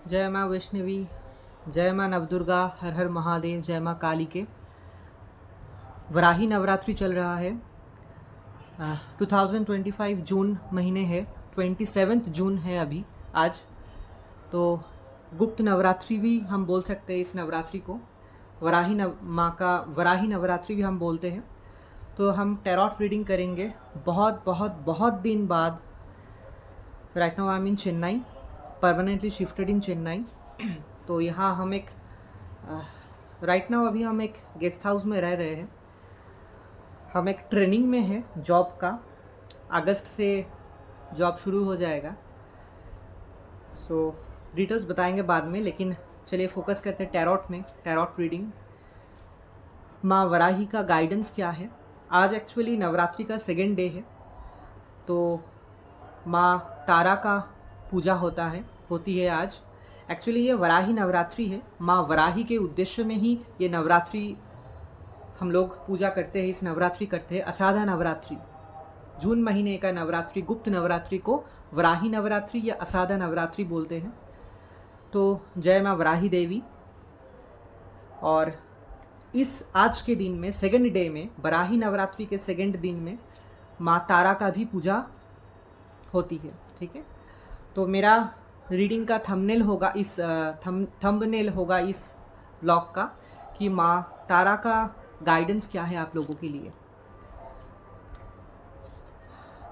जय माँ वैष्णवी, जय माँ नवदुर्गा, हर हर महादेव, जय माँ काली के। वराही नवरात्रि चल रहा है। 2025 जून महीने है, 27 जून है अभी आज। तो गुप्त नवरात्रि भी हम बोल सकते हैं इस नवरात्रि को। माँ का वराही नवरात्रि भी हम बोलते हैं। तो हम टैरोट रीडिंग करेंगे बहुत बहुत बहुत दिन बाद। Right now I am in Chennai, permanently shifted in Chennai. तो यहाँ हम एक राइट नाउ अभी हम एक गेस्ट हाउस में रह रहे हैं। हम एक ट्रेनिंग में है जॉब का। अगस्त से जॉब शुरू हो जाएगा। सो डिटेल्स बताएंगे बाद में, लेकिन चलिए फोकस करते हैं टैरोट में। टैरोट रीडिंग, माँ वराही का गाइडेंस क्या है। आज एक्चुअली नवरात्रि का सेकेंड डे है, तो माँ तारा का पूजा होती है आज। एक्चुअली ये वराही नवरात्रि है। माँ वराही के उद्देश्य में ही ये नवरात्रि हम लोग पूजा करते हैं, इस नवरात्रि करते हैं। असाधा नवरात्रि, जून महीने का नवरात्रि, गुप्त नवरात्रि को वराही नवरात्रि या असाधा नवरात्रि बोलते हैं। तो जय माँ वराही देवी। और इस आज के दिन में, सेकंड डे में, वराही नवरात्रि के सेकंड दिन में माँ तारा का भी पूजा होती है। ठीक है, तो मेरा रीडिंग का थंबनेल होगा थंबनेल होगा इस ब्लॉग का कि माँ तारा का गाइडेंस क्या है आप लोगों के लिए।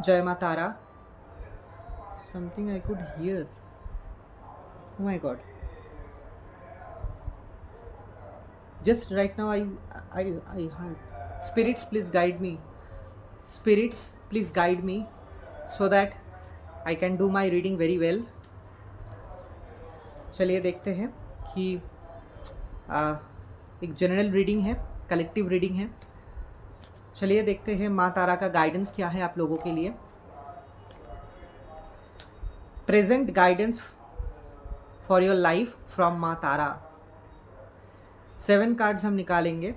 जय माँ Tara. Something I could hear, oh my god, just right now I heard. Spirits please guide me, spirits please guide me so that I can do my reading very well. चलिए देखते हैं कि एक जनरल रीडिंग है, collective reading है। चलिए देखते हैं माँ तारा का गाइडेंस क्या है आप लोगों के लिए। Present guidance for your life from माँ तारा। 7 कार्ड्स हम निकालेंगे।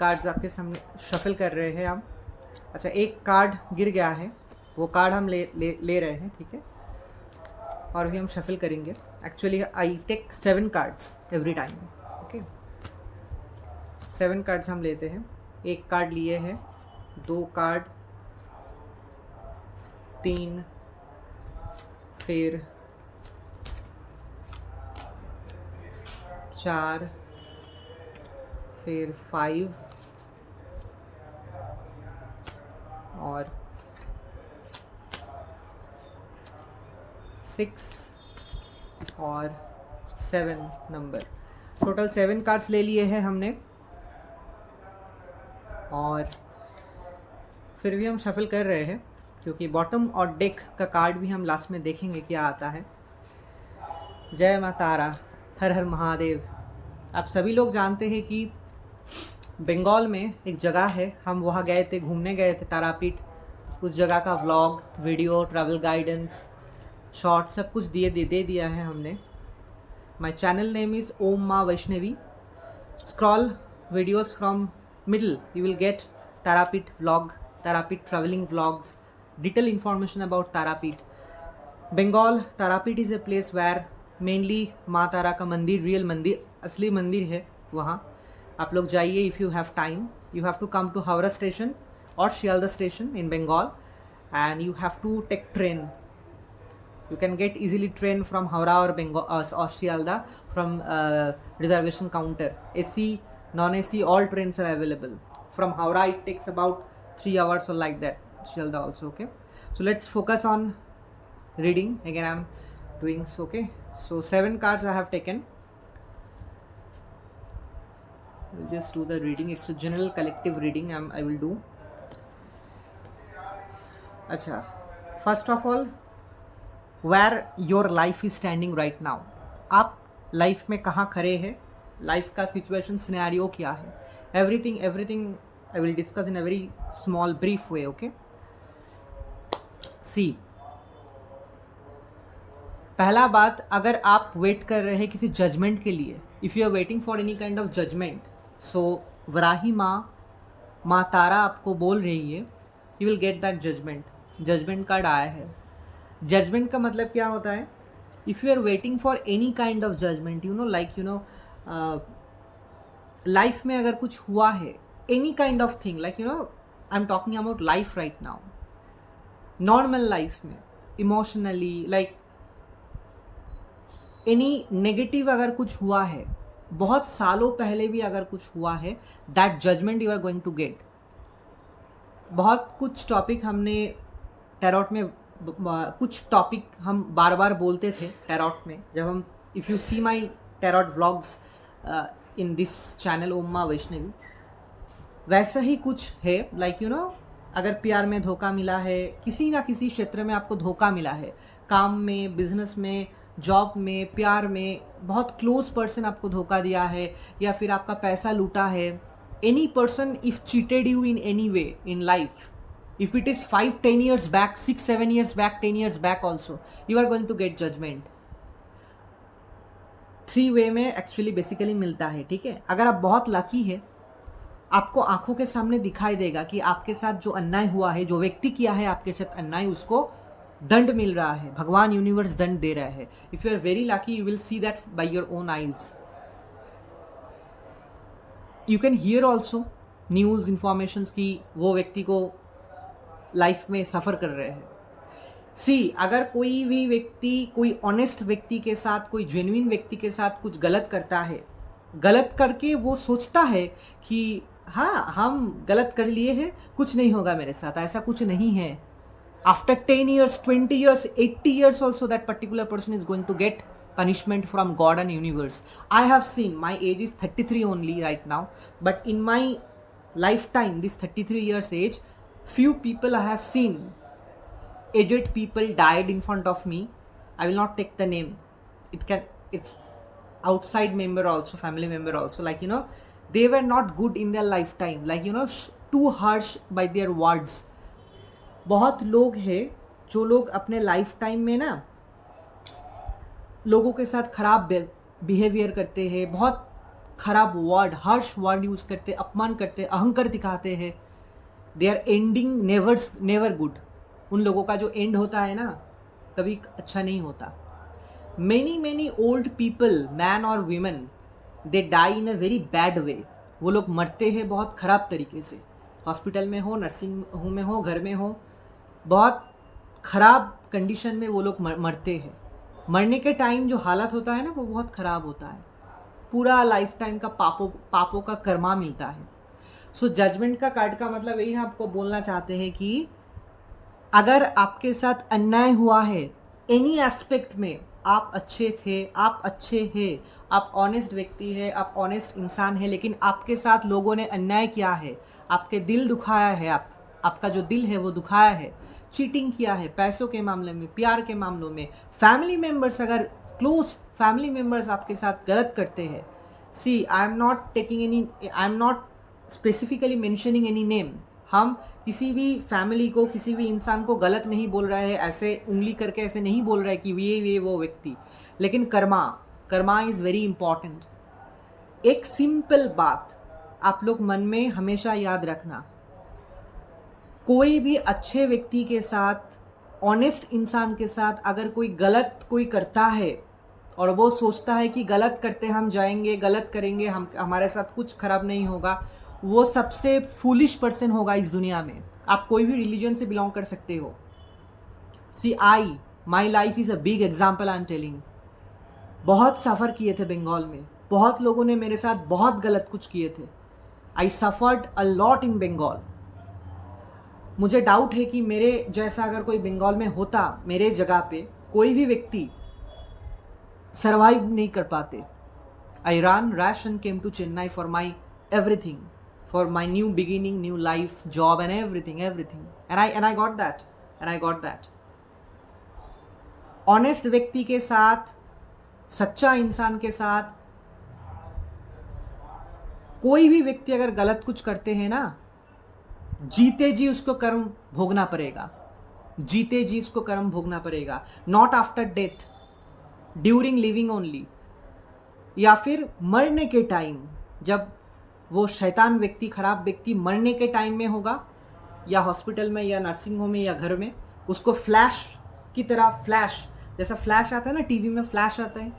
कार्ड्स आपके सामने शफल कर रहे हैं हम। अच्छा, एक कार्ड गिर गया है, वो कार्ड हम ले रहे हैं। ठीक है, और अभी हम शफल करेंगे। Actually I take 7 cards every time. Okay, 7 cards हम लेते हैं। एक कार्ड लिए हैं, 2 कार्ड, 3, फिर 4, फिर 5 और 6 और 7 नंबर। टोटल 7 कार्ड्स ले लिए हैं हमने। और फिर भी हम शफल कर रहे हैं, क्योंकि बॉटम और डेक का कार्ड भी हम लास्ट में देखेंगे क्या आता है। जय माँ तारा, हर हर महादेव। आप सभी लोग जानते हैं कि बंगाल में एक जगह है, हम वहाँ गए थे, घूमने गए थे, तारापीठ। उस जगह का vlog, video, travel guidance, short सब कुछ दे दिया है हमने। My channel name is Om Maa Vaishnavi. Scroll videos from middle, you will get Tarapit vlog, Tarapit traveling vlogs, detailed information about Tarapit. Bengal, Tarapit is a place where mainly माँ तारा का मंदिर, real मंदिर, असली मंदिर है वहाँ। आप लोग जाइए, if you have time. You have to come to Howrah station और Sealdah station in Bengal, and you have to take train. You can get easily train from Howrah or Bengal or Shialda from reservation counter. AC, non-AC, all trains are available. From Howrah it takes about 3 hours or like that. Shialda also. Okay, so let's focus on reading. Again I'm doing so. Okay, so 7 cards I have taken. We'll just do the reading. It's a general collective reading I will do. अच्छा, first of all, where your life is standing right now. आप life में कहाँ खड़े हैं, life का situation, scenario क्या है, everything I will discuss in a very small brief way. Okay, see, पहला बात, अगर आप वेट कर रहे हैं किसी जजमेंट के लिए, if you are waiting for any kind of judgement, so Varahi माँ तारा आपको बोल रही है you will get that judgement. Judgement card आया है। जजमेंट का मतलब क्या होता है? if you are waiting for any kind of judgment, life में अगर कुछ हुआ है, any kind of thing, I'm talking about life right now, normal life में, इमोशनली, एनी नेगेटिव अगर कुछ हुआ है, बहुत सालों पहले भी अगर कुछ हुआ है, that judgment you are going to get. बहुत कुछ टॉपिक हमने टैरोट में, कुछ टॉपिक हम बार बार बोलते थे टैरोट में, जब हम, if you see my tarot vlogs in this channel Om Maa Vaishnavi, वैसा ही कुछ है. अगर प्यार में धोखा मिला है, किसी ना किसी क्षेत्र में आपको धोखा मिला है, काम में, बिजनेस में, जॉब में, प्यार में, बहुत क्लोज पर्सन आपको धोखा दिया है, या फिर आपका पैसा लूटा है. Any person if cheated you in any way in life, if it is 5-10 years back, 6-7 years back, 10 years back also, you are going to get judgment. 3 way में एक्चुअली बेसिकली मिलता है. ठीक है, अगर आप बहुत लकी है, आपको आंखों के सामने दिखाई देगा कि आपके साथ जो अन्याय हुआ है, जो व्यक्ति किया है आपके साथ अन्याय, उसको दंड मिल रहा है, भगवान यूनिवर्स दंड दे रहा है. If you are very lucky, you will see that by your own eyes. You can hear also news information की वो व्यक्ति को लाइफ में सफ़र कर रहे हैं. सी, अगर कोई भी व्यक्ति, कोई ऑनेस्ट व्यक्ति के साथ, कोई जेन्युइन व्यक्ति के साथ कुछ गलत करता है, गलत करके वो सोचता है कि हाँ, हम गलत कर लिए हैं, कुछ नहीं होगा मेरे साथ, ऐसा कुछ नहीं है. After 10 years, 20 years, 80 years also, that particular person is going to get punishment from God and universe. I have seen, my age is 33 only right now, but in my lifetime, this 33 years age, few people I have seen, aged people died in front of me. I will not take the name. It's outside member also, family member also, they were not good in their lifetime, too harsh by their words. बहुत लोग हैं जो लोग अपने life time में ना लोगों के साथ खराब बिहेवियर करते हैं, बहुत खराब वर्ड, हार्श वर्ड यूज़ करते, अपमान करते, अहंकार दिखाते हैं. They are ending never good. उन लोगों का जो एंड होता है ना, कभी अच्छा नहीं होता. मैनी ओल्ड पीपल, मैन और women, they die in a very bad way. वो लोग मरते हैं बहुत ख़राब तरीके से, हॉस्पिटल में हो, नर्सिंग होम में हो, घर में हो, बहुत ख़राब कंडीशन में वो लोग मरते हैं. मरने के टाइम जो हालत होता है ना, वो बहुत ख़राब होता है. पूरा लाइफ टाइम का पापों का कर्मा मिलता है. सो जजमेंट का कार्ड का मतलब यही है, आपको बोलना चाहते हैं कि अगर आपके साथ अन्याय हुआ है, एनी एस्पेक्ट में, आप अच्छे थे, आप अच्छे हैं, आप ऑनेस्ट व्यक्ति है, आप ऑनेस्ट इंसान है, लेकिन आपके साथ लोगों ने अन्याय किया है, आपके दिल दुखाया है, आपका जो दिल है वो दुखाया है, चीटिंग किया है पैसों के मामले में, प्यार के मामलों में, फैमिली मेम्बर्स, अगर क्लोज फैमिली मेम्बर्स आपके साथ गलत करते हैं. See, I am not specifically mentioning any name. हम किसी भी फैमिली को, किसी भी इंसान को गलत नहीं बोल रहे हैं, ऐसे उंगली करके ऐसे नहीं बोल रहे कि ये वो व्यक्ति, लेकिन कर्मा इज़ वेरी इंपॉर्टेंट. एक सिंपल बात आप लोग मन में हमेशा याद रखना, कोई भी अच्छे व्यक्ति के साथ, ऑनेस्ट इंसान के साथ अगर कोई गलत कोई करता है और वो सोचता है कि गलत करते हम जाएंगे, गलत करेंगे, हमारे साथ कुछ खराब नहीं होगा, वो सबसे फूलिश पर्सन होगा इस दुनिया में. आप कोई भी रिलीजन से बिलोंग कर सकते हो. See, my life is a big example, I am telling. बहुत सफ़र किए थे बंगाल में, बहुत लोगों ने मेरे साथ बहुत गलत कुछ किए थे. I suffered a lot in Bengal. मुझे डाउट है कि मेरे जैसा अगर कोई बंगाल में होता, मेरे जगह पे कोई भी व्यक्ति सर्वाइव नहीं कर पाते. आई ran rash and came to Chennai for my everything, for my new beginning, new life, job and everything. And I got that. Honest व्यक्ति के साथ, सच्चा इंसान के साथ कोई भी व्यक्ति अगर गलत कुछ करते हैं ना, जीते जी उसको कर्म भोगना पड़ेगा. Not after death, during living only. या फिर मरने के टाइम, जब वो शैतान व्यक्ति, खराब व्यक्ति मरने के टाइम में होगा, या हॉस्पिटल में, या नर्सिंग होम में, या घर में, उसको फ्लैश की तरह फ्लैश जैसा फ्लैश आता है ना, टीवी में फ्लैश आता है,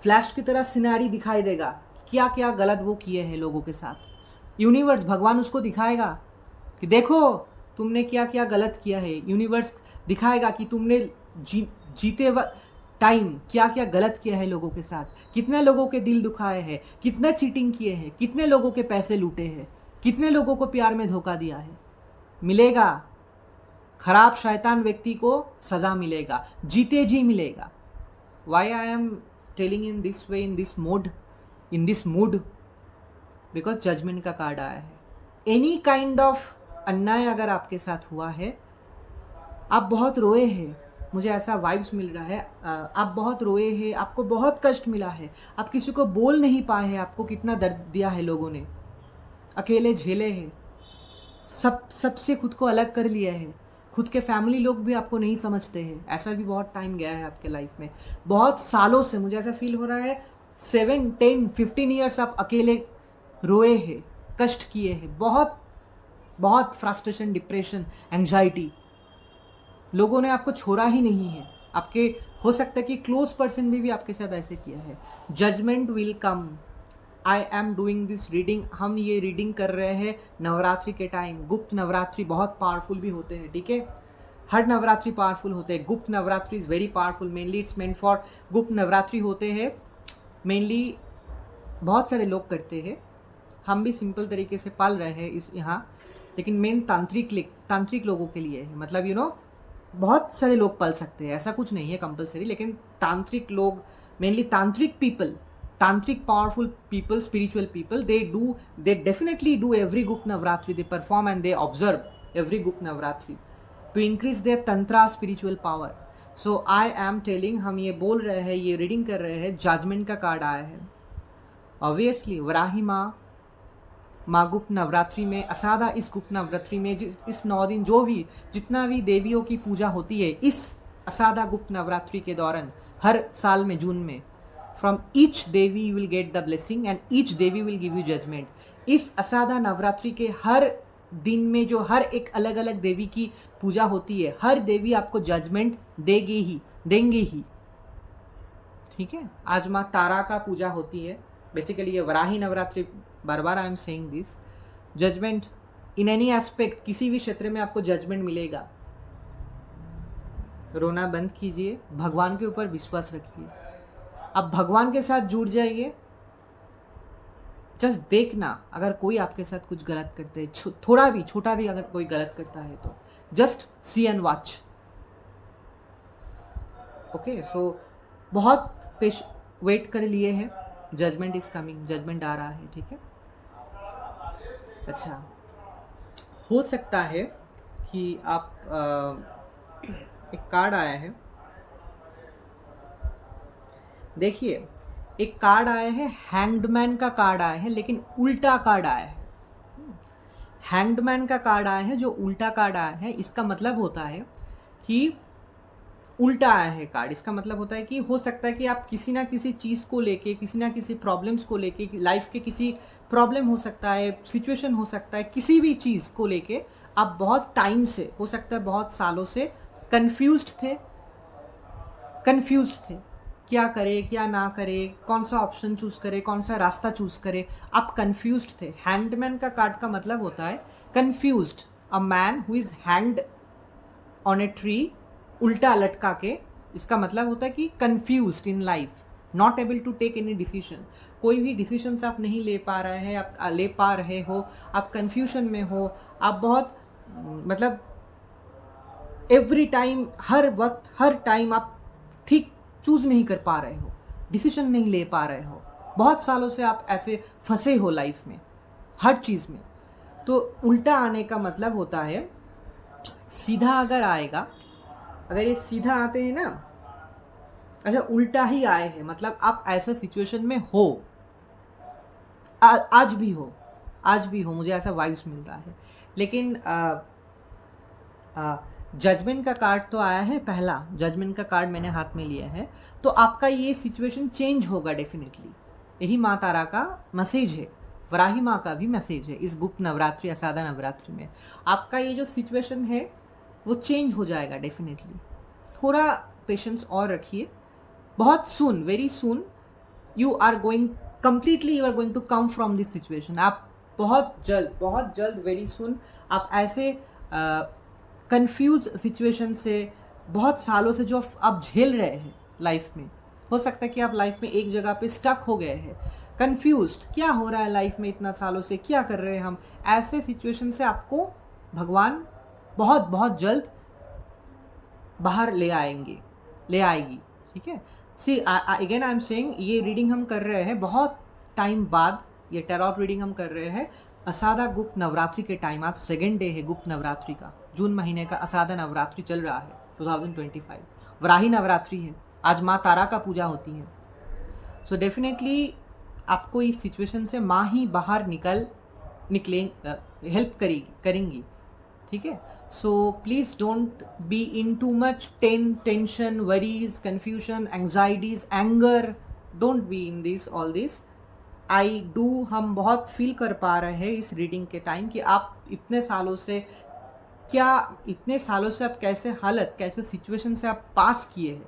फ्लैश की तरह सिनेरी दिखाई देगा, क्या क्या गलत वो किए हैं लोगों के साथ। यूनिवर्स, भगवान उसको दिखाएगा कि देखो तुमने क्या क्या गलत किया है। यूनिवर्स दिखाएगा कि तुमने जीते टाइम क्या क्या गलत किया है लोगों के साथ, कितने लोगों के दिल दुखाए हैं, कितना चीटिंग किए हैं, कितने लोगों के पैसे लूटे हैं, कितने लोगों को प्यार में धोखा दिया है। मिलेगा, खराब शैतान व्यक्ति को सजा मिलेगा, जीते जी मिलेगा। Why I am telling in this way, in this mood, because judgment का कार्ड आया है। एनी काइंड ऑफ अन्याय अगर आपके साथ हुआ है, आप बहुत रोए हैं, मुझे ऐसा वाइब्स मिल रहा है, आप बहुत रोए हैं, आपको बहुत कष्ट मिला है, आप किसी को बोल नहीं पाए हैं, आपको कितना दर्द दिया है लोगों ने, अकेले झेले हैं, सबसे खुद को अलग कर लिया है, खुद के फैमिली लोग भी आपको नहीं समझते हैं। ऐसा भी बहुत टाइम गया है आपके लाइफ में, बहुत सालों से मुझे ऐसा फील हो रहा है 7, 10, 15 ईयर्स आप अकेले रोए हैं, कष्ट किए हैं, बहुत बहुत फ्रस्ट्रेशन, डिप्रेशन, एंजाइटी। लोगों ने आपको छोड़ा ही नहीं है, आपके हो सकता है कि क्लोज पर्सन भी आपके साथ ऐसे किया है। Judgment will come. I am doing this reading, हम ये रीडिंग कर रहे हैं नवरात्रि के टाइम। गुप्त नवरात्रि बहुत पावरफुल भी होते हैं, ठीक है, हर नवरात्रि पावरफुल होते हैं। गुप्त Navratri is very powerful, mainly it's meant for, गुप्त नवरात्रि होते हैं मेनली बहुत सारे लोग करते हैं, हम भी सिंपल तरीके से पाल रहे हैं इस यहाँ, लेकिन मेन तांत्रिक लोगों के लिए है। मतलब बहुत सारे लोग पल सकते हैं, ऐसा कुछ नहीं है कंपलसरी, लेकिन तांत्रिक लोग, मेनली तांत्रिक पीपल, तांत्रिक powerful people, spiritual people, they definitely do every Gupt Navratri, they perform and they observe every Gupt Navratri to increase their tantra spiritual power. So I am telling, हम ये बोल रहे हैं, ये रीडिंग कर रहे हैं, जजमेंट का कार्ड आया है। ऑब्वियसली वराही माँ गुप्त नवरात्रि में, असादा इस गुप्त नवरात्रि में, इस 9 दिन जितना भी देवियों की पूजा होती है इस असादा गुप्त नवरात्रि के दौरान, हर साल में जून में, from each devi you will get the blessing and each devi will give you judgment. इस असादा नवरात्रि के हर दिन में जो हर एक अलग अलग देवी की पूजा होती है, हर देवी आपको जजमेंट देंगे ही, ठीक है। आज माँ तारा का पूजा होती है, बेसिकली ये वराही नवरात्रि, बार I am saying this, judgement in any aspect, किसी भी क्षेत्र में आपको जजमेंट मिलेगा। रोना बंद कीजिए, भगवान के ऊपर विश्वास रखिए, अब भगवान के साथ जुड़ जाइए। जस्ट देखना, अगर कोई आपके साथ कुछ गलत करते हैं, थोड़ा भी छोटा भी अगर कोई गलत करता है तो just see and watch, okay. So बहुत वेट कर लिए हैं, जजमेंट इज कमिंग, जजमेंट आ रहा है, ठीक है। अच्छा, हो सकता है कि आप एक कार्ड आया है, देखिए एक कार्ड आया है, हैंग्डमैन का कार्ड आया है, लेकिन उल्टा कार्ड आया है। हैंग्डमैन का कार्ड आया है, जो उल्टा कार्ड आया है, इसका मतलब होता है कि उल्टा आया है कार्ड, इसका मतलब होता है कि हो सकता है कि आप किसी ना किसी चीज़ को लेके, किसी ना किसी प्रॉब्लम्स को लेके, लाइफ के किसी प्रॉब्लम हो सकता है, सिचुएशन हो सकता है, किसी भी चीज़ को लेके आप बहुत टाइम से, हो सकता है बहुत सालों से कंफ्यूज्ड थे, क्या करे क्या ना करे, कौन सा ऑप्शन चूज करे, कौन सा रास्ता चूज करे, आप कंफ्यूज्ड थे। हैंगमैन का कार्ड का मतलब होता है confused, a man who is hanged on a tree, उल्टा लटका के, इसका मतलब होता है कि confused in life, not able to take any decision, कोई भी डिसीजन आप नहीं ले पा रहे हैं, आप ले पा रहे हो, आप कंफ्यूजन में हो, आप बहुत मतलब एवरी टाइम, हर वक्त हर टाइम आप ठीक चूज नहीं कर पा रहे हो, डिसीजन नहीं ले पा रहे हो, बहुत सालों से आप ऐसे फंसे हो लाइफ में हर चीज़ में। तो उल्टा आने का मतलब होता है, सीधा अगर आएगा, अगर ये सीधा आते हैं ना, अच्छा उल्टा ही आए हैं, मतलब आप ऐसा सिचुएशन में हो, आज भी हो, मुझे ऐसा वाइब्स मिल रहा है। लेकिन जजमेंट का कार्ड तो आया है, पहला जजमेंट का कार्ड मैंने हाथ में लिया है, तो आपका ये सिचुएशन चेंज होगा डेफिनेटली। यही माँ तारा का मैसेज है, वराही माँ का भी मैसेज है इस गुप्त नवरात्रि, असादा नवरात्रि में। आपका ये जो सिचुएशन है वो चेंज हो जाएगा डेफिनेटली। थोड़ा पेशेंस और रखिए, बहुत soon, very soon you are going to come from this situation. आप बहुत जल्द वेरी सुन आप ऐसे कंफ्यूज सिचुएशन से, बहुत सालों से जो आप झेल रहे हैं लाइफ में, हो सकता है कि आप लाइफ में एक जगह पे स्टक हो गए हैं, कंफ्यूज्ड, क्या हो रहा है लाइफ में इतना सालों से, क्या कर रहे हैं हम, ऐसे सिचुएशन से आपको भगवान बहुत जल्द बाहर ले आएगी। ठीक है। See again I am saying, ये रीडिंग हम कर रहे हैं बहुत टाइम बाद, ये टैरोट रीडिंग हम कर रहे हैं असादा गुप्त नवरात्रि के टाइम। आज सेकेंड डे है गुप्त नवरात्रि का, जून महीने का असादा नवरात्रि चल रहा है 2025, वराही नवरात्रि है, आज माँ तारा का पूजा होती है। सो डेफिनेटली आपको इस सिचुएशन से माँ ही बाहर निकलें हेल्प करेंगी। ठीक है। So please don't be in too much tension, worries, confusion, anxieties, anger, don't be in this all this. हम बहुत फील कर पा रहे हैं इस रीडिंग के टाइम कि आप इतने सालों से आप कैसे सिचुएशन से आप पास किए हैं।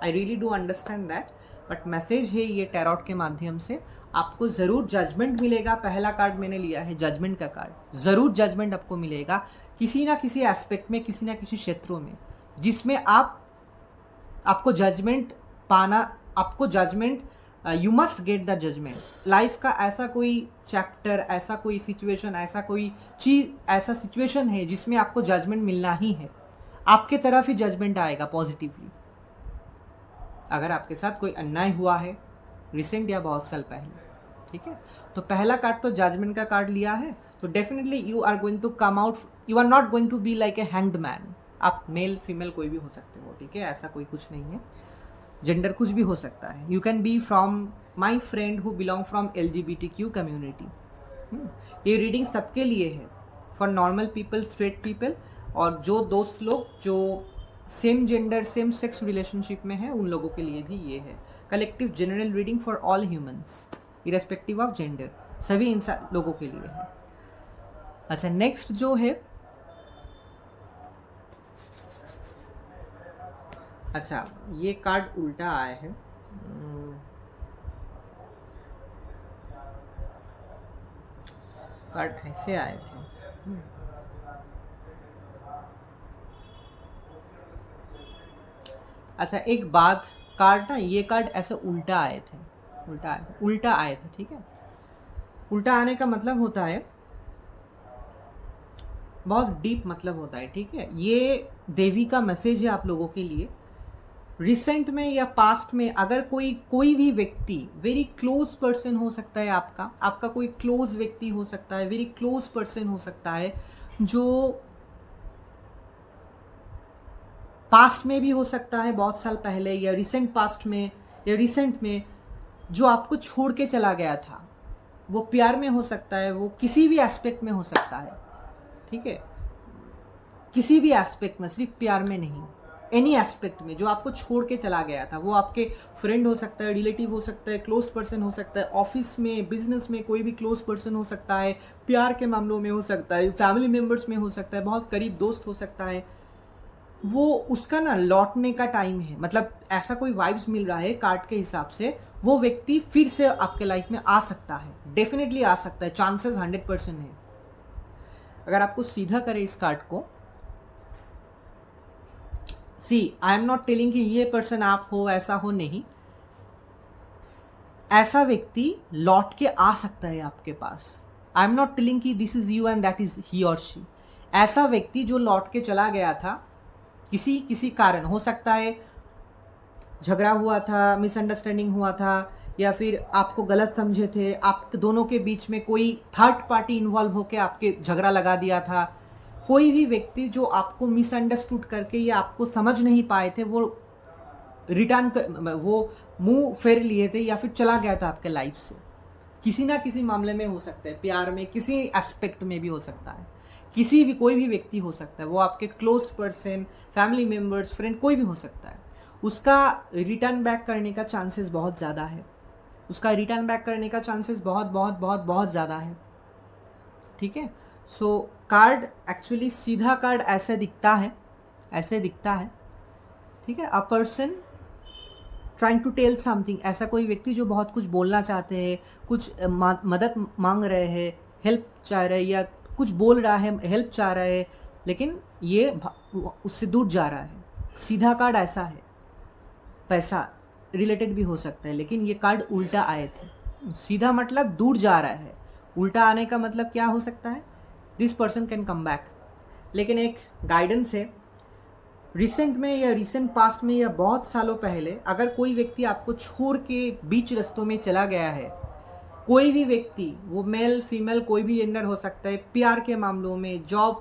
I really do understand that, but message है ये टैरोट के माध्यम से, आपको ज़रूर जजमेंट मिलेगा। पहला कार्ड मैंने लिया है जजमेंट का कार्ड, ज़रूर जजमेंट आपको मिलेगा किसी ना किसी एस्पेक्ट में, किसी ना किसी क्षेत्रों में, जिसमें आपको judgment you must get the judgment. Life का ऐसा कोई चैप्टर, ऐसा कोई सिचुएशन, ऐसा सिचुएशन है जिसमें आपको जजमेंट मिलना ही है, आपके तरफ ही जजमेंट आएगा पॉजिटिवली। अगर आपके साथ कोई अन्याय हुआ है रिसेंट या बहुत साल पहले, ठीक है, तो पहला कार्ड तो जजमेंट का कार्ड लिया है, तो definitely you are going to come out, you are not going to be like a hanged man. आप मेल फीमेल कोई भी हो सकते हो, ठीक है, ऐसा कोई कुछ नहीं है, जेंडर कुछ भी हो सकता है। You can be from my friend who belong from LGBTQ community. ये रीडिंग सबके लिए है, for normal people, straight people, और जो दोस्त लोग जो same gender same sex relationship में है उन लोगों के लिए भी ये है। Collective general reading for all humans irrespective of gender, सभी इंसान लोगों के लिए है। अच्छा, नेक्स्ट जो है, अच्छा ये कार्ड उल्टा आया है, कार्ड ऐसे आए थे, अच्छा एक बात, कार्ड ना, ये कार्ड ऐसे उल्टा आए थे, ठीक है। उल्टा आने का मतलब होता है, बहुत डीप मतलब होता है, ठीक है। ये देवी का मैसेज है आप लोगों के लिए। रिसेंट में या पास्ट में अगर कोई भी व्यक्ति, वेरी क्लोज पर्सन हो सकता है आपका कोई क्लोज व्यक्ति हो सकता है, वेरी क्लोज पर्सन हो सकता है, जो पास्ट में भी हो सकता है, बहुत साल पहले, या रिसेंट पास्ट में या रिसेंट में, जो आपको छोड़ के चला गया था। वो प्यार में हो सकता है, वो किसी भी एस्पेक्ट में हो सकता है, ठीक है, किसी भी एस्पेक्ट में, सिर्फ प्यार में नहीं, एनी एस्पेक्ट में जो आपको छोड़ के चला गया था। वो आपके फ्रेंड हो सकता है, रिलेटिव हो सकता है, क्लोज पर्सन हो सकता है, ऑफिस में, बिजनेस में कोई भी क्लोज पर्सन हो सकता है, प्यार के मामलों में हो सकता है, फैमिली मेम्बर्स में हो सकता है, बहुत करीब दोस्त हो सकता है। वो उसका ना लौटने का टाइम है, मतलब ऐसा कोई वाइब्स मिल रहा है कार्ड के हिसाब से, वो व्यक्ति फिर से आपके लाइफ में आ सकता है, डेफिनेटली आ सकता है, चांसेस 100% है। अगर आपको सीधा करे इस कार्ड को, सी आई एम नॉट टेलिंग कि ये पर्सन आप हो, ऐसा हो, नहीं, ऐसा व्यक्ति लौट के आ सकता है आपके पास। आई एम नॉट टेलिंग कि this is you and that is he और शी। ऐसा व्यक्ति जो लौट के चला गया था, किसी कारण, हो सकता है झगड़ा हुआ था, मिसअंडरस्टैंडिंग हुआ था, या फिर आपको गलत समझे थे, आप दोनों के बीच में कोई थर्ड पार्टी इन्वॉल्व होकर आपके झगड़ा लगा दिया था। कोई भी व्यक्ति जो आपको मिसअंडरस्टूड करके या आपको समझ नहीं पाए थे, वो वो मुंह फेर लिए थे या फिर चला गया था आपके लाइफ से। किसी ना किसी मामले में हो सकता है, प्यार में, किसी एस्पेक्ट में भी हो सकता है, कोई भी व्यक्ति हो सकता है, वो आपके close person, family members, friend, कोई भी हो सकता है। उसका रिटर्न बैक करने का चांसेस बहुत ज़्यादा है, बहुत ज़्यादा है, ठीक है। सो कार्ड एक्चुअली सीधा कार्ड ऐसे दिखता है, ठीक है, a person trying to tell something, ऐसा कोई व्यक्ति जो बहुत कुछ बोलना चाहते हैं, कुछ मदद मांग रहे हैं, हेल्प चाह रहे हैं, या कुछ बोल रहा है, हेल्प चाह रहा है, लेकिन ये उससे दूर जा रहा है। सीधा कार्ड ऐसा है, पैसा रिलेटेड भी हो सकता है, लेकिन ये कार्ड उल्टा आए थे। सीधा मतलब दूर जा रहा है, उल्टा आने का मतलब क्या हो सकता है, this person can come back. लेकिन एक गाइडेंस है, रिसेंट में या रिसेंट पास्ट में या बहुत सालों पहले अगर कोई व्यक्ति आपको छोड़ के बीच रास्तों में चला गया है, कोई भी व्यक्ति, वो मेल फीमेल कोई भी जेंडर हो सकता है, प्यार के मामलों में, जॉब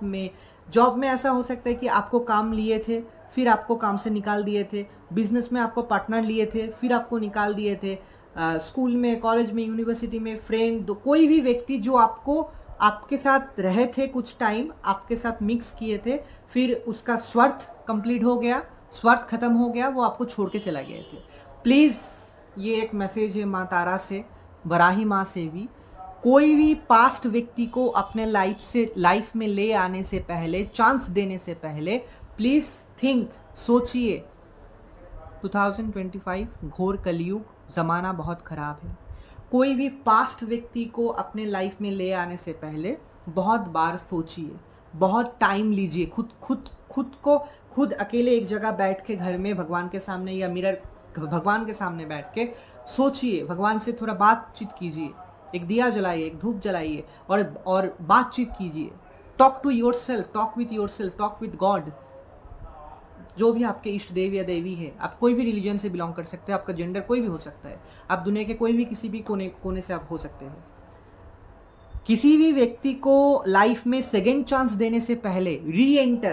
में ऐसा हो सकता है कि आपको काम लिए थे फिर आपको काम से निकाल दिए थे, बिजनेस में आपको पार्टनर लिए थे फिर आपको निकाल दिए थे, स्कूल में, कॉलेज में, यूनिवर्सिटी में फ्रेंड, कोई भी व्यक्ति जो आपके साथ रहे थे, कुछ टाइम आपके साथ मिक्स किए थे, फिर उसका स्वार्थ कंप्लीट हो गया, स्वार्थ खत्म हो गया, वो आपको छोड़ के चला गए थे। प्लीज़, ये एक मैसेज है माँ तारा से, वराही माँ से भी, कोई भी पास्ट व्यक्ति को अपने लाइफ में ले आने से पहले, चांस देने से पहले, प्लीज़ थिंक, सोचिए। 2025 घोर कलयुग, ज़माना बहुत ख़राब है। कोई भी पास्ट व्यक्ति को अपने लाइफ में ले आने से पहले बहुत बार सोचिए, बहुत टाइम लीजिए, खुद अकेले एक जगह बैठ के घर में भगवान के सामने या मिरर भगवान के सामने बैठ के सोचिए, भगवान से थोड़ा बातचीत कीजिए, एक दिया जलाइए, एक धूप जलाइए और बातचीत कीजिए। Talk to yourself, talk with yourself, talk with God. जो भी आपके इष्ट देव या देवी है, आप कोई भी रिलीजन से बिलोंग कर सकते हैं, आपका जेंडर कोई भी हो सकता है, आप दुनिया के कोई भी किसी भी कोने से आप हो सकते हो। किसी भी व्यक्ति को लाइफ में सेकेंड चांस देने से पहले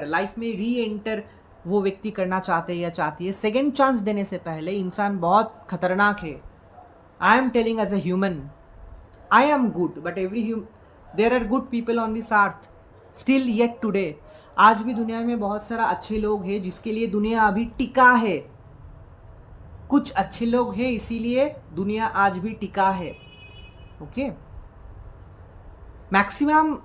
लाइफ में री एंटर वो व्यक्ति करना चाहते हैं या चाहती है, सेकेंड चांस देने से पहले इंसान बहुत खतरनाक है। I am telling as a human, I am good, but there are good people on this earth still yet today. आज भी दुनिया में बहुत सारा अच्छे लोग हैं जिसके लिए दुनिया अभी टिका है। कुछ अच्छे लोग हैं इसीलिए दुनिया आज भी टिका है। ओके, मैक्सिमम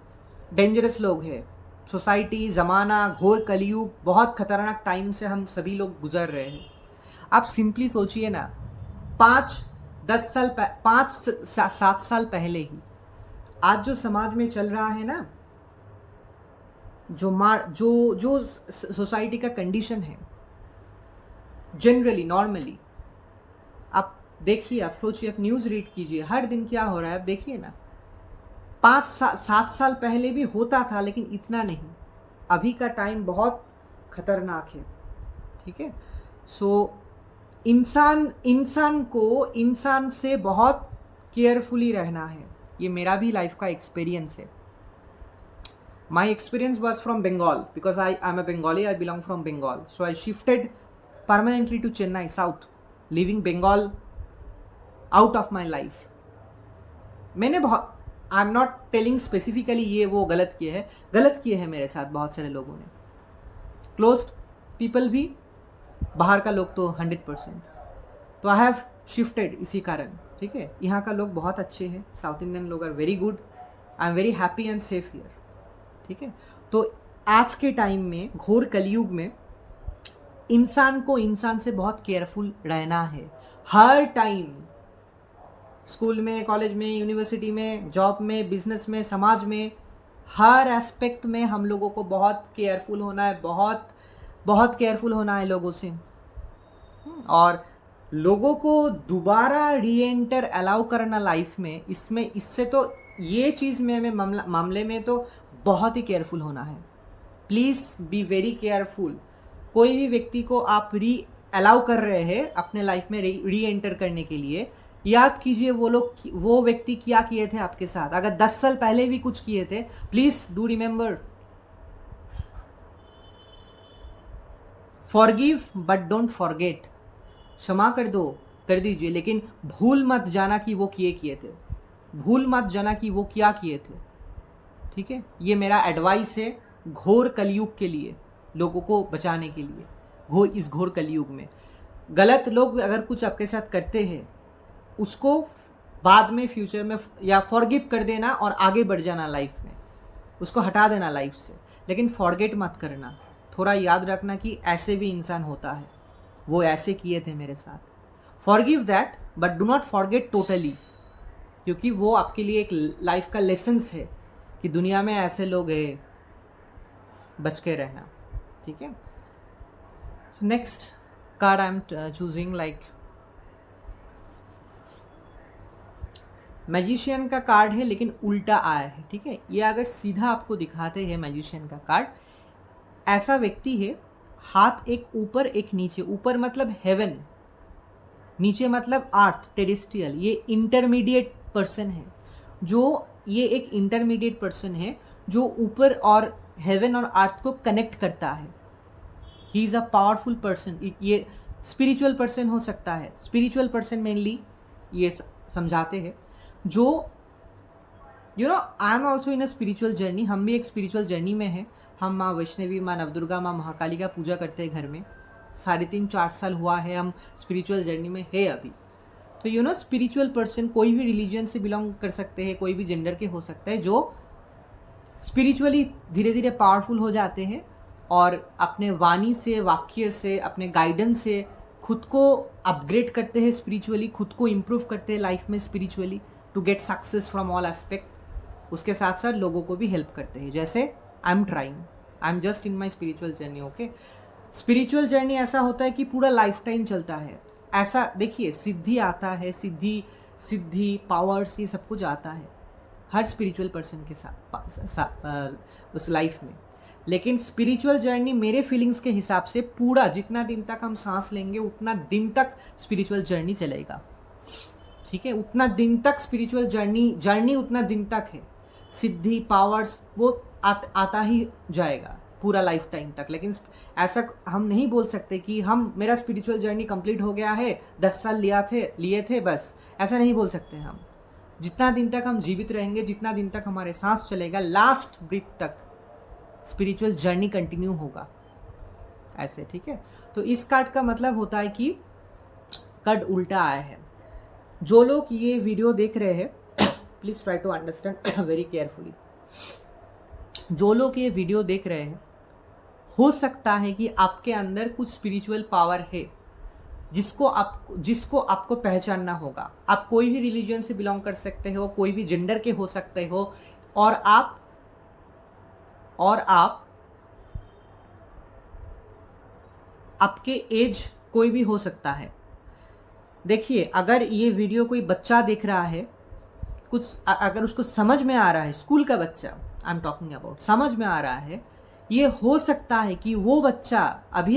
डेंजरस लोग हैं। सोसाइटी, ज़माना, घोर कलयुग, बहुत खतरनाक टाइम से हम सभी लोग गुजर रहे हैं। आप सिंपली सोचिए ना, 5-7 साल पहले ही आज जो समाज में चल रहा है ना, जो सोसाइटी का कंडीशन है, जनरली नॉर्मली आप देखिए, आप सोचिए, आप न्यूज़ रीड कीजिए, हर दिन क्या हो रहा है आप देखिए ना। 5-7 साल पहले भी होता था, लेकिन इतना नहीं। अभी का टाइम बहुत खतरनाक है। ठीक है, सो इंसान को इंसान से बहुत केयरफुली रहना है। ये मेरा भी लाइफ का एक्सपीरियंस है। My experience was from Bengal because I am a Bengali. I belong from Bengal. So I shifted permanently to Chennai South, leaving Bengal out of my life. मैंने आई एम नॉट टेलिंग स्पेसिफिकली ये वो गलत किए हैं मेरे साथ बहुत सारे लोगों ने, क्लोज्ड पीपल भी, बाहर का लोग तो 100%। तो आई हैव शिफ्टेड इसी कारण। ठीक है, यहाँ का लोग बहुत अच्छे हैं, साउथ इंडियन लोग are very good, I am very happy and safe here. ठीक है, तो आज के टाइम में, घोर कलयुग में, इंसान को इंसान से बहुत केयरफुल रहना है। हर टाइम, स्कूल में, कॉलेज में, यूनिवर्सिटी में, जॉब में, बिजनेस में, समाज में, हर एस्पेक्ट में हम लोगों को बहुत केयरफुल होना है, बहुत केयरफुल होना है लोगों से। और लोगों को दोबारा री एंटर अलाउ करना लाइफ में, इससे तो ये चीज़ में मामले में तो बहुत ही केयरफुल होना है। Please be very careful. कोई भी व्यक्ति को आप अलाउ कर रहे हैं अपने लाइफ में री एंटर करने के लिए, याद कीजिए वो व्यक्ति क्या किए थे आपके साथ। अगर 10 साल पहले भी कुछ किए थे, please do remember, forgive but don't forget. क्षमा कर दीजिए, लेकिन भूल मत जाना कि वो किए थे, भूल मत जाना कि वो क्या किए थे। ठीक है, ये मेरा एडवाइस है घोर कलयुग के लिए, लोगों को बचाने के लिए। इस घोर कलयुग में गलत लोग अगर कुछ आपके साथ करते हैं, उसको बाद में, फ्यूचर में या फॉरगिव कर देना और आगे बढ़ जाना लाइफ में, उसको हटा देना लाइफ से। लेकिन फॉरगेट मत करना। थोड़ा याद रखना कि ऐसे भी इंसान होता है। वो ऐसे किए थे मेरे साथ. Forgive that but do not forget totally, क्योंकि वो आपके लिए एक लाइफ का लेसन्स है कि दुनिया में ऐसे लोग हैं, बच के रहना. ठीक है. So next card I am choosing like magician का कार्ड है लेकिन उल्टा आया है. ठीक है. ये अगर सीधा आपको दिखाते हैं मैजिशियन का कार्ड, ऐसा व्यक्ति है, हाथ एक ऊपर एक नीचे. ऊपर मतलब हेवन, नीचे मतलब अर्थ, टेरेस्ट्रियल. ये इंटरमीडिएट पर्सन है. जो ये एक इंटरमीडिएट पर्सन है जो ऊपर और हेवन और अर्थ को कनेक्ट करता है. He is a powerful person. ये स्पिरिचुअल पर्सन हो सकता है. स्पिरिचुअल पर्सन मेनली ये समझाते हैं जो I am also in a spiritual journey. हम भी एक स्पिरिचुअल जर्नी में हैं. हम माँ वैष्णवी, माँ नवदुर्गा, माँ महाकाली का पूजा करते हैं घर में. 3.5-4 साल हुआ है हम स्पिरिचुअल जर्नी में है अभी. तो स्पिरिचुअल पर्सन कोई भी रिलीजन से बिलोंग कर सकते हैं, कोई भी जेंडर के हो सकता है, जो स्पिरिचुअली धीरे धीरे पावरफुल हो जाते हैं और अपने वाणी से, वाक्य से, अपने गाइडेंस से खुद को अपग्रेड करते हैं स्पिरिचुअली, खुद को इम्प्रूव करते हैं लाइफ में spiritually to get success from all aspect. उसके साथ साथ लोगों को भी हेल्प करते हैं. जैसे I am trying, I am just in my spiritual journey. Okay. Spiritual journey ऐसा होता है कि पूरा लाइफ टाइम चलता है. ऐसा देखिए, सिद्धि आता है, सिद्धि पावर्स, ये सब कुछ आता है हर स्पिरिचुअल पर्सन के साथ उस लाइफ में. लेकिन स्पिरिचुअल जर्नी मेरे फीलिंग्स के हिसाब से पूरा जितना दिन तक हम सांस लेंगे उतना दिन तक स्पिरिचुअल जर्नी चलेगा. ठीक है. उतना दिन तक स्पिरिचुअल जर्नी उतना दिन तक है. सिद्धि पावर्स वो आता ही जाएगा पूरा लाइफ टाइम तक. लेकिन ऐसा हम नहीं बोल सकते कि मेरा स्पिरिचुअल जर्नी कंप्लीट हो गया है, 10 साल लिए थे बस. ऐसा नहीं बोल सकते हम. जितना दिन तक हम जीवित रहेंगे, जितना दिन तक हमारे सांस चलेगा, लास्ट ब्रीथ तक स्पिरिचुअल जर्नी कंटिन्यू होगा ऐसे. ठीक है. तो इस कार्ड का मतलब होता है कि कार्ड उल्टा आया है. जो लोग ये वीडियो देख रहे हैं, please try to understand very carefully. जो लोग ये वीडियो देख रहे हैं, हो सकता है कि आपके अंदर कुछ स्पिरिचुअल पावर है जिसको आपको पहचानना होगा. आप कोई भी रिलीजन से बिलोंग कर सकते हो, कोई भी जेंडर के हो सकते हो, और आप आपके एज कोई भी हो सकता है. देखिए, अगर ये वीडियो कोई बच्चा देख रहा है, कुछ अगर उसको समझ में आ रहा है, स्कूल का बच्चा आई एम टॉकिंग अबाउट, समझ में आ रहा है, ये हो सकता है कि वो बच्चा अभी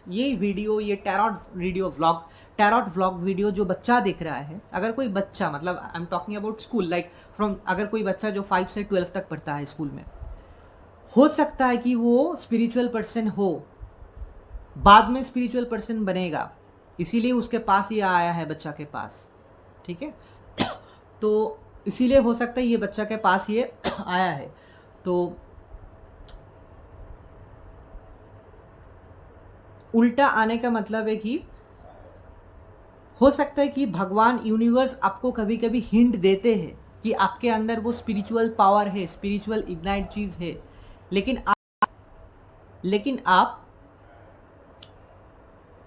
ये वीडियो, ये टैरोट व्लॉग वीडियो जो बच्चा देख रहा है, अगर कोई बच्चा, मतलब I am talking about school, like अगर कोई बच्चा जो 5 से 12 तक पढ़ता है स्कूल में, हो सकता है कि वो स्पिरिचुअल पर्सन हो, बाद में स्पिरिचुअल पर्सन बनेगा, इसीलिए उसके पास ये आया है, बच्चा के पास. ठीक है. तो इसीलिए हो सकता है ये बच्चा के पास ये आया है. तो उल्टा आने का मतलब है कि हो सकता है कि भगवान, यूनिवर्स आपको कभी कभी हिंट देते हैं कि आपके अंदर वो स्पिरिचुअल पावर है, स्पिरिचुअल इग्नाइट चीज है, लेकिन आप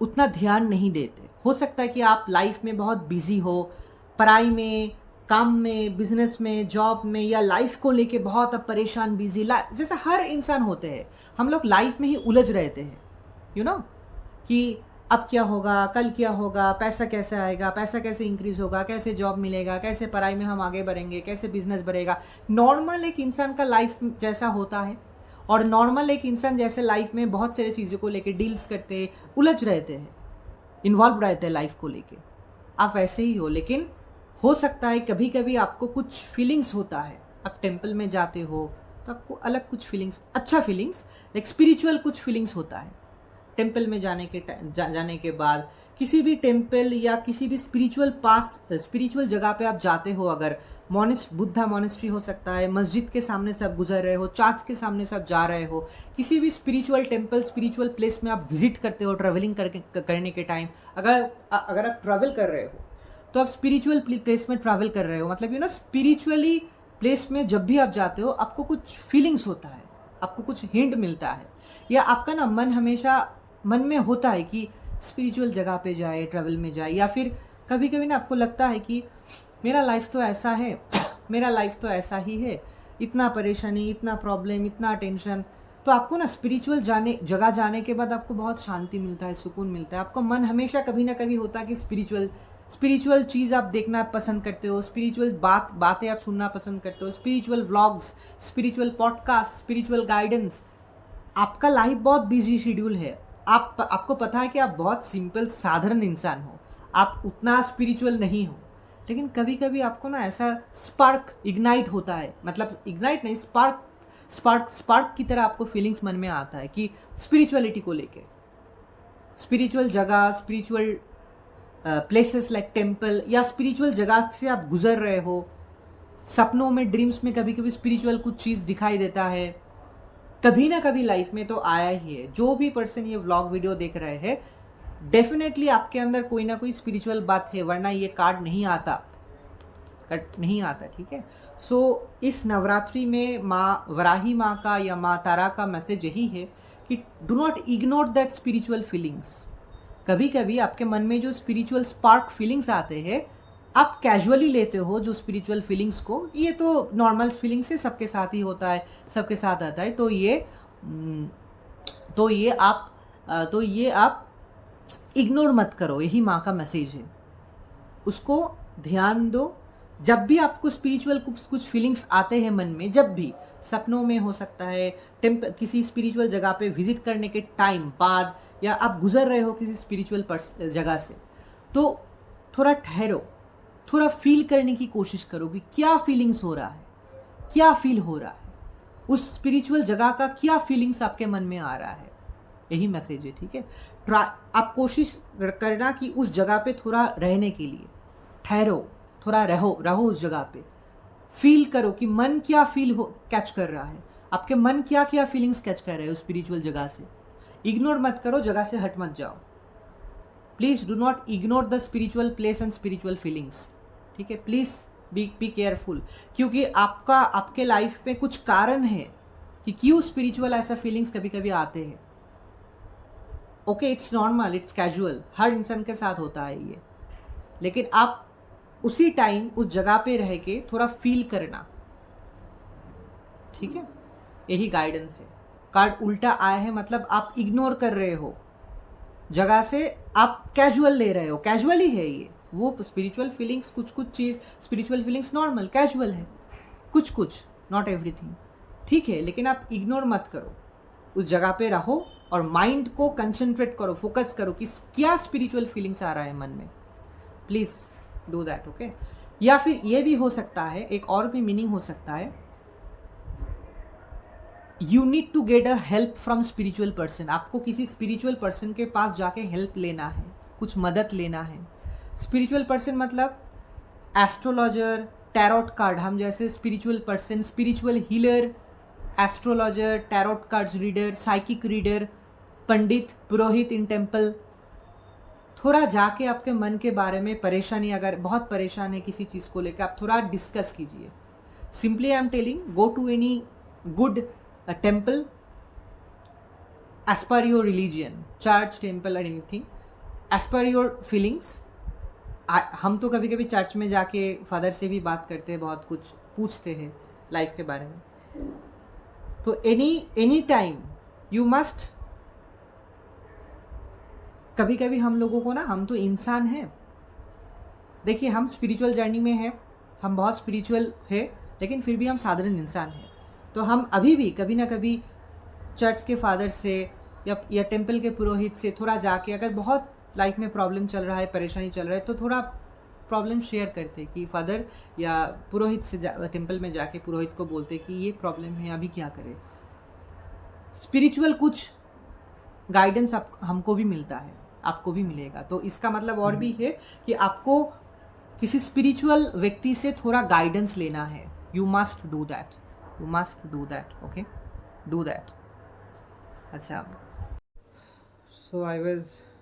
उतना ध्यान नहीं देते. हो सकता है कि आप लाइफ में बहुत बिजी हो, पढ़ाई में, काम में, बिजनेस में, जॉब में, या लाइफ को लेके बहुत अब परेशान, बिजी, जैसे हर इंसान होते हैं. हम लोग लाइफ में ही उलझ रहते हैं, कि अब क्या होगा, कल क्या होगा, पैसा कैसे आएगा, पैसा कैसे इंक्रीज होगा, कैसे जॉब मिलेगा, कैसे पढ़ाई में हम आगे बढ़ेंगे, कैसे बिजनेस बढ़ेगा. नॉर्मल एक इंसान का लाइफ जैसा होता है, और नॉर्मल एक इंसान जैसे लाइफ में बहुत सारी चीज़ों को लेके डील्स करते, उलझ रहते हैं, इन्वॉल्व रहते हैं लाइफ को लेके. आप वैसे ही हो. लेकिन हो सकता है कभी कभी आपको कुछ फीलिंग्स होता है, आप टेम्पल में जाते हो तो आपको अलग कुछ फीलिंग्स, अच्छा फीलिंग्स, लाइक स्पिरिचुअल कुछ फीलिंग्स होता है. टेम्पल में जाने के बाद, किसी भी टेम्पल या किसी भी स्पिरिचुअल जगह पे आप जाते हो, अगर बुद्धा मॉनेस्ट्री हो सकता है, मस्जिद के सामने से आप गुजर रहे हो, चर्च के सामने से आप जा रहे हो, किसी भी स्पिरिचुअल टेम्पल, स्पिरिचुअल प्लेस में आप विजिट करते हो ट्रैवलिंग करने के टाइम, अगर आप ट्रैवल कर रहे हो तो आप स्पिरिचुअल प्लेस में ट्रैवल कर रहे हो, मतलब स्पिरिचुअली प्लेस में जब भी आप जाते हो आपको कुछ फीलिंग्स होता है, आपको कुछ हिंट मिलता है, या आपका मन हमेशा मन में होता है कि स्पिरिचुअल जगह पे जाए, ट्रैवल में जाए, या फिर कभी कभी ना आपको लगता है कि मेरा लाइफ तो ऐसा है मेरा लाइफ तो ऐसा ही है, इतना परेशानी, इतना प्रॉब्लम, इतना टेंशन, तो आपको ना स्पिरिचुअल जगह जाने के बाद आपको बहुत शांति मिलता है, सुकून मिलता है। आपको मन हमेशा कभी ना कभी होता है कि स्पिरिचुअल चीज़ आप देखना पसंद करते हो, स्पिरिचुअल बातें आप सुनना पसंद करते हो, spiritual vlogs, spiritual podcast, spiritual guidance. आपका लाइफ बहुत बिजी शेड्यूल है, आपको पता है कि आप बहुत सिंपल साधारण इंसान हो, आप उतना स्पिरिचुअल नहीं हो, लेकिन कभी कभी आपको ना ऐसा स्पार्क इग्नाइट होता है, मतलब इग्नाइट नहीं, स्पार्क की तरह आपको फीलिंग्स मन में आता है कि स्पिरिचुअलिटी को लेके, स्पिरिचुअल जगह, स्पिरिचुअल प्लेसेस लाइक टेम्पल, या स्पिरिचुअल जगह से आप गुजर रहे हो, सपनों में, ड्रीम्स में कभी कभी स्पिरिचुअल कुछ चीज़ दिखाई देता है, कभी ना कभी लाइफ में तो आया ही है। जो भी पर्सन ये व्लॉग वीडियो देख रहे हैं, डेफिनेटली आपके अंदर कोई ना कोई स्पिरिचुअल बात है, वरना ये कार्ड नहीं आता, ठीक है। सो इस नवरात्रि में माँ वराही माँ का या माँ तारा का मैसेज यही है कि do not ignore that spiritual feelings. कभी कभी आपके मन में जो स्पिरिचुअल स्पार्क फीलिंग्स आते हैं, आप कैजुअली लेते हो जो स्पिरिचुअल फीलिंग्स को, ये तो नॉर्मल फीलिंग्स है, सबके साथ ही होता है, सबके साथ आता है, तो ये आप इग्नोर मत करो, यही माँ का मैसेज है। उसको ध्यान दो। जब भी आपको स्पिरिचुअल कुछ फीलिंग्स आते हैं मन में, जब भी सपनों में हो सकता है, किसी स्पिरिचुअल जगह पे विजिट करने के टाइम बाद, या आप गुजर रहे हो किसी स्पिरिचुअल जगह से, तो थोड़ा ठहरो, थोड़ा फील करने की कोशिश करो कि क्या फीलिंग्स हो रहा है, क्या फील हो रहा है, उस स्पिरिचुअल जगह का क्या फीलिंग्स आपके मन में आ रहा है, यही मैसेज है, ठीक है। आप कोशिश करना कि उस जगह पे थोड़ा रहने के लिए ठहरो, थोड़ा रहो उस जगह पे, फील करो कि मन क्या कैच कर रहा है, आपके मन क्या क्या फीलिंग्स कैच कर रहे हैं उस स्पिरिचुअल जगह से। इग्नोर मत करो, जगह से हट मत जाओ, please do not ignore the spiritual place and spiritual feelings, ठीक है। प्लीज बी केयरफुल, क्योंकि आपके लाइफ में कुछ कारण है कि क्यों स्पिरिचुअल ऐसा फीलिंग्स कभी कभी आते हैं। Okay, it's normal, it's casual, हर इंसान के साथ होता है ये, लेकिन आप उसी टाइम उस जगह पे रह के थोड़ा फील करना, ठीक है। यही गाइडेंस है। कार्ड उल्टा आया है मतलब आप इग्नोर कर रहे हो, जगह से आप कैजुअल ले रहे हो, कैजुअल ही है ये, वो स्पिरिचुअल फीलिंग्स, कुछ चीज़ स्पिरिचुअल फीलिंग्स नॉर्मल कैजुअल है, कुछ नॉट एवरीथिंग, ठीक है, लेकिन आप इग्नोर मत करो, उस जगह पे रहो और माइंड को कंसंट्रेट करो, फोकस करो कि क्या स्पिरिचुअल फीलिंग्स आ रहा है मन में, प्लीज डू दैट, ओके। या फिर ये भी हो सकता है, एक और भी मीनिंग हो सकता है, you need to get a help from spiritual person. आपको किसी स्पिरिचुअल पर्सन के पास जाके हेल्प लेना है, कुछ मदद लेना है। स्पिरिचुअल पर्सन मतलब एस्ट्रोलॉजर, टैरोट कार्ड, हम जैसे spiritual person, spiritual healer, astrologer, tarot cards reader, psychic reader, Pandit, Purohit in temple. थोड़ा जाके आपके मन के बारे में परेशानी, अगर बहुत परेशान है किसी चीज़ को लेकर, आप थोड़ा डिस्कस कीजिए। Simply I am telling, go to any good temple as per your religion, church, temple और anything as per your feelings. हम तो कभी कभी चर्च में जाके फादर से भी बात करते हैं, बहुत कुछ पूछते हैं लाइफ के बारे में। तो एनी टाइम यू मस्ट, कभी कभी हम लोगों को ना, हम तो इंसान हैं, देखिए हम स्पिरिचुअल जर्नी में हैं, हम बहुत स्पिरिचुअल है, लेकिन फिर भी हम साधारण इंसान हैं। तो हम अभी भी कभी ना कभी चर्च के फादर से या टेम्पल के पुरोहित से थोड़ा जाके, अगर बहुत लाइफ में प्रॉब्लम चल रहा है, परेशानी चल रहा है, तो थोड़ा प्रॉब्लम शेयर करते कि फादर या पुरोहित से टेम्पल में जाके पुरोहित को बोलते कि ये प्रॉब्लम है, अभी क्या करें। स्पिरिचुअल कुछ गाइडेंस हमको भी मिलता है, आपको भी मिलेगा। तो इसका मतलब और भी है कि आपको किसी स्पिरिचुअल व्यक्ति से थोड़ा गाइडेंस लेना है। You must do that, okay, do that. अच्छा, सो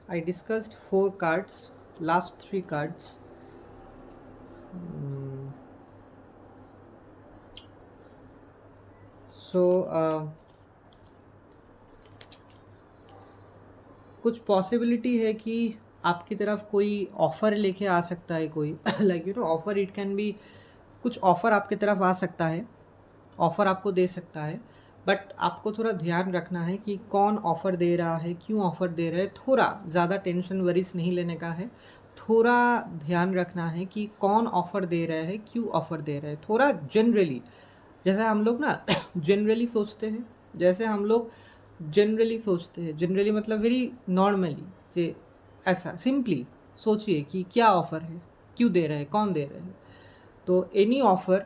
I discussed 4 cards, last 3 cards. So कुछ पॉसिबिलिटी है कि आपकी तरफ कोई ऑफ़र लेके आ सकता है कोई like you know offer, it can be कुछ ऑफ़र आपकी तरफ आ सकता है, ऑफ़र आपको दे सकता है, बट आपको थोड़ा ध्यान रखना है कि कौन ऑफ़र दे रहा है, क्यों ऑफ़र दे रहा है। थोड़ा ज़्यादा टेंशन वरीज नहीं लेने का है, थोड़ा ध्यान रखना है कि कौन ऑफ़र दे रहा है, क्यों ऑफ़र दे रहा है। थोड़ा जनरली, जैसे हम लोग ना जनरली सोचते हैं, जैसे हम लोग जनरली सोचते हैं, जनरली मतलब वेरी नॉर्मली, जे ऐसा सिंपली सोचिए कि क्या ऑफ़र है, क्यों दे रहे हैं, कौन दे रहे हैं। तो एनी ऑफ़र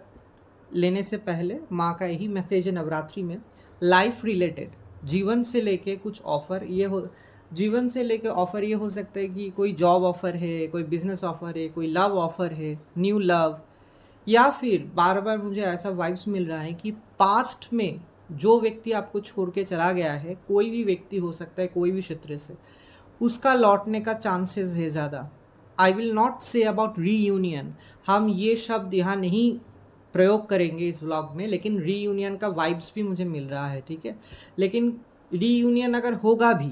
लेने से पहले माँ का यही मैसेज है नवरात्रि में, लाइफ रिलेटेड, जीवन से लेके कुछ ऑफ़र ये हो, जीवन से लेके ऑफ़र ये हो सकता है कि कोई जॉब ऑफ़र है, कोई बिजनेस ऑफ़र है, कोई लव ऑफ़र है, न्यू लव, या फिर बार बार मुझे ऐसा वाइब्स मिल रहा है कि पास्ट में जो व्यक्ति आपको छोड़ के चला गया है, कोई भी व्यक्ति हो सकता है कोई भी क्षेत्र से, उसका लौटने का चांसेस है ज़्यादा। I will not say about reunion, हम ये शब्द यहाँ नहीं प्रयोग करेंगे इस व्लॉग में, लेकिन रीयूनियन का वाइब्स भी मुझे मिल रहा है, ठीक है। लेकिन रीयूनियन अगर होगा भी,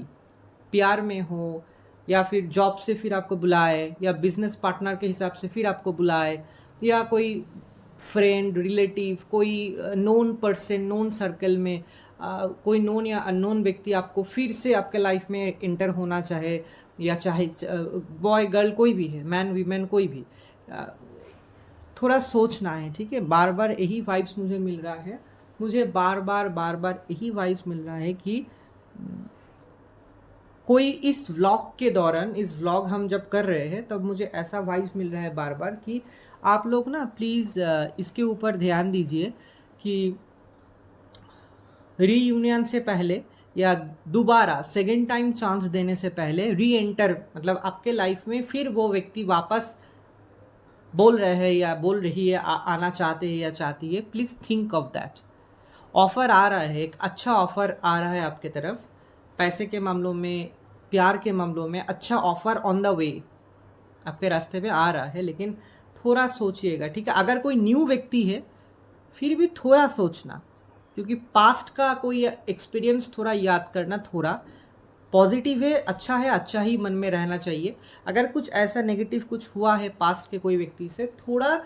प्यार में हो, या फिर जॉब से फिर आपको बुलाए, या बिजनेस पार्टनर के हिसाब से फिर आपको बुलाए, या कोई फ्रेंड रिलेटिव, कोई नोन पर्सन, नोन सर्कल में कोई नोन या अननोन व्यक्ति आपको फिर से आपके लाइफ में इंटर होना चाहे, या चाहे बॉय गर्ल कोई भी है, मैन वीमेन कोई भी, थोड़ा सोचना है, ठीक है। बार बार यही वाइब्स मुझे मिल रहा है, मुझे बार बार यही वाइब्स मिल रहा है कि कोई इस व्लॉग के दौरान, इस व्लॉग हम जब कर रहे हैं तब मुझे ऐसा वाइब्स मिल रहा है बार बार कि आप लोग ना प्लीज़ इसके ऊपर ध्यान दीजिए कि रीयूनियन से पहले या दोबारा सेकेंड टाइम चांस देने से पहले री एंटर, मतलब आपके लाइफ में फिर वो व्यक्ति वापस बोल रहे हैं या बोल रही है, आना चाहते हैं या चाहती है, please think of that. Offer आ रहा है, एक अच्छा ऑफ़र आ रहा है आपके तरफ, पैसे के मामलों में, प्यार के मामलों में अच्छा ऑफ़र ऑन द वे आपके रास्ते में आ रहा है, लेकिन थोड़ा सोचिएगा, ठीक है। अगर कोई न्यू व्यक्ति है फिर भी थोड़ा सोचना, क्योंकि पास्ट का कोई एक्सपीरियंस थोड़ा याद करना, थोड़ा पॉजिटिव है, अच्छा ही मन में रहना चाहिए। अगर कुछ ऐसा नेगेटिव कुछ हुआ है पास्ट के कोई व्यक्ति से, थोड़ा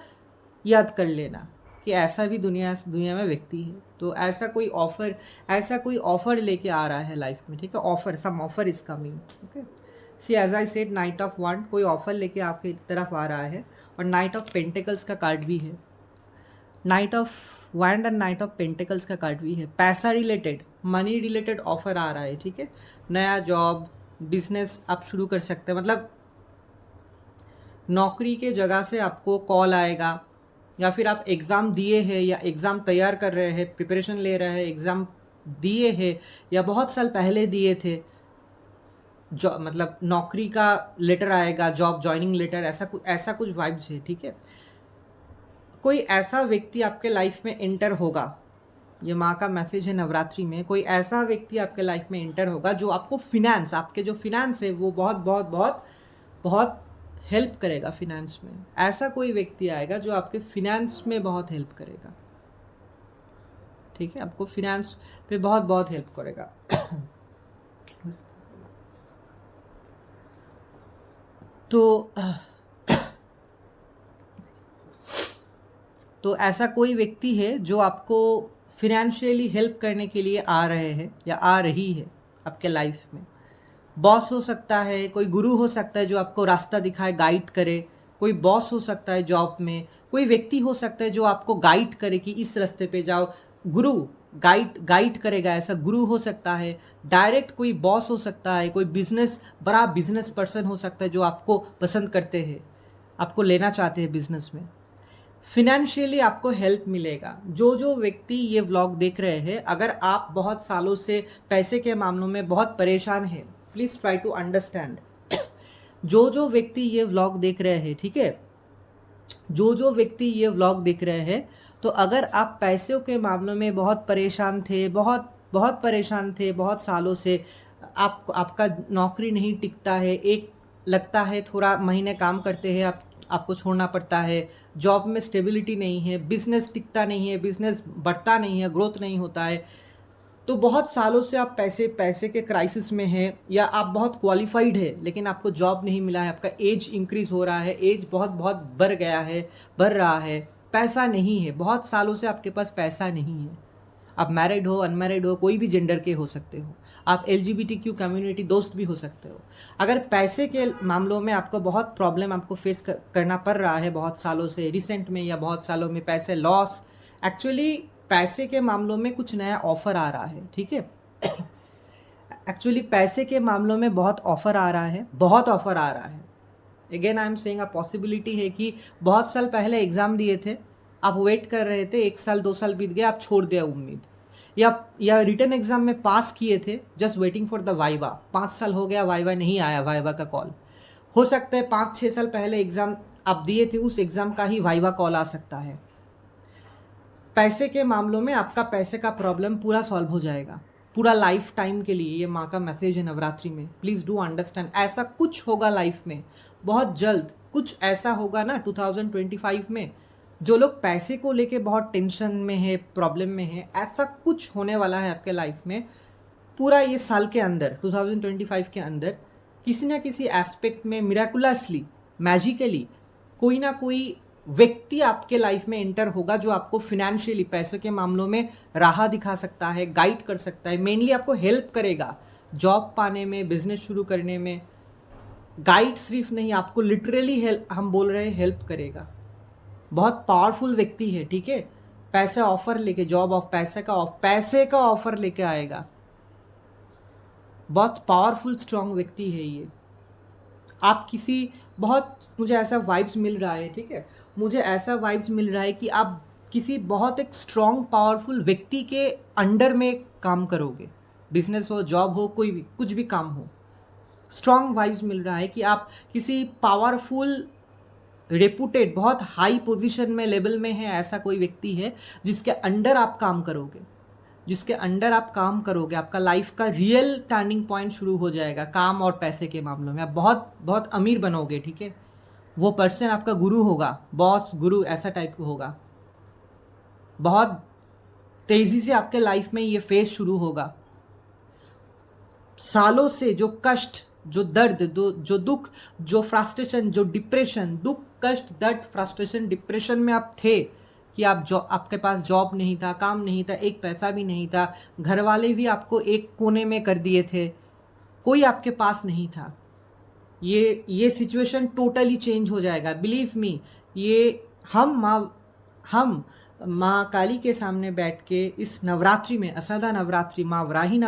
याद कर लेना कि ऐसा भी दुनिया में व्यक्ति है। तो ऐसा कोई ऑफ़र लेके आ रहा है लाइफ में, ठीक है। Offer, some offer is coming, okay. See as I said, knight of wand, कोई ऑफ़र लेके आपकी तरफ आ रहा है, और नाइट ऑफ पेंटिकल्स का कार्ड भी है, knight of wand and knight of pentacles का कार्ड भी है। पैसा रिलेटेड, मनी रिलेटेड ऑफ़र आ रहा है, ठीक है। नया जॉब, बिजनेस आप शुरू कर सकते हैं, मतलब नौकरी के जगह से आपको कॉल आएगा, या फिर आप एग्ज़ाम दिए हैं या एग्ज़ाम तैयार कर रहे हैं, प्रिपरेशन ले रहे हैं, एग्ज़ाम दिए हैं या बहुत साल पहले दिए थे, जो मतलब नौकरी का लेटर आएगा, जॉब ज्वाइनिंग लेटर, ऐसा कुछ वाइब्स है, ठीक है। कोई ऐसा व्यक्ति आपके लाइफ में एंटर होगा, ये माँ का मैसेज है नवरात्रि में, कोई ऐसा व्यक्ति आपके लाइफ में एंटर होगा जो आपको फिनेंस, आपके जो फिनेंस है वो बहुत बहुत बहुत बहुत हेल्प करेगा फिनेंस में। ऐसा कोई व्यक्ति आएगा जो आपके फिनेंस में बहुत हेल्प करेगा, ठीक है, आपको फिनेंस पे बहुत बहुत हेल्प करेगा। तो ऐसा कोई व्यक्ति है जो आपको फिनेंशियली हेल्प करने के लिए आ रहे हैं या आ रही है आपके लाइफ में। बॉस हो सकता है, कोई गुरु हो सकता है जो आपको रास्ता दिखाए, गाइड करे, कोई बॉस हो सकता है जॉब में, कोई व्यक्ति हो सकता है जो आपको गाइड करे कि इस रास्ते पे जाओ, गुरु गाइड करेगा, ऐसा गुरु हो सकता है। डायरेक्ट कोई बॉस हो सकता है, कोई बड़ा बिजनेस पर्सन हो सकता है जो आपको पसंद करते हैं, आपको लेना चाहते हैं बिजनेस में। फिनेंशियली आपको हेल्प मिलेगा। जो व्यक्ति ये व्लॉग देख रहे हैं, अगर आप बहुत सालों से पैसे के मामलों में बहुत परेशान हैं, प्लीज़ ट्राई टू अंडरस्टैंड। जो व्यक्ति ये व्लॉग देख रहे हैं, ठीक है, जो व्यक्ति ये व्लॉग देख रहे हैं, तो अगर आप पैसों के मामलों में बहुत परेशान थे, बहुत परेशान थे बहुत सालों से, आपका नौकरी नहीं टिकता है, एक लगता है थोड़ा महीने काम करते हैं आपको छोड़ना पड़ता है, जॉब में स्टेबिलिटी नहीं है, बिजनेस टिकता नहीं है, बिजनेस बढ़ता नहीं है, ग्रोथ नहीं होता है, तो बहुत सालों से आप पैसे के क्राइसिस में हैं, या आप बहुत क्वालिफाइड है लेकिन आपको जॉब नहीं मिला है, आपका एज इंक्रीज हो रहा है, एज बहुत बहुत बढ़ गया है, बढ़ रहा है, पैसा नहीं है, बहुत सालों से आपके पास पैसा नहीं है। आप मैरिड हो, अनमैरिड हो, कोई भी जेंडर के हो सकते हो, आप LGBTQ कम्युनिटी दोस्त भी हो सकते हो। अगर पैसे के मामलों में आपको बहुत प्रॉब्लम आपको फेस करना पड़ रहा है बहुत सालों से, रिसेंट में या बहुत सालों में पैसे लॉस, एक्चुअली पैसे के मामलों में कुछ नया ऑफर आ रहा है, ठीक है। एक्चुअली पैसे के मामलों में बहुत ऑफर आ रहा है, बहुत ऑफर आ रहा है। Again I am saying a possibility है कि बहुत साल पहले एग्ज़ाम दिए थे, आप वेट कर रहे थे, 1 साल 2 साल बीत गए, आप छोड़ दिया उम्मीद, या रिटर्न एग्ज़ाम में पास किए थे, just waiting for the viva, 5 साल हो गया, वाइवा नहीं आया, वाइवा का कॉल। हो सकता है 5-6 साल पहले एग्ज़ाम आप दिए थे, उस एग्ज़ाम का ही वाइवा कॉल आ सकता है। पैसे के मामलों में आपका पैसे का प्रॉब्लम पूरा सॉल्व हो जाएगा, पूरा लाइफ टाइम के लिए। ये माँ का मैसेज है नवरात्रि में, प्लीज़ डू अंडरस्टैंड। ऐसा कुछ होगा लाइफ में बहुत जल्द, कुछ ऐसा होगा ना 2025 में, जो लोग पैसे को लेके बहुत टेंशन में है, प्रॉब्लम में है, ऐसा कुछ होने वाला है आपके लाइफ में पूरा ये साल के अंदर, 2025 के अंदर, किसी ना किसी एस्पेक्ट में मिराकुलसली, मैजिकली कोई ना कोई व्यक्ति आपके लाइफ में एंटर होगा जो आपको फिनेंशियली, पैसे के मामलों में राह दिखा सकता है, गाइड कर सकता है, मेनली आपको हेल्प करेगा जॉब पाने में, बिजनेस शुरू करने में। गाइड सिर्फ नहीं, आपको लिटरली हेल्प, हम बोल रहे हैं हेल्प करेगा। बहुत पावरफुल व्यक्ति है, ठीक है। पैसे ऑफर लेके, जॉब ऑफ पैसे का ऑफर लेके आएगा। बहुत पावरफुल स्ट्रॉन्ग व्यक्ति है ये। आप किसी बहुत, मुझे ऐसा वाइब्स मिल रहा है, ठीक है, मुझे ऐसा वाइब्स मिल रहा है कि आप किसी बहुत एक स्ट्रॉन्ग पावरफुल व्यक्ति के अंडर में काम करोगे, बिजनेस हो, जॉब हो, कोई भी, कुछ भी काम हो। स्ट्रॉन्ग वाइब्स मिल रहा है कि आप किसी पावरफुल, रेपुटेड, बहुत हाई पोजीशन में, लेवल में है, ऐसा कोई व्यक्ति है जिसके अंडर आप काम करोगे, आपका लाइफ का रियल टर्निंग पॉइंट शुरू हो जाएगा काम और पैसे के मामलों में। आप बहुत बहुत अमीर बनोगे, ठीक है। वो पर्सन आपका गुरु होगा, बॉस, गुरु, ऐसा टाइप का होगा। बहुत तेज़ी से आपके लाइफ में ये फेज शुरू होगा। सालों से जो कष्ट, जो दर्द, जो दुख, जो फ्रस्ट्रेशन, जो डिप्रेशन, दुख, कष्ट, दर्द, फ्रस्ट्रेशन, डिप्रेशन में आप थे कि आपके पास जॉब नहीं था, काम नहीं था, एक पैसा भी नहीं था, घर वाले भी आपको एक कोने में कर दिए थे, कोई आपके पास नहीं था। ये सिचुएशन टोटली चेंज हो जाएगा, बिलीव मी। ये हम माँ काली के सामने बैठ के इस नवरात्रि में, असाधा नवरात्रि, माँ वराही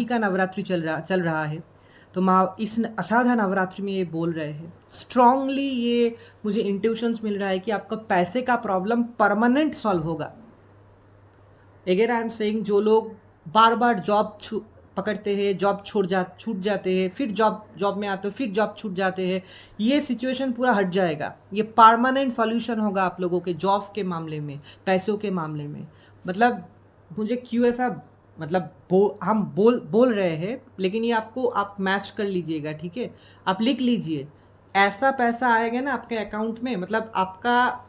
का नवरात्रि चल रहा है, तो माँ इस असाधा नवरात्रि में ये बोल रहे हैं स्ट्रांगली। ये मुझे इंट्यूशंस मिल रहा है कि आपका पैसे का प्रॉब्लम परमानेंट सॉल्व होगा। अगेन आई एम सेइंग, जो लोग बार बार जॉब पकड़ते हैं, जॉब छूट जाते हैं, फिर जॉब में आते हो, फिर जॉब छूट जाते हैं, ये सिचुएशन पूरा हट जाएगा। ये परमानेंट सॉल्यूशन होगा आप लोगों के जॉब के मामले में, पैसों के मामले में। मतलब मुझे क्यों ऐसा, मतलब हम बोल रहे हैं, लेकिन ये आप मैच कर लीजिएगा, ठीक है। आप लिख लीजिए, ऐसा पैसा आएगा ना आपके अकाउंट में, मतलब आपका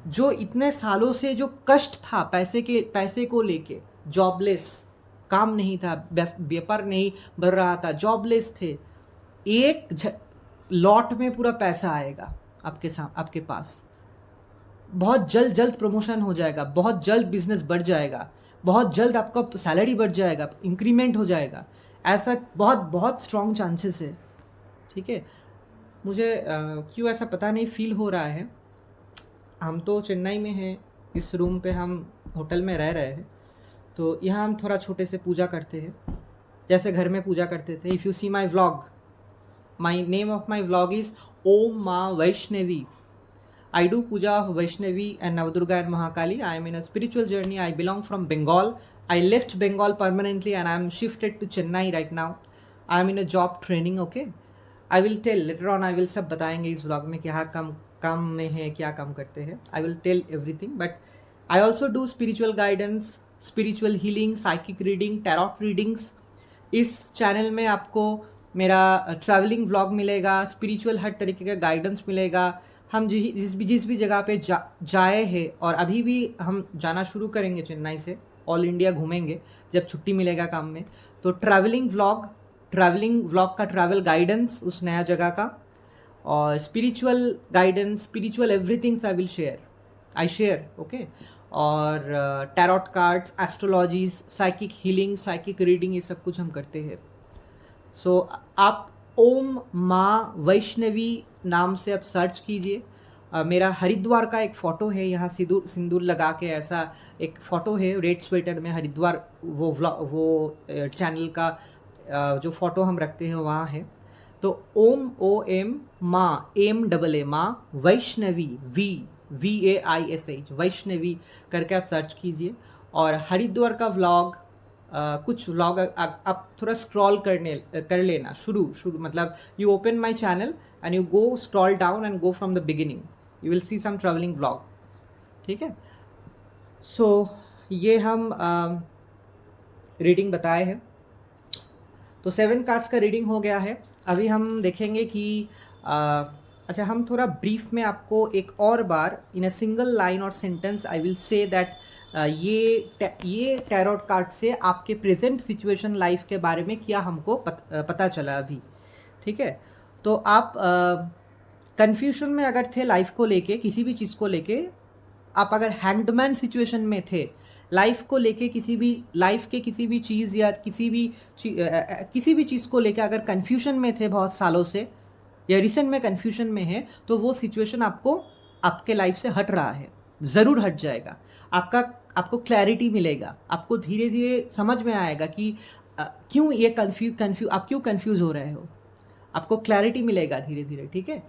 जो इतने सालों से जो कष्ट था पैसे को लेके, जॉबलेस, काम नहीं था, व्यापार नहीं बढ़ रहा था, जॉबलेस थे, एक लॉट में पूरा पैसा आएगा आपके पास। बहुत जल्द प्रमोशन हो जाएगा, बहुत जल्द बिजनेस बढ़ जाएगा, बहुत जल्द आपका सैलरी बढ़ जाएगा, इंक्रीमेंट हो जाएगा। ऐसा बहुत स्ट्रॉन्ग चांसेस है, ठीक है। मुझे क्यों ऐसा पता नहीं फील हो रहा है। हम तो चेन्नई में हैं, इस रूम पे हम होटल में रह रहे हैं, तो यहाँ हम थोड़ा छोटे से पूजा करते हैं, जैसे घर में पूजा करते थे। If you see my vlog, my name of my vlog is Om Maa Vaishnavi. I do puja of Vaishnavi and Navadurga and Mahakali. I am in a spiritual journey. I belong from Bengal. I left Bengal permanently and I am shifted to Chennai right now. I am in a job training, okay? I will tell later on, I will सब बताएंगे इस vlog में क्या काम में है, क्या काम करते हैं. I will tell everything, but I also do spiritual guidance, spiritual healing, psychic reading, tarot readings. इस चैनल में आपको मेरा ट्रैवलिंग व्लॉग मिलेगा, स्पिरिचुअल हर तरीके का गाइडेंस मिलेगा। हम जिस भी जगह पे जाए हैं और अभी भी हम जाना शुरू करेंगे चेन्नई से, ऑल इंडिया घूमेंगे जब छुट्टी मिलेगा काम में। तो ट्रैवलिंग व्लॉग का ट्रैवल गाइडेंस उस नया जगह का, और spiritual guidance, spiritual everythings I share okay. और tarot cards, astrologies, psychic healing, psychic reading, ये सब कुछ हम करते हैं। सो आप ओम माँ वैष्णवी नाम से आप सर्च कीजिए। मेरा हरिद्वार का एक फ़ोटो है, यहाँ सिंदूर लगा के ऐसा एक फ़ोटो है रेड स्वेटर में, हरिद्वार वो चैनल का जो फ़ोटो हम रखते हैं वहाँ है। तो ओम OM माँ AMAA माँ वैष्णवी VAISH वैष्णवी करके आप सर्च कीजिए। और हरिद्वार का व्लॉग, कुछ व्लॉग आप थोड़ा स्क्रॉल कर लेना, शुरू मतलब you open my channel and you go scroll down and go from the beginning, you will see some travelling vlog, ठीक है। सो ये हम रीडिंग बताए हैं। तो 7 कार्ड्स का रीडिंग हो गया है। अभी हम देखेंगे कि अच्छा, हम थोड़ा ब्रीफ में आपको एक और बार इन अ सिंगल लाइन और sentence I will say that ये टैरोट कार्ड से आपके प्रेजेंट सिचुएशन लाइफ के बारे में क्या हमको पता चला अभी, ठीक है। तो आप कन्फ्यूजन में अगर थे लाइफ को लेके, किसी भी चीज़ को लेके, आप अगर हैंगडमैन सिचुएशन में थे लाइफ को लेके, लाइफ के किसी भी चीज़ या किसी भी चीज़ को लेके अगर कन्फ्यूजन में थे बहुत सालों से, या रिसेंट में कन्फ्यूजन में है, तो वो सिचुएशन आपके लाइफ से हट रहा है, ज़रूर हट जाएगा। आपको क्लैरिटी मिलेगा, आपको धीरे धीरे समझ में आएगा कि क्यों ये आप क्यों कन्फ्यूज़ हो रहे हो, आपको क्लैरिटी मिलेगा धीरे धीरे, ठीक है।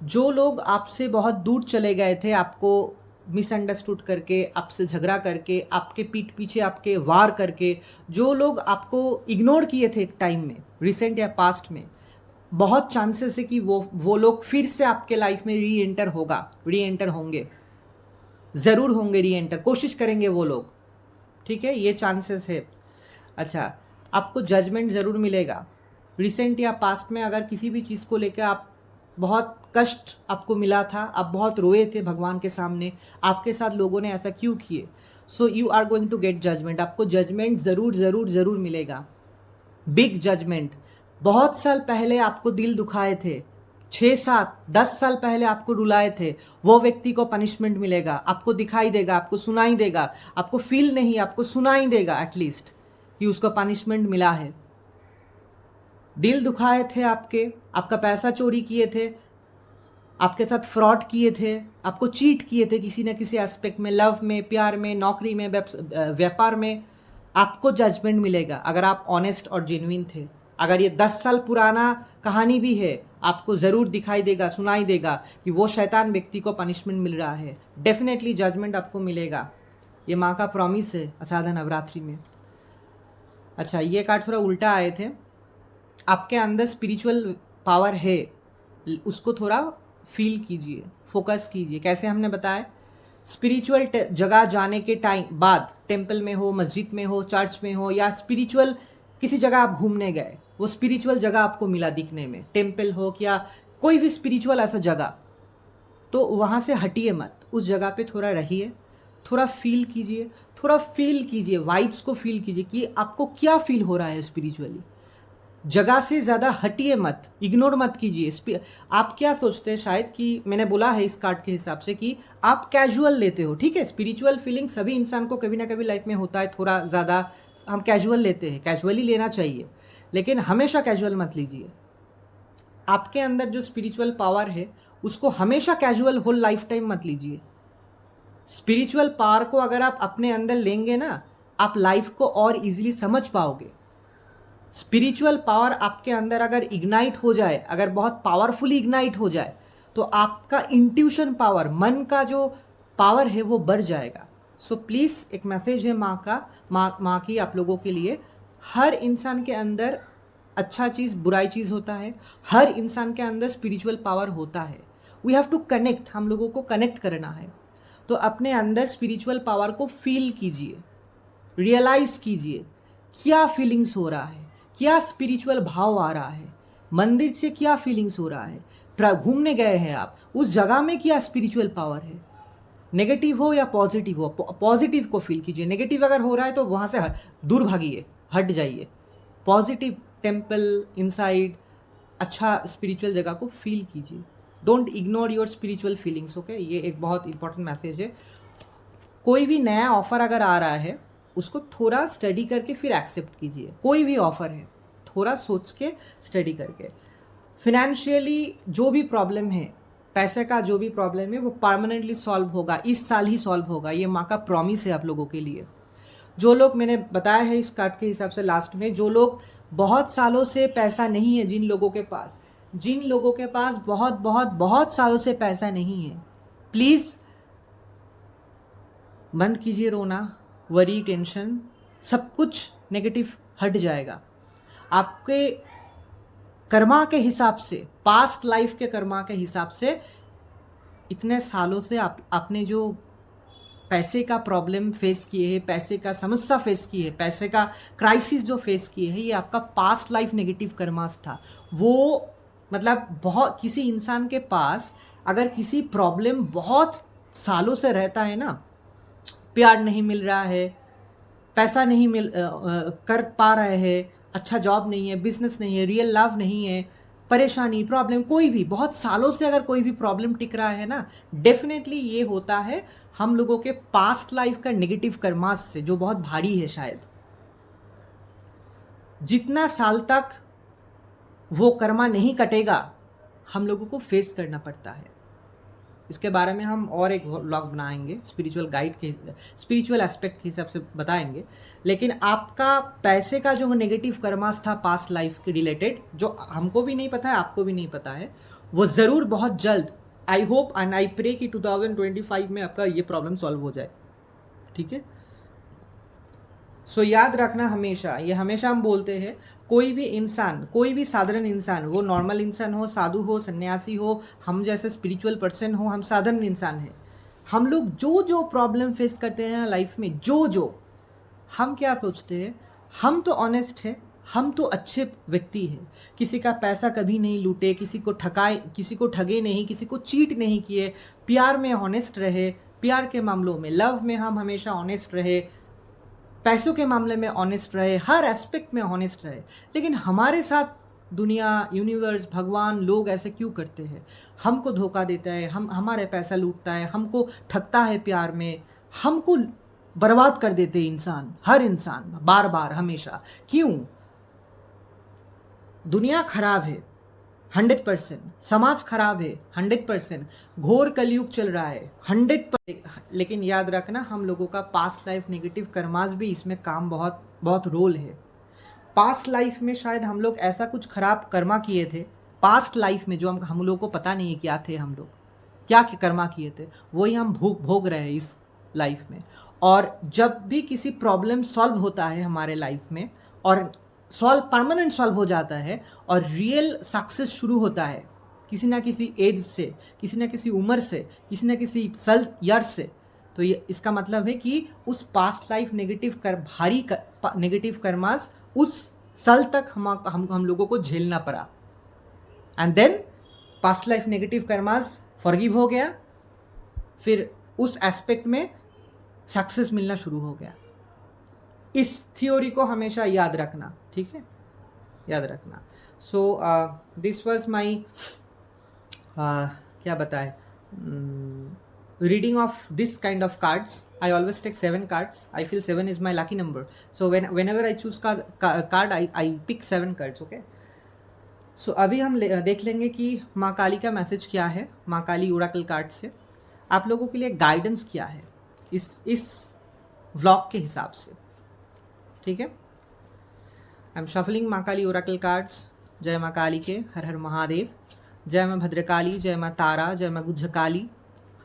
जो लोग आपसे बहुत दूर चले गए थे, आपको मिसअंडरस्टूड करके, आपसे झगड़ा करके, आपके पीठ पीछे आपके वार करके, जो लोग आपको इग्नोर किए थे एक टाइम में, रिसेंट या पास्ट में, बहुत चांसेस है कि वो लोग फिर से आपके लाइफ में री एंटर होंगे, ज़रूर होंगे, री एंटर कोशिश करेंगे वो लोग, ठीक है, ये चांसेस है। अच्छा, आपको जजमेंट ज़रूर मिलेगा। रिसेंट या पास्ट में अगर किसी भी चीज़ को लेकर आप बहुत कष्ट आपको मिला था, आप बहुत रोए थे भगवान के सामने, आपके साथ लोगों ने ऐसा क्यों किए, so you are going to get judgment. आपको जजमेंट ज़रूर मिलेगा, बिग जजमेंट। बहुत साल पहले आपको दिल दुखाए थे, 6-7-10 साल पहले आपको रुलाए थे, वो व्यक्ति को पनिशमेंट मिलेगा, आपको दिखाई देगा, आपको सुनाई देगा, आपको फील नहीं, आपको सुनाई देगा एटलीस्ट कि उसको पनिशमेंट मिला है। दिल दुखाए थे आपका पैसा चोरी किए थे, आपके साथ फ्रॉड किए थे, आपको चीट किए थे किसी न किसी एस्पेक्ट में, लव में, प्यार में, नौकरी में, व्यापार में, आपको जजमेंट मिलेगा अगर आप ऑनेस्ट और जेन्युइन थे। अगर ये 10 साल पुराना कहानी भी है, आपको ज़रूर दिखाई देगा, सुनाई देगा कि वो शैतान व्यक्ति को पनिशमेंट मिल रहा है, डेफिनेटली जजमेंट आपको मिलेगा। ये माँ का प्रॉमिस है आषाढ़ नवरात्रि में। अच्छा, ये कार्ड थोड़ा उल्टा आए थे। आपके अंदर स्पिरिचुअल पावर है, उसको थोड़ा फील कीजिए, फोकस कीजिए। कैसे हमने बताया, स्पिरिचुअल जगह जाने के टाइम बाद, टेम्पल में हो, मस्जिद में हो, चर्च में हो, या स्पिरिचुअल किसी जगह आप घूमने गए, वो स्पिरिचुअल जगह आपको मिला दिखने में, टेम्पल हो या कोई भी स्पिरिचुअल ऐसा जगह, तो वहाँ से हटिए मत, उस जगह पे थोड़ा रहिए, थोड़ा फील कीजिए, वाइब्स को फील कीजिए कि आपको क्या फील हो रहा है स्पिरिचुअली। जगह से ज़्यादा हटिए मत, इग्नोर मत कीजिए। आप क्या सोचते हैं, शायद कि मैंने बोला है इस कार्ड के हिसाब से कि आप कैजुअल लेते हो, ठीक है। स्पिरिचुअल फीलिंग सभी इंसान को कभी ना कभी लाइफ में होता है, थोड़ा ज़्यादा हम कैजुअल लेते हैं, कैजुअली लेना चाहिए, लेकिन हमेशा कैजुअल मत लीजिए। आपके अंदर जो स्पिरिचुअल पावर है उसको हमेशा कैजुअल होल लाइफ टाइम मत लीजिए। स्पिरिचुअल पावर को अगर आप अपने अंदर लेंगे ना, आप लाइफ को और इजीली समझ पाओगे। स्पिरिचुअल पावर आपके अंदर अगर इग्नाइट हो जाए, अगर बहुत पावरफुली इग्नाइट हो जाए, तो आपका इंट्यूशन पावर, मन का जो पावर है वो बढ़ जाएगा। सो प्लीज़, एक मैसेज है माँ की आप लोगों के लिए, हर इंसान के अंदर अच्छा चीज़, बुराई चीज़ होता है, हर इंसान के अंदर स्पिरिचुअल पावर होता है। वी हैव टू कनेक्ट, हम लोगों को कनेक्ट करना है। तो अपने अंदर स्पिरिचुअल पावर को फील कीजिए, रियलाइज़ कीजिए क्या फीलिंग्स हो रहा है, क्या स्पिरिचुअल भाव आ रहा है, मंदिर से क्या फीलिंग्स हो रहा है, घूमने गए हैं आप, उस जगह में क्या स्पिरिचुअल पावर है, नेगेटिव हो या पॉजिटिव हो, पॉजिटिव को फील कीजिए। नेगेटिव अगर हो रहा है तो वहाँ से दूर भागिए, हट जाइए। पॉजिटिव टेम्पल इनसाइड, अच्छा स्पिरिचुअल जगह को फील कीजिए। Don't ignore your spiritual feelings, okay. ये एक बहुत इंपॉर्टेंट मैसेज है। कोई भी नया ऑफर अगर आ रहा है उसको थोड़ा स्टडी करके फिर एक्सेप्ट कीजिए। कोई भी ऑफर है थोड़ा सोच के स्टडी करके। फिनेंशियली जो भी प्रॉब्लम है, पैसे का जो भी प्रॉब्लम है वो परमानेंटली सॉल्व होगा, इस साल ही सॉल्व होगा। ये माँ का प्रॉमिस है आप लोगों के लिए। जो लोग, मैंने बताया है इस कार्ड के हिसाब से लास्ट में, जो लोग बहुत सालों से पैसा नहीं है, जिन लोगों के पास बहुत बहुत बहुत सालों से पैसा नहीं है, प्लीज़ बंद कीजिए रोना, वरी, टेंशन, सब कुछ नेगेटिव हट जाएगा। आपके कर्मा के हिसाब से, पास्ट लाइफ के कर्मा के हिसाब से, इतने सालों से आपने जो पैसे का प्रॉब्लम फेस किए है, पैसे का समस्या फेस की है, पैसे का क्राइसिस जो फेस किए है, ये आपका पास्ट लाइफ नेगेटिव कर्मास था। वो मतलब बहुत, किसी इंसान के पास अगर किसी प्रॉब्लम बहुत सालों से रहता है ना, प्यार नहीं मिल रहा है, पैसा नहीं कर पा रहे हैं, अच्छा जॉब नहीं है, बिजनेस नहीं है, रियल लव नहीं है, परेशानी, प्रॉब्लम, कोई भी बहुत सालों से अगर कोई भी प्रॉब्लम टिक रहा है ना, डेफिनेटली ये होता है हम लोगों के पास्ट लाइफ का नेगेटिव कर्मास से, जो बहुत भारी है शायद। जितना साल तक वो कर्मा नहीं कटेगा, हम लोगों को फेस करना पड़ता है। इसके बारे में हम और एक व्लॉग बनाएंगे, स्पिरिचुअल गाइड के, स्पिरिचुअल एस्पेक्ट के हिसाब से बताएंगे। लेकिन आपका पैसे का जो नेगेटिव कर्मास था पास्ट लाइफ के रिलेटेड, जो हमको भी नहीं पता है, आपको भी नहीं पता है, वो ज़रूर बहुत जल्द, I hope and I pray कि 2025 में आपका ये प्रॉब्लम सॉल्व हो जाए, ठीक है। सो याद रखना हमेशा, ये हमेशा हम बोलते हैं, कोई भी इंसान, कोई भी साधारण इंसान, वो नॉर्मल इंसान हो, साधु हो, सन्यासी हो, हम जैसे स्पिरिचुअल पर्सन हो, हम साधारण इंसान हैं। हम लोग जो जो प्रॉब्लम फेस करते हैं लाइफ में, जो हम क्या सोचते हैं, हम तो ऑनेस्ट है, हम तो अच्छे व्यक्ति हैं, किसी का पैसा कभी नहीं लूटे, किसी को ठगे नहीं, किसी को चीट नहीं किए, प्यार में ऑनेस्ट रहे, प्यार के मामलों में, लव में हम हमेशा ऑनेस्ट रहे, पैसों के मामले में ऑनेस्ट रहे, हर एस्पेक्ट में ऑनेस्ट रहे। लेकिन हमारे साथ दुनिया, यूनिवर्स, भगवान, लोग ऐसे क्यों करते हैं? हमको धोखा देता है, हमारे पैसा लूटता है, हमको ठगता है प्यार में, हमको बर्बाद कर देते हैं इंसान, हर इंसान बार बार हमेशा। क्यों? दुनिया खराब है 100%, समाज खराब है 100%, घोर कलयुग चल रहा है 100%। लेकिन याद रखना, हम लोगों का पास्ट लाइफ नेगेटिव कर्मास भी इसमें काम बहुत बहुत रोल है। पास्ट लाइफ में शायद हम लोग ऐसा कुछ खराब कर्मा किए थे पास्ट लाइफ में, जो हम लोगों को पता नहीं है क्या थे, हम लोग क्या कर्मा किए थे, वही हम भोग रहे हैं इस लाइफ में। और जब भी किसी प्रॉब्लम सॉल्व होता है हमारे लाइफ में, और परमानेंट सॉल्व हो जाता है, और रियल सक्सेस शुरू होता है किसी ना किसी एज से, किसी ना किसी उम्र से, किसी ना किसी साल ईयर से, तो ये इसका मतलब है कि उस पास्ट लाइफ नेगेटिव कर्मास उस साल तक हम लोगों को झेलना पड़ा। And then past life negative karmas forgive हो गया, फिर उस एस्पेक्ट में सक्सेस मिलना शुरू हो गया। इस थ्योरी को हमेशा याद रखना, ठीक है, याद रखना। सो दिस वाज माई क्या बताए, reading of this kind of cards. I always take 7 cards. I feel 7 is my lucky number. So whenever I choose card, I pick 7 cards. Okay. So अभी हम देख लेंगे कि माँ काली का मैसेज क्या है, माँ काली ओरेकल कार्ड से आप लोगों के लिए गाइडेंस क्या है इस व्लॉग के हिसाब से, ठीक है। आई एम शफलिंग माँ काली ओरेकल कार्ड्स। जय माँ काली के, हर हर महादेव। जय माँ भद्रकाली, जय माँ तारा, जय माँ गुज्जकाली,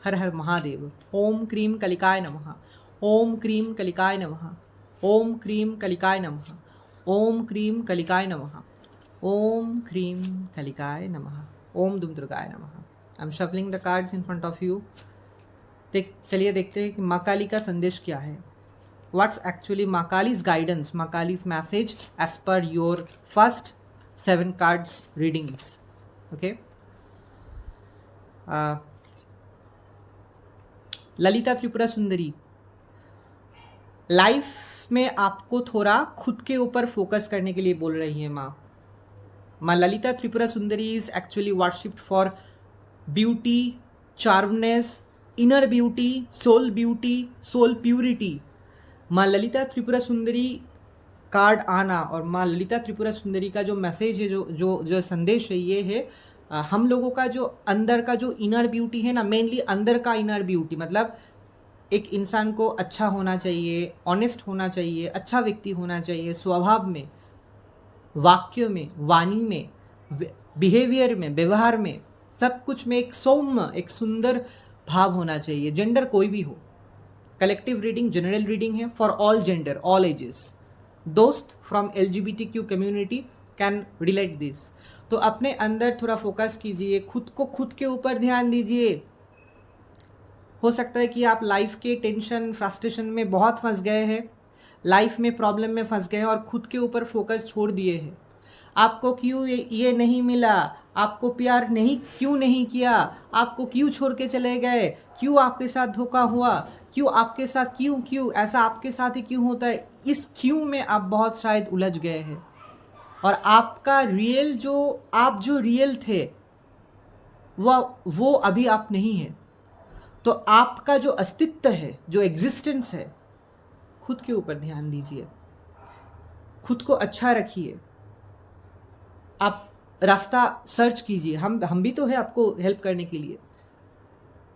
हर हर महादेव। ओम क्रीम कलिकाय नमः, ओम क्रीम कलिकाय नमः, ओम क्रीम कलिकाय नमः, ओम क्रीम कलिकाय नमः, ओम क्रीम कलिकाय नमः, ओम दुम दुर्गाय नमः। I am shuffling the cards in front of you. चलिए देखते हैं कि माँ काली का संदेश क्या है। व्हाट्स एक्चुअली माँ Kali's guidance, Maa Kali's message as per your first 7 cards readings. Okay, Lalita Tripura Sundari, life में आपको थोड़ा खुद के ऊपर फोकस करने के लिए बोल रही है माँ। माँ Lalita Tripura Sundari is actually worshipped for beauty, charmness, inner beauty, soul purity. माँ ललिता त्रिपुरा सुंदरी कार्ड आना और माँ ललिता त्रिपुरा सुंदरी का जो मैसेज है, जो संदेश है, ये है हम लोगों का जो अंदर का जो इनर ब्यूटी है ना, मेनली अंदर का इनर ब्यूटी, मतलब एक इंसान को अच्छा होना चाहिए, ऑनेस्ट होना चाहिए, अच्छा व्यक्ति होना चाहिए, स्वभाव में, वाक्य में, वाणी में, बिहेवियर में, व्यवहार में, सब कुछ में एक सौम्य, एक सुंदर भाव होना चाहिए, जेंडर कोई भी हो। कलेक्टिव रीडिंग जनरल रीडिंग है for all gender, all ages. दोस्त from LGBTQ community can relate this. तो अपने अंदर थोड़ा फोकस कीजिए, खुद के ऊपर ध्यान दीजिए। हो सकता है कि आप लाइफ के टेंशन, फ्रस्ट्रेशन में बहुत फंस गए हैं, लाइफ में प्रॉब्लम में फंस गए हैं और खुद के ऊपर फोकस छोड़ दिए हैं। आपको क्यों ये नहीं मिला, आपको प्यार क्यों नहीं किया, आपको क्यों छोड़ के चले गए, क्यों आपके साथ धोखा हुआ, क्यों आपके साथ क्यों ऐसा आपके साथ ही क्यों होता है, इस क्यों में आप बहुत शायद उलझ गए हैं। और आपका रियल जो रियल थे वो अभी आप नहीं है। तो आपका जो अस्तित्व है, जो एग्जिस्टेंस है, खुद के ऊपर ध्यान दीजिए, खुद को अच्छा रखिए। आप रास्ता सर्च कीजिए, हम भी तो है आपको हेल्प करने के लिए।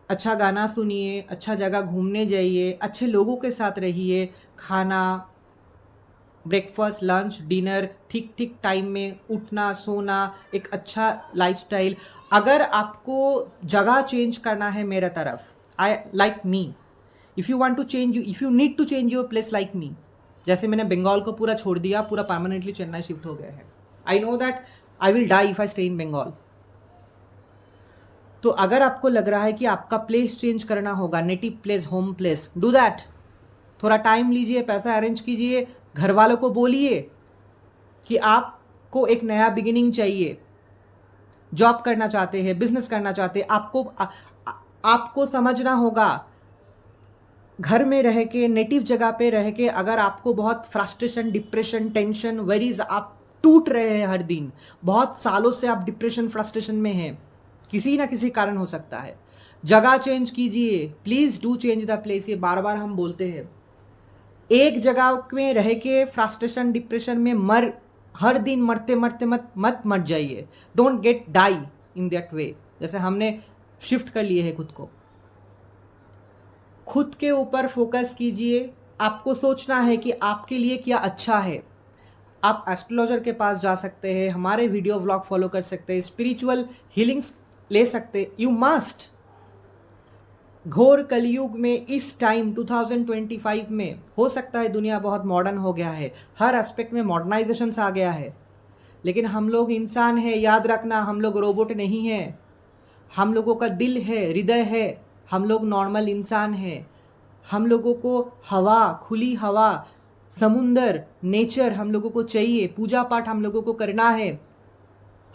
अच्छा गाना सुनिए, अच्छा जगह घूमने जाइए, अच्छे लोगों के साथ रहिए, खाना, ब्रेकफास्ट, लंच, डिनर ठीक टाइम में उठना, सोना, एक अच्छा लाइफस्टाइल। अगर आपको जगह चेंज करना है मेरे तरफ, I like me, if you want to change, if you need to change your place like me, जैसे मैंने बंगाल को पूरा छोड़ दिया, पूरा परमानेंटली चेन्नई शिफ्ट हो गया है। I know that I will die if I stay in Bengal. तो अगर आपको लग रहा है कि आपका प्लेस चेंज करना होगा, native place, home place, do that. थोड़ा टाइम लीजिए, पैसा अरेंज कीजिए, घर वालों को बोलिए कि आपको एक नया बिगिनिंग चाहिए, जॉब करना चाहते हैं, बिजनेस करना चाहते हैं, आपको समझना होगा। घर में रह के, नेटिव जगह पे रह के, अगर आपको बहुत फ्रस्ट्रेशन, डिप्रेशन, टेंशन, वरीज, आप टूट रहे हैं हर दिन, बहुत सालों से आप डिप्रेशन, फ्रस्ट्रेशन में हैं, किसी ना किसी कारण हो सकता है, जगह चेंज कीजिए। Please do change the place. ये बार बार हम बोलते हैं। एक जगह में रह के फ्रस्ट्रेशन, डिप्रेशन में हर दिन मरते मत मर जाइए। Don't get die in that way, जैसे हमने शिफ्ट कर लिए है खुद को। खुद के ऊपर फोकस कीजिए। आपको सोचना है कि आपके लिए क्या अच्छा है। आप एस्ट्रोलॉजर के पास जा सकते हैं, हमारे वीडियो व्लॉग फॉलो कर सकते हैं, स्पिरिचुअल हीलिंग्स ले सकते। You must. घोर कलयुग में इस टाइम 2025 में हो सकता है दुनिया बहुत मॉडर्न हो गया है, हर एस्पेक्ट में मॉडर्नाइजेशन आ गया है, लेकिन हम लोग इंसान हैं। याद रखना, हम लोग रोबोट नहीं हैं। हम लोगों का दिल है, हृदय है, हम लोग नॉर्मल इंसान हैं। हम लोगों को हवा, खुली हवा, समुंदर, नेचर हम लोगों को चाहिए। पूजा पाठ हम लोगों को करना है।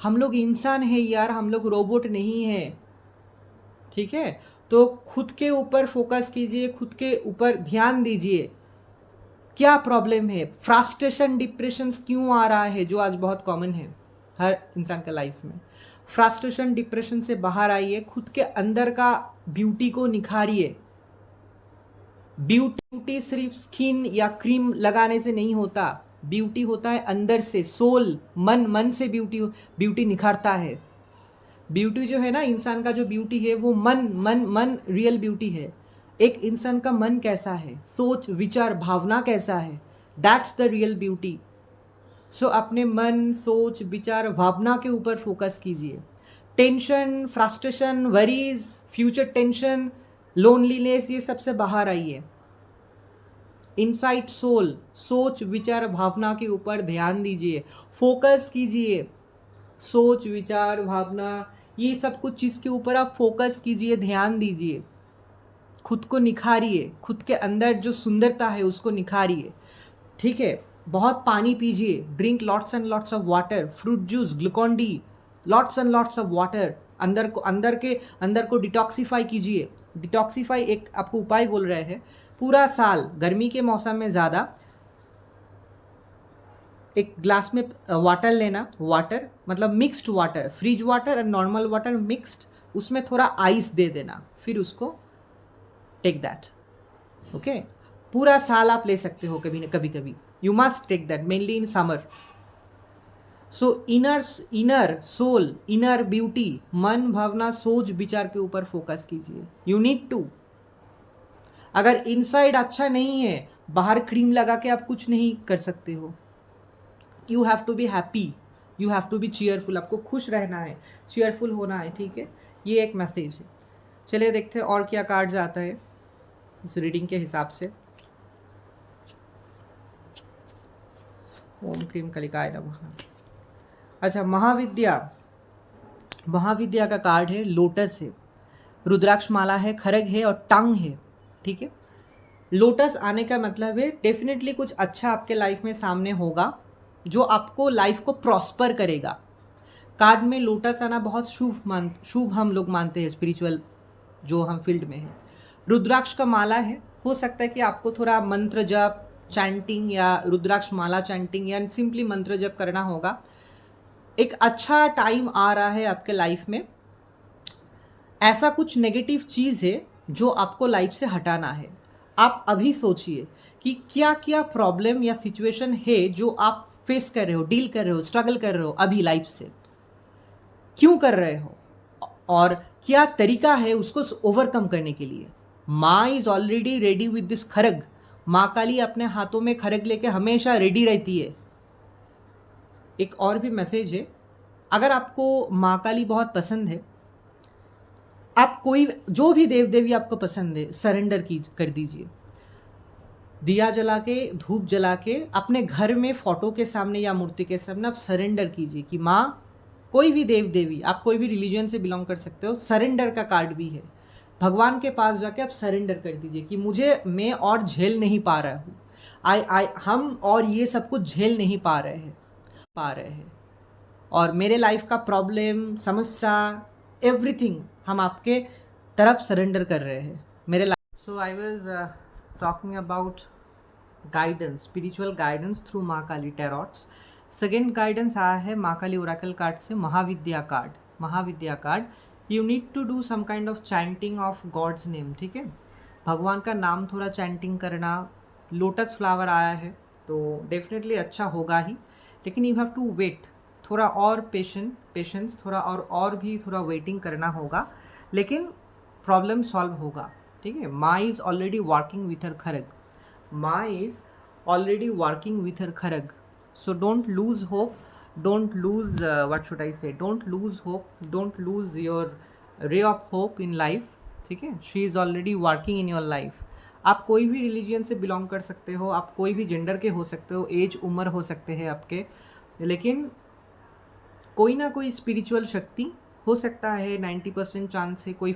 हम लोग इंसान हैं यार, हम लोग रोबोट नहीं हैं। ठीक है, तो खुद के ऊपर फोकस कीजिए, खुद के ऊपर ध्यान दीजिए। क्या प्रॉब्लम है, फ्रस्ट्रेशन, डिप्रेशन क्यों आ रहा है, जो आज बहुत कॉमन है हर इंसान का लाइफ में। फ्रस्ट्रेशन, डिप्रेशन से बाहर आइए, खुद के अंदर का ब्यूटी को निखारिए। ब्यूटी सिर्फ स्किन या क्रीम लगाने से नहीं होता, ब्यूटी होता है अंदर से, सोल, मन से ब्यूटी निखारता है। ब्यूटी जो है ना, इंसान का जो ब्यूटी है वो मन रियल ब्यूटी है। एक इंसान का मन कैसा है, सोच, विचार, भावना कैसा है, दैट्स द रियल ब्यूटी। सो अपने मन, सोच, विचार, भावना के ऊपर फोकस कीजिए। Tension, frustration, worries, future tension, loneliness, ये सबसे बाहर आइए। इनसाइड सोल, सोच, विचार, भावना के ऊपर ध्यान दीजिए, फोकस कीजिए। सोच, विचार, भावना, ये सब कुछ चीज़ के ऊपर आप फोकस कीजिए, ध्यान दीजिए। खुद को निखारिए, खुद के अंदर जो सुंदरता है उसको निखारिए। ठीक है, बहुत पानी पीजिए, drink lots and lots of water, fruit juice, Glucon D, lots and lots of water. अंदर को डिटॉक्सिफाई कीजिए। डिटॉक्सीफाई एक आपको उपाय बोल रहे हैं। पूरा साल गर्मी के मौसम में ज़्यादा एक ग्लास में वाटर लेना, वाटर मतलब mixed water, fridge water and normal water mixed, उसमें थोड़ा आइस दे देना, फिर उसको टेक दैट। ओके, पूरा साल आप ले सकते हो कभी न कभी कभी। You must take that mainly in summer. So inner soul, inner beauty, मन भावना सोच विचार के ऊपर फोकस कीजिए। You need to. अगर इनसाइड अच्छा नहीं है, बाहर क्रीम लगा के आप कुछ नहीं कर सकते हो। You have to be happy, you have to be cheerful. आपको खुश रहना है, चीयरफुल होना है, ठीक है। ये एक मैसेज है। चलिए देखते हैं और क्या कार्ड्स आता है इस रीडिंग के हिसाब से। ओम क्रीम कलिकाय नमः। अच्छा, महाविद्या का कार्ड है, लोटस है, रुद्राक्ष माला है, खरग है और टंग है, ठीक है। लोटस आने का मतलब है डेफिनेटली कुछ अच्छा आपके लाइफ में सामने होगा जो आपको लाइफ को प्रॉस्पर करेगा। कार्ड में लोटस आना बहुत शुभ हम लोग मानते हैं, स्पिरिचुअल जो हम फील्ड में है। रुद्राक्ष का माला है, हो सकता है कि आपको थोड़ा मंत्र जप, चैंटिंग या रुद्राक्ष माला चैंटिंग या सिंपली मंत्र जप करना होगा। एक अच्छा टाइम आ रहा है आपके लाइफ में। ऐसा कुछ नेगेटिव चीज़ है जो आपको लाइफ से हटाना है। आप अभी सोचिए कि क्या क्या प्रॉब्लम या सिचुएशन है जो आप फेस कर रहे हो, डील कर रहे हो, स्ट्रगल कर रहे हो अभी लाइफ से, क्यों कर रहे हो और क्या तरीका है उसको ओवरकम करने के लिए। माँ is already ready with this खरग। माँ काली अपने हाथों में खरग लेके हमेशा रेडी रहती है। एक और भी मैसेज है, अगर आपको माँ काली बहुत पसंद है, आप कोई जो भी देव देवी आपको पसंद है सरेंडर कर दीजिए। दिया जला के, धूप जला के अपने घर में फोटो के सामने या मूर्ति के सामने आप सरेंडर कीजिए कि माँ, कोई भी देव देवी, आप कोई भी रिलीजन से बिलोंग कर सकते हो। सरेंडर का कार्ड भी है। भगवान के पास जाके आप सरेंडर कर दीजिए कि मुझे, मैं और झेल नहीं पा रहा हूँ, हम और ये सब कुछ झेल नहीं पा रहे हैं और मेरे लाइफ का प्रॉब्लम, समस्या, एवरीथिंग हम आपके तरफ सरेंडर कर रहे हैं मेरे life. So I was talking about guidance, spiritual guidance through माँ काली टैरोट्स। सेकेंड गाइडेंस आया है माँ काली ओरेकल कार्ड से, Mahavidya card. You need to do some kind of chanting of god's name, ठीक है। भगवान का नाम थोड़ा चैंटिंग करना। लोटस फ्लावर आया है तो डेफिनेटली अच्छा होगा ही, लेकिन यू हैव टू वेट, थोड़ा और पेशेंस, थोड़ा और भी थोड़ा वेटिंग करना होगा, लेकिन प्रॉब्लम सॉल्व होगा, ठीक है। माँ is already working with her खरग। माँ is already working with her खरग। So don't lose hope, don't lose what should I say, don't lose hope, don't lose your ray of hope in life, ठीक है। she is already working in your life। आप कोई भी religion से belong कर सकते हो, आप कोई भी जेंडर के हो सकते हो, एज उम्र हो सकते हैं आपके, लेकिन कोई ना कोई स्पिरिचुअल शक्ति हो सकता है, 90% चांस है कोई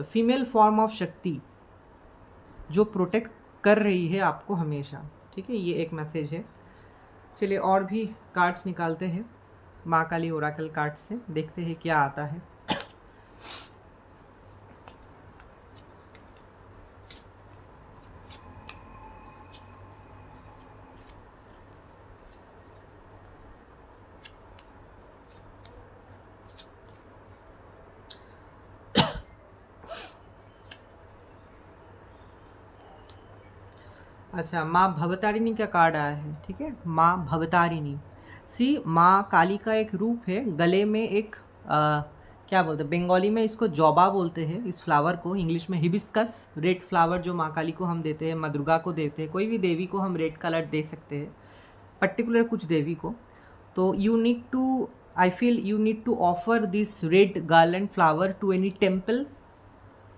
फीमेल फॉर्म ऑफ शक्ति जो प्रोटेक्ट कर रही है आपको हमेशा, ठीक है। ये एक मैसेज है। चलिए और भी कार्ड्स निकालते हैं माँ काली ओरेकल कार्ड से, देखते हैं क्या आता है। अच्छा, माँ भवतारिणी का कार्ड आया है, ठीक है। माँ भवतारिणी, माँ काली का एक रूप है। गले में एक क्या बोलते हैं, बंगाली में इसको जौबा बोलते हैं इस फ्लावर को, इंग्लिश में हिबिस्कस, रेड फ्लावर जो माँ काली को हम देते हैं, माँ दुर्गा को देते हैं, कोई भी देवी को हम रेड कलर दे सकते हैं, पर्टिकुलर कुछ देवी को। तो you need to, I feel you need to offer this red garland flower to any temple.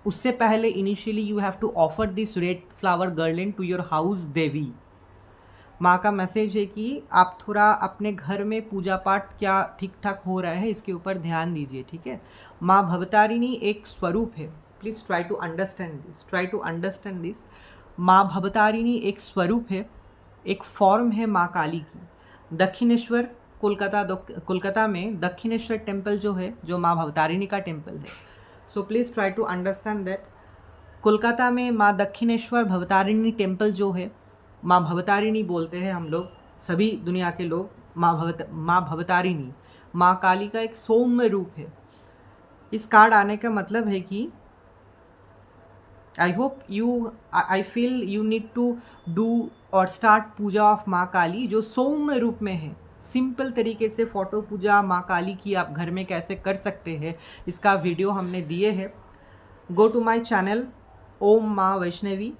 उससे पहले initially you have to offer this red flower garland to your house देवी। माँ का मैसेज है कि आप थोड़ा अपने घर में पूजा पाठ क्या ठीक ठाक हो रहा है इसके ऊपर ध्यान दीजिए, ठीक है। माँ भवतारिणी एक स्वरूप है, please try to understand this. Maa Bhavatarini एक स्वरूप है, एक फॉर्म है माँ काली की। दक्षिणेश्वर कोलकाता में दक्षिणेश्वर टेम्पल जो है, जो माँ भवतारिणी का टेम्पल है, so please try to understand that. Kolkata में माँ दक्षिणेश्वर भवतारिणी टेम्पल जो है, माँ भवतारिणी बोलते हैं हम लोग, सभी दुनिया के लोग माँ भवतारिणी, माँ काली का एक सौम्य रूप है। इस कार्ड आने का मतलब है कि I feel you need to do और स्टार्ट पूजा ऑफ माँ काली जो सौम्य रूप में है। सिंपल तरीके से फोटो पूजा माँ काली की आप घर में कैसे कर सकते हैं, इसका वीडियो हमने दिए है। गो टू माई चैनल ओम माँ वैष्णवी।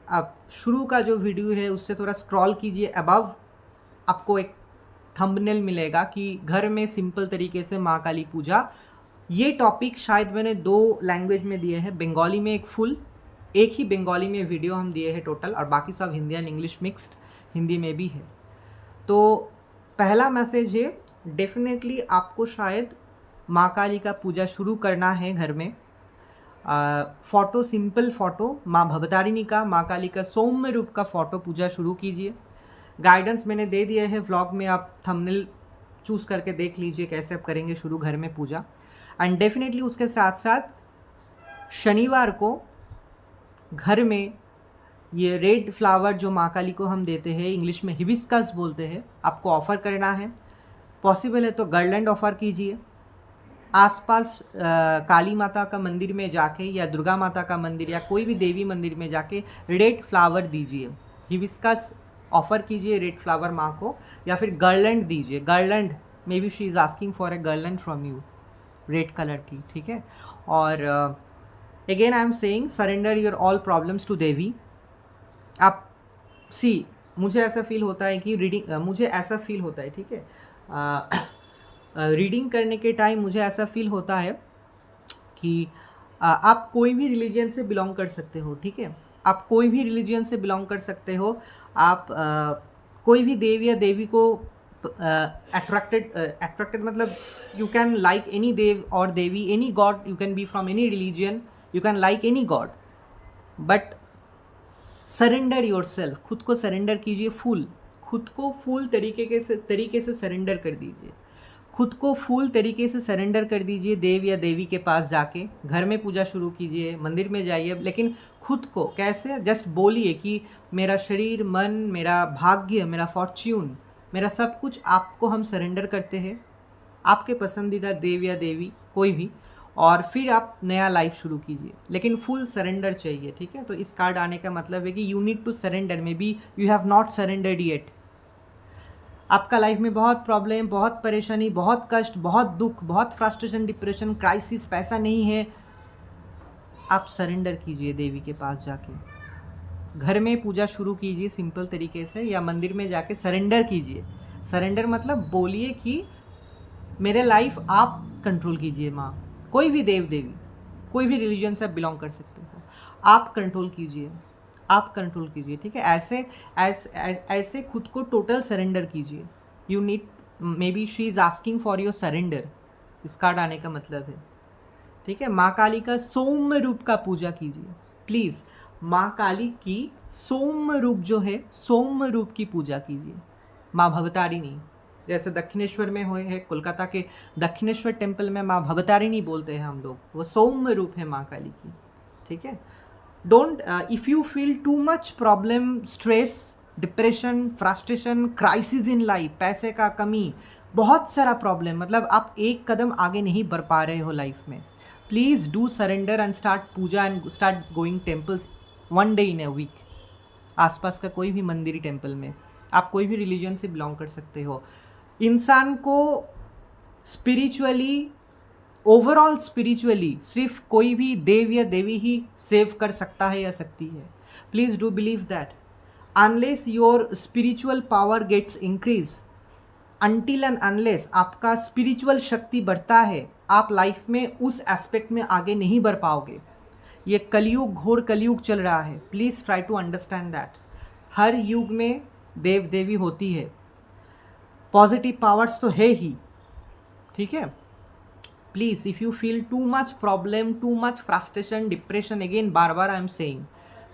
आप शुरू का जो वीडियो है उससे थोड़ा स्क्रॉल कीजिए, अबव आपको एक थंबनेल मिलेगा कि घर में सिंपल तरीके से माँ काली पूजा। ये टॉपिक शायद मैंने 2 लैंग्वेज में दिए हैं, बंगाली में एक ही बंगाली में वीडियो हम दिए हैं टोटल, और बाकी सब Hindi and English mixed, Hindi में भी है। तो पहला मैसेज है, डेफिनेटली आपको शायद माँ काली का पूजा शुरू करना है घर में। फ़ोटो, सिंपल फ़ोटो माँ भवतारिणी का, माँ काली का सौम्य रूप का फ़ोटो पूजा शुरू कीजिए। गाइडेंस मैंने दे दिया है व्लॉग में, आप थंबनेल चूज़ करके देख लीजिए कैसे आप करेंगे शुरू घर में पूजा। एंड डेफिनेटली उसके साथ साथ शनिवार को घर में ये रेड फ्लावर जो माँ काली को हम देते हैं, इंग्लिश में हिबिस्कस बोलते हैं, आपको ऑफ़र करना है। पॉसिबल है तो गार्लैंड ऑफ़र कीजिए। आसपास काली माता का मंदिर में जाके या दुर्गा माता का मंदिर या कोई भी देवी मंदिर में जाके रेड फ्लावर दीजिए, हिबिस्कस ऑफ़र कीजिए रेड फ्लावर माँ को, या फिर गार्लैंड दीजिए। Garland may be she is asking for a garland from you, red colour की, ठीक है। और again I am saying surrender your all problems to देवी। आप मुझे ऐसा फील होता है कि मुझे ऐसा फील होता है, ठीक है, रीडिंग करने के टाइम मुझे ऐसा फील होता है कि आप कोई भी रिलीजन से बिलोंग कर सकते हो, ठीक है। आप कोई भी रिलीजन से बिलोंग कर सकते हो। आप कोई भी देव या देवी को attracted मतलब you can like any देव और देवी, any god, you can be from any religion, you can like any god, but surrender yourself, खुद को सरेंडर कीजिए, खुद को फुल तरीके से सरेंडर कर दीजिए। खुद को फुल तरीके से सरेंडर कर दीजिए देव या देवी के पास जाके। घर में पूजा शुरू कीजिए, मंदिर में जाइए, लेकिन खुद को कैसे, जस्ट बोलिए कि मेरा शरीर, मन, मेरा भाग्य, मेरा फॉर्च्यून, मेरा सब कुछ आपको हम सरेंडर करते हैं, आपके पसंदीदा देव या देवी कोई भी, और फिर आप नया लाइफ शुरू कीजिए, लेकिन फुल सरेंडर चाहिए, ठीक है। तो इस कार्ड आने का मतलब है कि you need to surrender, maybe you have not surrendered yet. आपका लाइफ में बहुत प्रॉब्लम, बहुत परेशानी, बहुत कष्ट, बहुत दुख, बहुत फ्रस्ट्रेशन, डिप्रेशन, क्राइसिस, पैसा नहीं है, आप सरेंडर कीजिए देवी के पास जाके। घर में पूजा शुरू कीजिए सिंपल तरीके से, या मंदिर में जाके सरेंडर कीजिए। सरेंडर मतलब बोलिए कि मेरे लाइफ आप कंट्रोल कीजिए माँ, कोई भी देव देवी, कोई भी रिलीजन से आप बिलोंग कर सकते हो, आप कंट्रोल कीजिए, आप कंट्रोल कीजिए, ठीक है। ऐसे खुद को टोटल सरेंडर कीजिए। You need, may be she is asking for your surrender, इस कार्ड आने का मतलब है, ठीक है। माँ काली का सौम्य रूप का पूजा कीजिए प्लीज़। माँ काली की सौम्य रूप जो है, सौम्य रूप की पूजा कीजिए। माँ भवतारिणी जैसे दक्षिणेश्वर में हुए हैं, कोलकाता के दक्षिणेश्वर टेम्पल में माँ भवतारिणी बोलते हैं हम लोग, वो सौम्य रूप है माँ काली की, ठीक है। Don't, if you feel too much problem, stress, depression, frustration, crisis in life, पैसे का कमी, बहुत सारा प्रॉब्लम, मतलब आप एक कदम आगे नहीं बढ़ पा रहे हो लाइफ में, please do surrender and start puja and start going temples one day in a week. आसपास का कोई भी मंदिर टेम्पल में, आप कोई भी रिलीजन से बिलोंग कर सकते हो। इंसान को स्पिरिचुअली, ओवरऑल स्पिरिचुअली सिर्फ कोई भी देव या देवी ही सेव कर सकता है या सकती है। Please do believe that unless your spiritual power gets increase, until and unless आपका स्पिरिचुअल शक्ति बढ़ता है, आप लाइफ में उस एस्पेक्ट में आगे नहीं बढ़ पाओगे। ये कलयुग, घोर कलयुग चल रहा है, please try to understand that. हर युग में देव देवी होती है, पॉजिटिव पावर्स तो है ही, ठीक है। Please, if you feel too much problem, too much frustration, depression, again बार बार I am saying,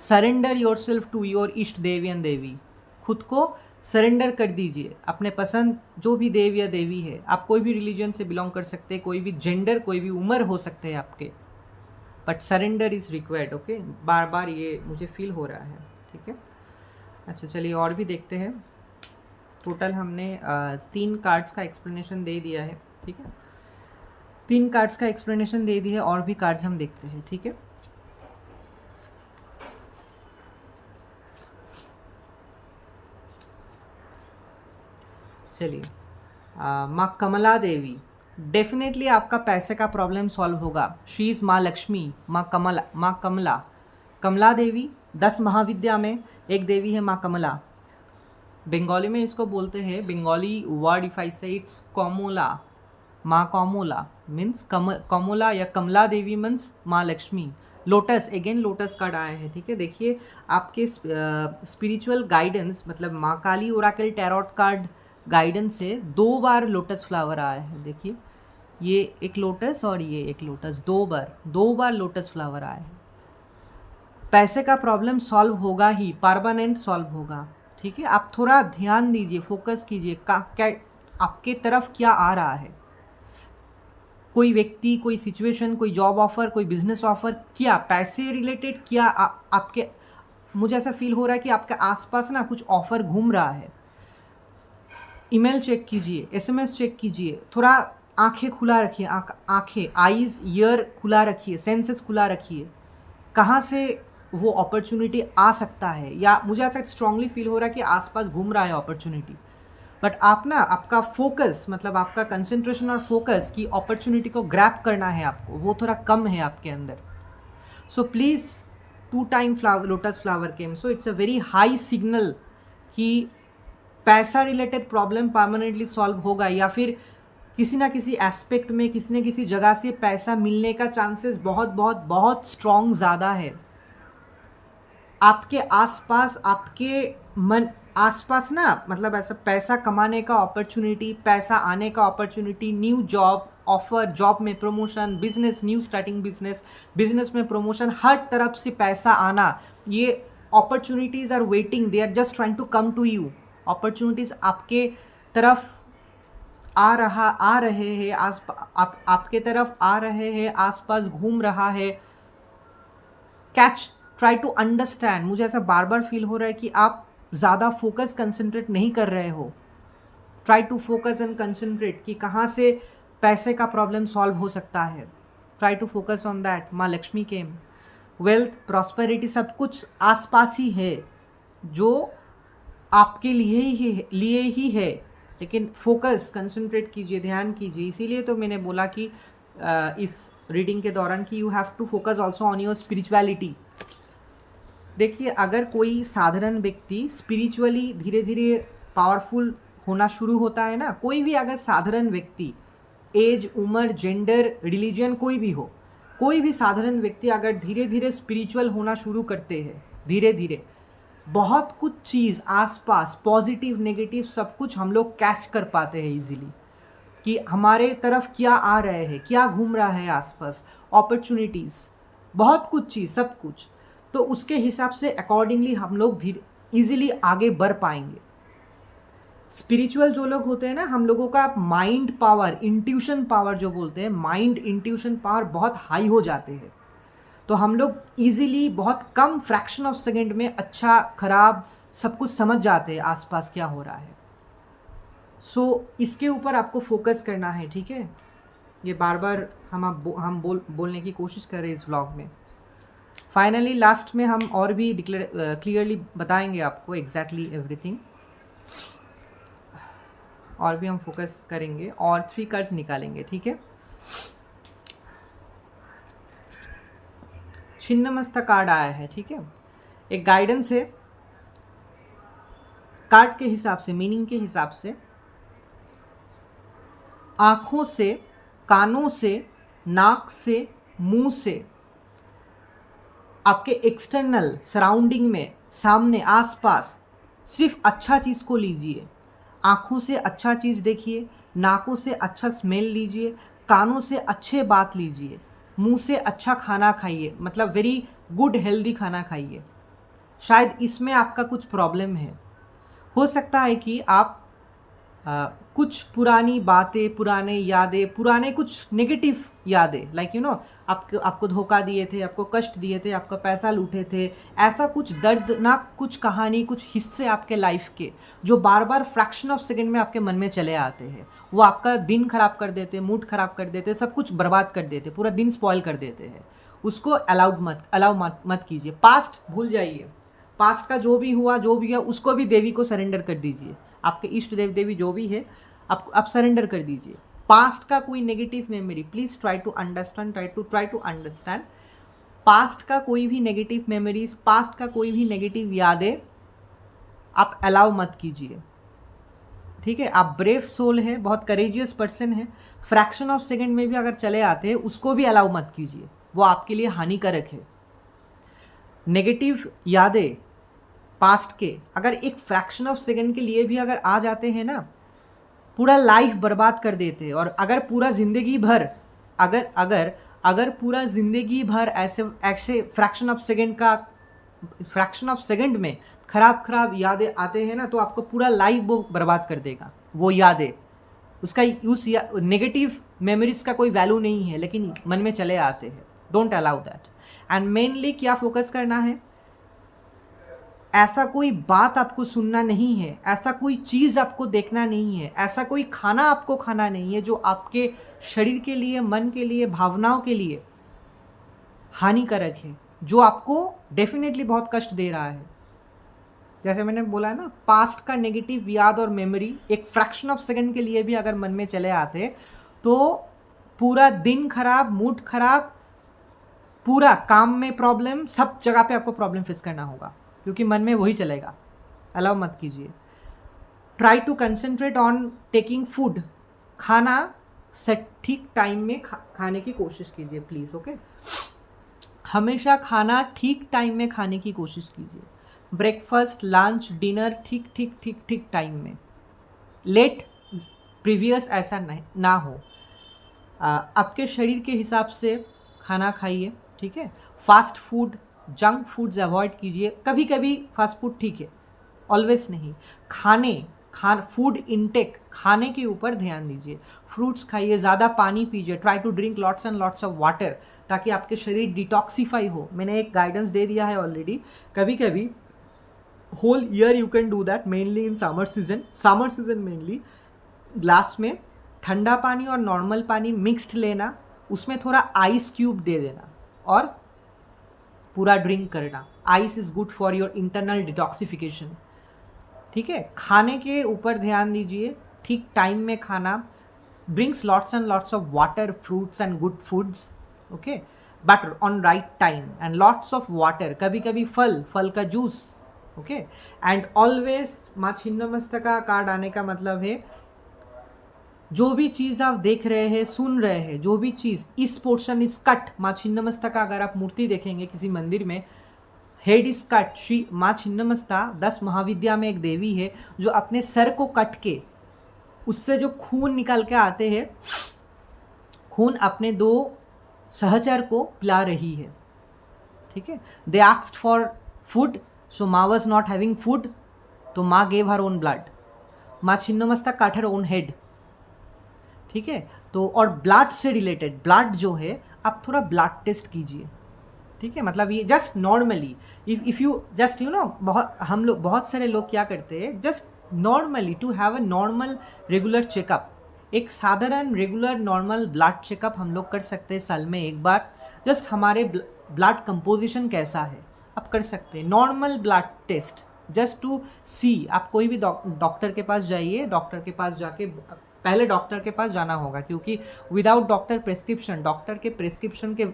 surrender yourself to your ishta devi and देवी। खुद को सरेंडर कर दीजिए, अपने पसंद जो भी देव या देवी है। आप कोई भी रिलीजन से बिलोंग कर सकते हैं, कोई भी जेंडर, कोई भी उम्र हो सकते हैं आपके, but surrender is required. Okay, बार बार ये मुझे फील हो रहा है, ठीक है। अच्छा चलिए और भी देखते हैं। टोटल हमने 3 कार्ड्स का एक्सप्लेनेशन दे दिया है, ठीक है। 3 कार्ड्स का एक्सप्लेनेशन दे दिया है, और भी कार्ड्स हम देखते हैं, ठीक है। चलिए, माँ कमला देवी, डेफिनेटली आपका पैसे का प्रॉब्लम सॉल्व होगा। शी इज़ माँ लक्ष्मी, माँ कमला, कमला देवी। 10 महाविद्या में एक देवी है माँ कमला। बंगाली में इसको बोलते हैं, बंगाली वर्ड इफ आई से इट्स कमोला, माँ कमोला मीन्स कमोला या कमला देवी मीन्स माँ Lakshmi. Lotus, again lotus card आया है, ठीक है। देखिए आपके स्पिरिचुअल गाइडेंस मतलब माँ काली ओराकल टैरोट कार्ड गाइडेंस से 2 बार लोटस फ्लावर आया है। देखिए ये एक लोटस और ये एक लोटस, 2 बार लोटस फ्लावर आया है। पैसे का प्रॉब्लम सॉल्व होगा ही, परमानेंट सॉल्व होगा, ठीक है। आप थोड़ा ध्यान दीजिए, फोकस कीजिए क्या आपके तरफ क्या आ रहा है। कोई व्यक्ति, कोई सिचुएशन, कोई जॉब ऑफर, कोई बिजनेस ऑफर, क्या पैसे रिलेटेड, क्या आपके, मुझे ऐसा फील हो रहा है कि आपके आसपास ना कुछ ऑफर घूम रहा है। ईमेल चेक कीजिए, एसएमएस चेक कीजिए, थोड़ा आंखें खुला रखिए, आंखें, आईज, ईयर खुला रखिए, सेंसेस खुला रखिए। कहाँ से वो अपॉर्चुनिटी आ सकता है, या मुझे ऐसा स्ट्रांगली फील हो रहा है कि आसपास घूम रहा है अपॉर्चुनिटी, बट आप ना, आपका फोकस मतलब आपका कंसंट्रेशन और फोकस की अपॉर्चुनिटी को ग्रैब करना है आपको, वो थोड़ा कम है आपके अंदर। So please 2 time lotus flower came, so it's a very high signal कि पैसा रिलेटेड प्रॉब्लम परमानेंटली सॉल्व होगा, या फिर किसी ना किसी एस्पेक्ट में, किसी न किसी जगह से पैसा मिलने का चांसेस बहुत बहुत बहुत स्ट्रॉन्ग ज़्यादा है। आपके आसपास, आपके मन आसपास ना, मतलब ऐसा पैसा कमाने का अपॉर्चुनिटी, पैसा आने का opportunity, new job offer, job में promotion, business, new starting business, business में प्रमोशन, हर तरफ से पैसा आना, ये opportunities are waiting, they are just trying to come to you. Opportunities आपके तरफ आ रहे हैं, आपके तरफ आ रहे हैं, आसपास घूम रहा है। Catch, try to understand. मुझे ऐसा बार बार फील हो रहा है कि आप ज़्यादा फोकस कंसंट्रेट नहीं कर रहे हो। Try to focus and concentrate कि कहाँ से पैसे का प्रॉब्लम सॉल्व हो सकता है। Try to focus on that. Maa Lakshmi came, wealth, prosperity, सब कुछ आसपास ही है, जो आपके लिए ही है, लेकिन फोकस, कंसंट्रेट कीजिए, ध्यान कीजिए। इसीलिए तो मैंने बोला कि इस रीडिंग के दौरान कि you have to focus also on your spirituality. देखिए अगर कोई साधारण व्यक्ति स्पिरिचुअली धीरे धीरे पावरफुल होना शुरू होता है ना, कोई भी अगर साधारण व्यक्ति, एज, उम्र, जेंडर, रिलीजन कोई भी हो, कोई भी साधारण व्यक्ति अगर धीरे धीरे स्पिरिचुअल होना शुरू करते हैं, धीरे धीरे बहुत कुछ चीज़ आसपास, पॉजिटिव नेगेटिव सब कुछ हम लोग कैच कर पाते हैं इजीली, कि हमारे तरफ क्या आ रहे हैं, क्या घूम रहा है आसपास, अपॉर्चुनिटीज़, बहुत कुछ चीज़, सब कुछ। तो उसके हिसाब से अकॉर्डिंगली हम लोग ईजिली आगे बढ़ पाएंगे। स्पिरिचुअल जो लोग होते हैं ना, हम लोगों का माइंड पावर, इंट्यूशन पावर जो बोलते हैं, माइंड इंट्यूशन पावर बहुत हाई हो जाते हैं। तो हम लोग ईजिली बहुत कम फ्रैक्शन ऑफ सेकेंड में अच्छा खराब सब कुछ समझ जाते हैं आसपास क्या हो रहा है। सो इसके ऊपर आपको फोकस करना है, ठीक है। ये बार बार हम बोलने की कोशिश कर रहे हैं इस व्लॉग में। फाइनली लास्ट में हम और भी क्लियरली बताएंगे आपको एग्जैक्टली एवरीथिंग, और भी हम फोकस करेंगे और 3 कार्ड्स निकालेंगे, ठीक है। छिन्नमस्ता कार्ड आया है, ठीक है। एक गाइडेंस है कार्ड के हिसाब से, मीनिंग के हिसाब से। आँखों से, कानों से, नाक से, मुंह से, आपके एक्सटर्नल सराउंडिंग में, सामने, आसपास सिर्फ अच्छा चीज़ को लीजिए। आँखों से अच्छा चीज़ देखिए, नाकों से अच्छा स्मेल लीजिए, कानों से अच्छे बात लीजिए, मुंह से अच्छा खाना खाइए, मतलब वेरी गुड हेल्दी खाना खाइए। शायद इसमें आपका कुछ प्रॉब्लम है। हो सकता है कि आप कुछ पुरानी बातें, पुराने यादें, पुराने कुछ नेगेटिव यादें, लाइक यू नो आपको धोखा दिए थे, आपको कष्ट दिए थे, आपका पैसा लूटे थे, ऐसा कुछ दर्दनाक कुछ कहानी, कुछ हिस्से आपके लाइफ के जो बार बार फ्रैक्शन ऑफ सेकंड में आपके मन में चले आते हैं, वो आपका दिन खराब कर देते, मूड खराब कर देते, सब कुछ बर्बाद कर देते, पूरा दिन स्पॉइल कर देते हैं। उसको अलाउ मत कीजिए। पास्ट भूल जाइए, पास्ट का जो भी हुआ, जो भी है, उसको भी देवी को सरेंडर कर दीजिए। आपके इष्ट देव देवी जो भी है, आप सरेंडर कर दीजिए। पास्ट का कोई negative memory, please try to understand past का कोई भी नेगेटिव मेमोरीज, पास्ट का कोई भी नेगेटिव यादें आप अलाउ मत कीजिए, ठीक है। आप ब्रेव सोल है, बहुत करेजियस पर्सन है, फ्रैक्शन ऑफ सेकंड में भी अगर चले आते हैं, उसको भी अलाउ मत कीजिए, वो आपके लिए हानिकारक है। नेगेटिव यादें पास्ट के अगर एक फ्रैक्शन ऑफ सेकंड के लिए भी अगर आ जाते हैं ना, पूरा लाइफ बर्बाद कर देते हैं। और अगर पूरा जिंदगी भर अगर पूरा जिंदगी भर ऐसे फ्रैक्शन ऑफ सेकंड में खराब यादें आते हैं ना, तो आपको पूरा लाइफ वो बर्बाद कर देगा। वो यादें, उसका उस नेगेटिव मेमोरीज का कोई वैल्यू नहीं है, लेकिन मन में चले आते हैं। Don't allow that. And mainly क्या फोकस करना है, ऐसा कोई बात आपको सुनना नहीं है, ऐसा कोई चीज़ आपको देखना नहीं है, ऐसा कोई खाना आपको खाना नहीं है जो आपके शरीर के लिए, मन के लिए, भावनाओं के लिए हानिकारक है, जो आपको डेफिनेटली बहुत कष्ट दे रहा है। जैसे मैंने बोला है ना, पास्ट का नेगेटिव याद और मेमोरी एक फ्रैक्शन ऑफ सेकंड के लिए भी अगर मन में चले आते, तो पूरा दिन खराब, मूड खराब, पूरा काम में प्रॉब्लम, सब जगह पे आपको प्रॉब्लम फेस करना होगा, क्योंकि मन में वही चलेगा। अलाउ मत कीजिए। Try to concentrate on taking food, खाना सेट ठीक टाइम में खाने की कोशिश कीजिए प्लीज़, ओके। हमेशा खाना ठीक टाइम में खाने की कोशिश कीजिए। ब्रेकफास्ट, लंच, डिनर ठीक टाइम में, लेट प्रीवियस ऐसा ना हो। आपके शरीर के हिसाब से खाना खाइए, ठीक है। Fast food, junk foods avoid कीजिए। कभी कभी फास्ट फूड ठीक है, ऑलवेज नहीं। फूड इनटेक, खाने के ऊपर ध्यान दीजिए। फ्रूट्स खाइए, ज़्यादा पानी पीजिए। Try to drink lots and lots of water, ताकि आपके शरीर डिटॉक्सीफाई हो। मैंने एक गाइडेंस दे दिया है ऑलरेडी। कभी कभी whole year you can do that, mainly in summer season mainly glass में ठंडा पानी और नॉर्मल पानी मिक्स्ड लेना, उसमें थोड़ा आइस क्यूब दे देना और पूरा ड्रिंक करना। Ice is good for your internal detoxification, ठीक है। खाने के ऊपर ध्यान दीजिए, ठीक टाइम में खाना, brings lots and lots of water, fruits and good foods, okay, but on right time and lots of water. कभी कभी फल का जूस, ओके। एंड ऑलवेज माँ छिन्नमस्तका कार्ड आने का मतलब है, जो भी चीज़ आप देख रहे हैं, सुन रहे हैं, जो भी चीज़, इस पोर्शन इज कट। माँ छिन्नमस्ता अगर आप मूर्ति देखेंगे किसी मंदिर में, हेड इज कट। श्री माँ छिन्नमस्ता 10 महाविद्या में एक देवी है जो अपने सर को कट के, उससे जो खून निकल के आते हैं, खून अपने 2 सहचर को पिला रही है, ठीक है। दे आस्क्ड फॉर फूड, सो माँ वॉज नॉट हैविंग फूड, तो माँ गेव हर ओन ब्लड। माँ Chhinnamasta cut her own head, ठीक है। तो और ब्लड से रिलेटेड, ब्लड जो है, आप थोड़ा ब्लड टेस्ट कीजिए, ठीक है। मतलब ये just normally, if you just you know, बहुत सारे लोग क्या करते हैं, just normally to have a normal regular checkup, एक साधारण रेगुलर नॉर्मल ब्लड चेकअप हम लोग कर सकते हैं साल में एक बार। जस्ट हमारे ब्लड कंपोजिशन कैसा है आप कर सकते हैं, normal blood test, just to see. आप कोई भी डॉक्टर के पास जाइए, डॉक्टर के पास जाके पहले डॉक्टर के पास जाना होगा, क्योंकि विदाउट डॉक्टर प्रिस्क्रिप्शन के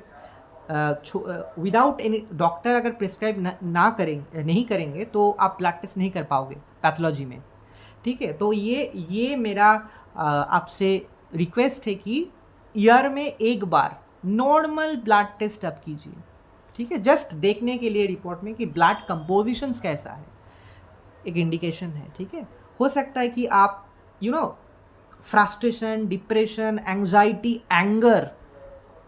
विदाउट एनी डॉक्टर अगर प्रिस्क्राइब नहीं करेंगे तो आप ब्लड टेस्ट नहीं कर पाओगे पैथोलॉजी में, ठीक है। तो ये मेरा आपसे रिक्वेस्ट है कि ईयर में एक बार नॉर्मल ब्लड टेस्ट आप कीजिए, ठीक है, जस्ट देखने के लिए रिपोर्ट में कि ब्लड कंपोजिशंस कैसा है, एक इंडिकेशन है, ठीक है। हो सकता है कि आप फ्रस्ट्रेशन, डिप्रेशन, एंग्जाइटी, एंगर,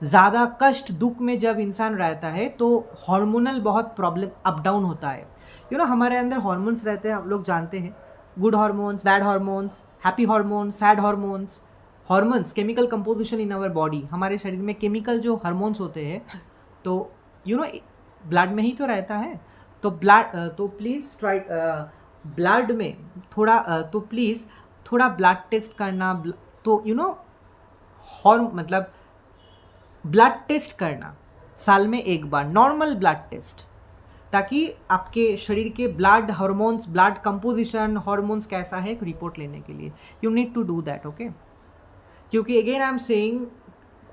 ज़्यादा कष्ट, दुख में जब इंसान रहता है तो हार्मोनल बहुत प्रॉब्लम अप डाउन होता है। हमारे अंदर हार्मोन्स रहते हैं, हम लोग जानते हैं, good hormones, bad hormones, happy hormones, sad hormones, hormones, chemical composition in our body, हमारे शरीर में केमिकल जो हार्मोन्स होते हैं, तो ब्लड में ही तो रहता है। तो तो प्लीज़ ट्राई ब्लड में थोड़ा तो प्लीज़ थोड़ा ब्लड टेस्ट करना, तो मतलब ब्लड टेस्ट करना साल में एक बार, नॉर्मल ब्लड टेस्ट, ताकि आपके शरीर के blood hormones, blood composition, hormones कैसा है एक रिपोर्ट लेने के लिए। You need to do that, okay. क्योंकि अगेन आई एम सेइंग,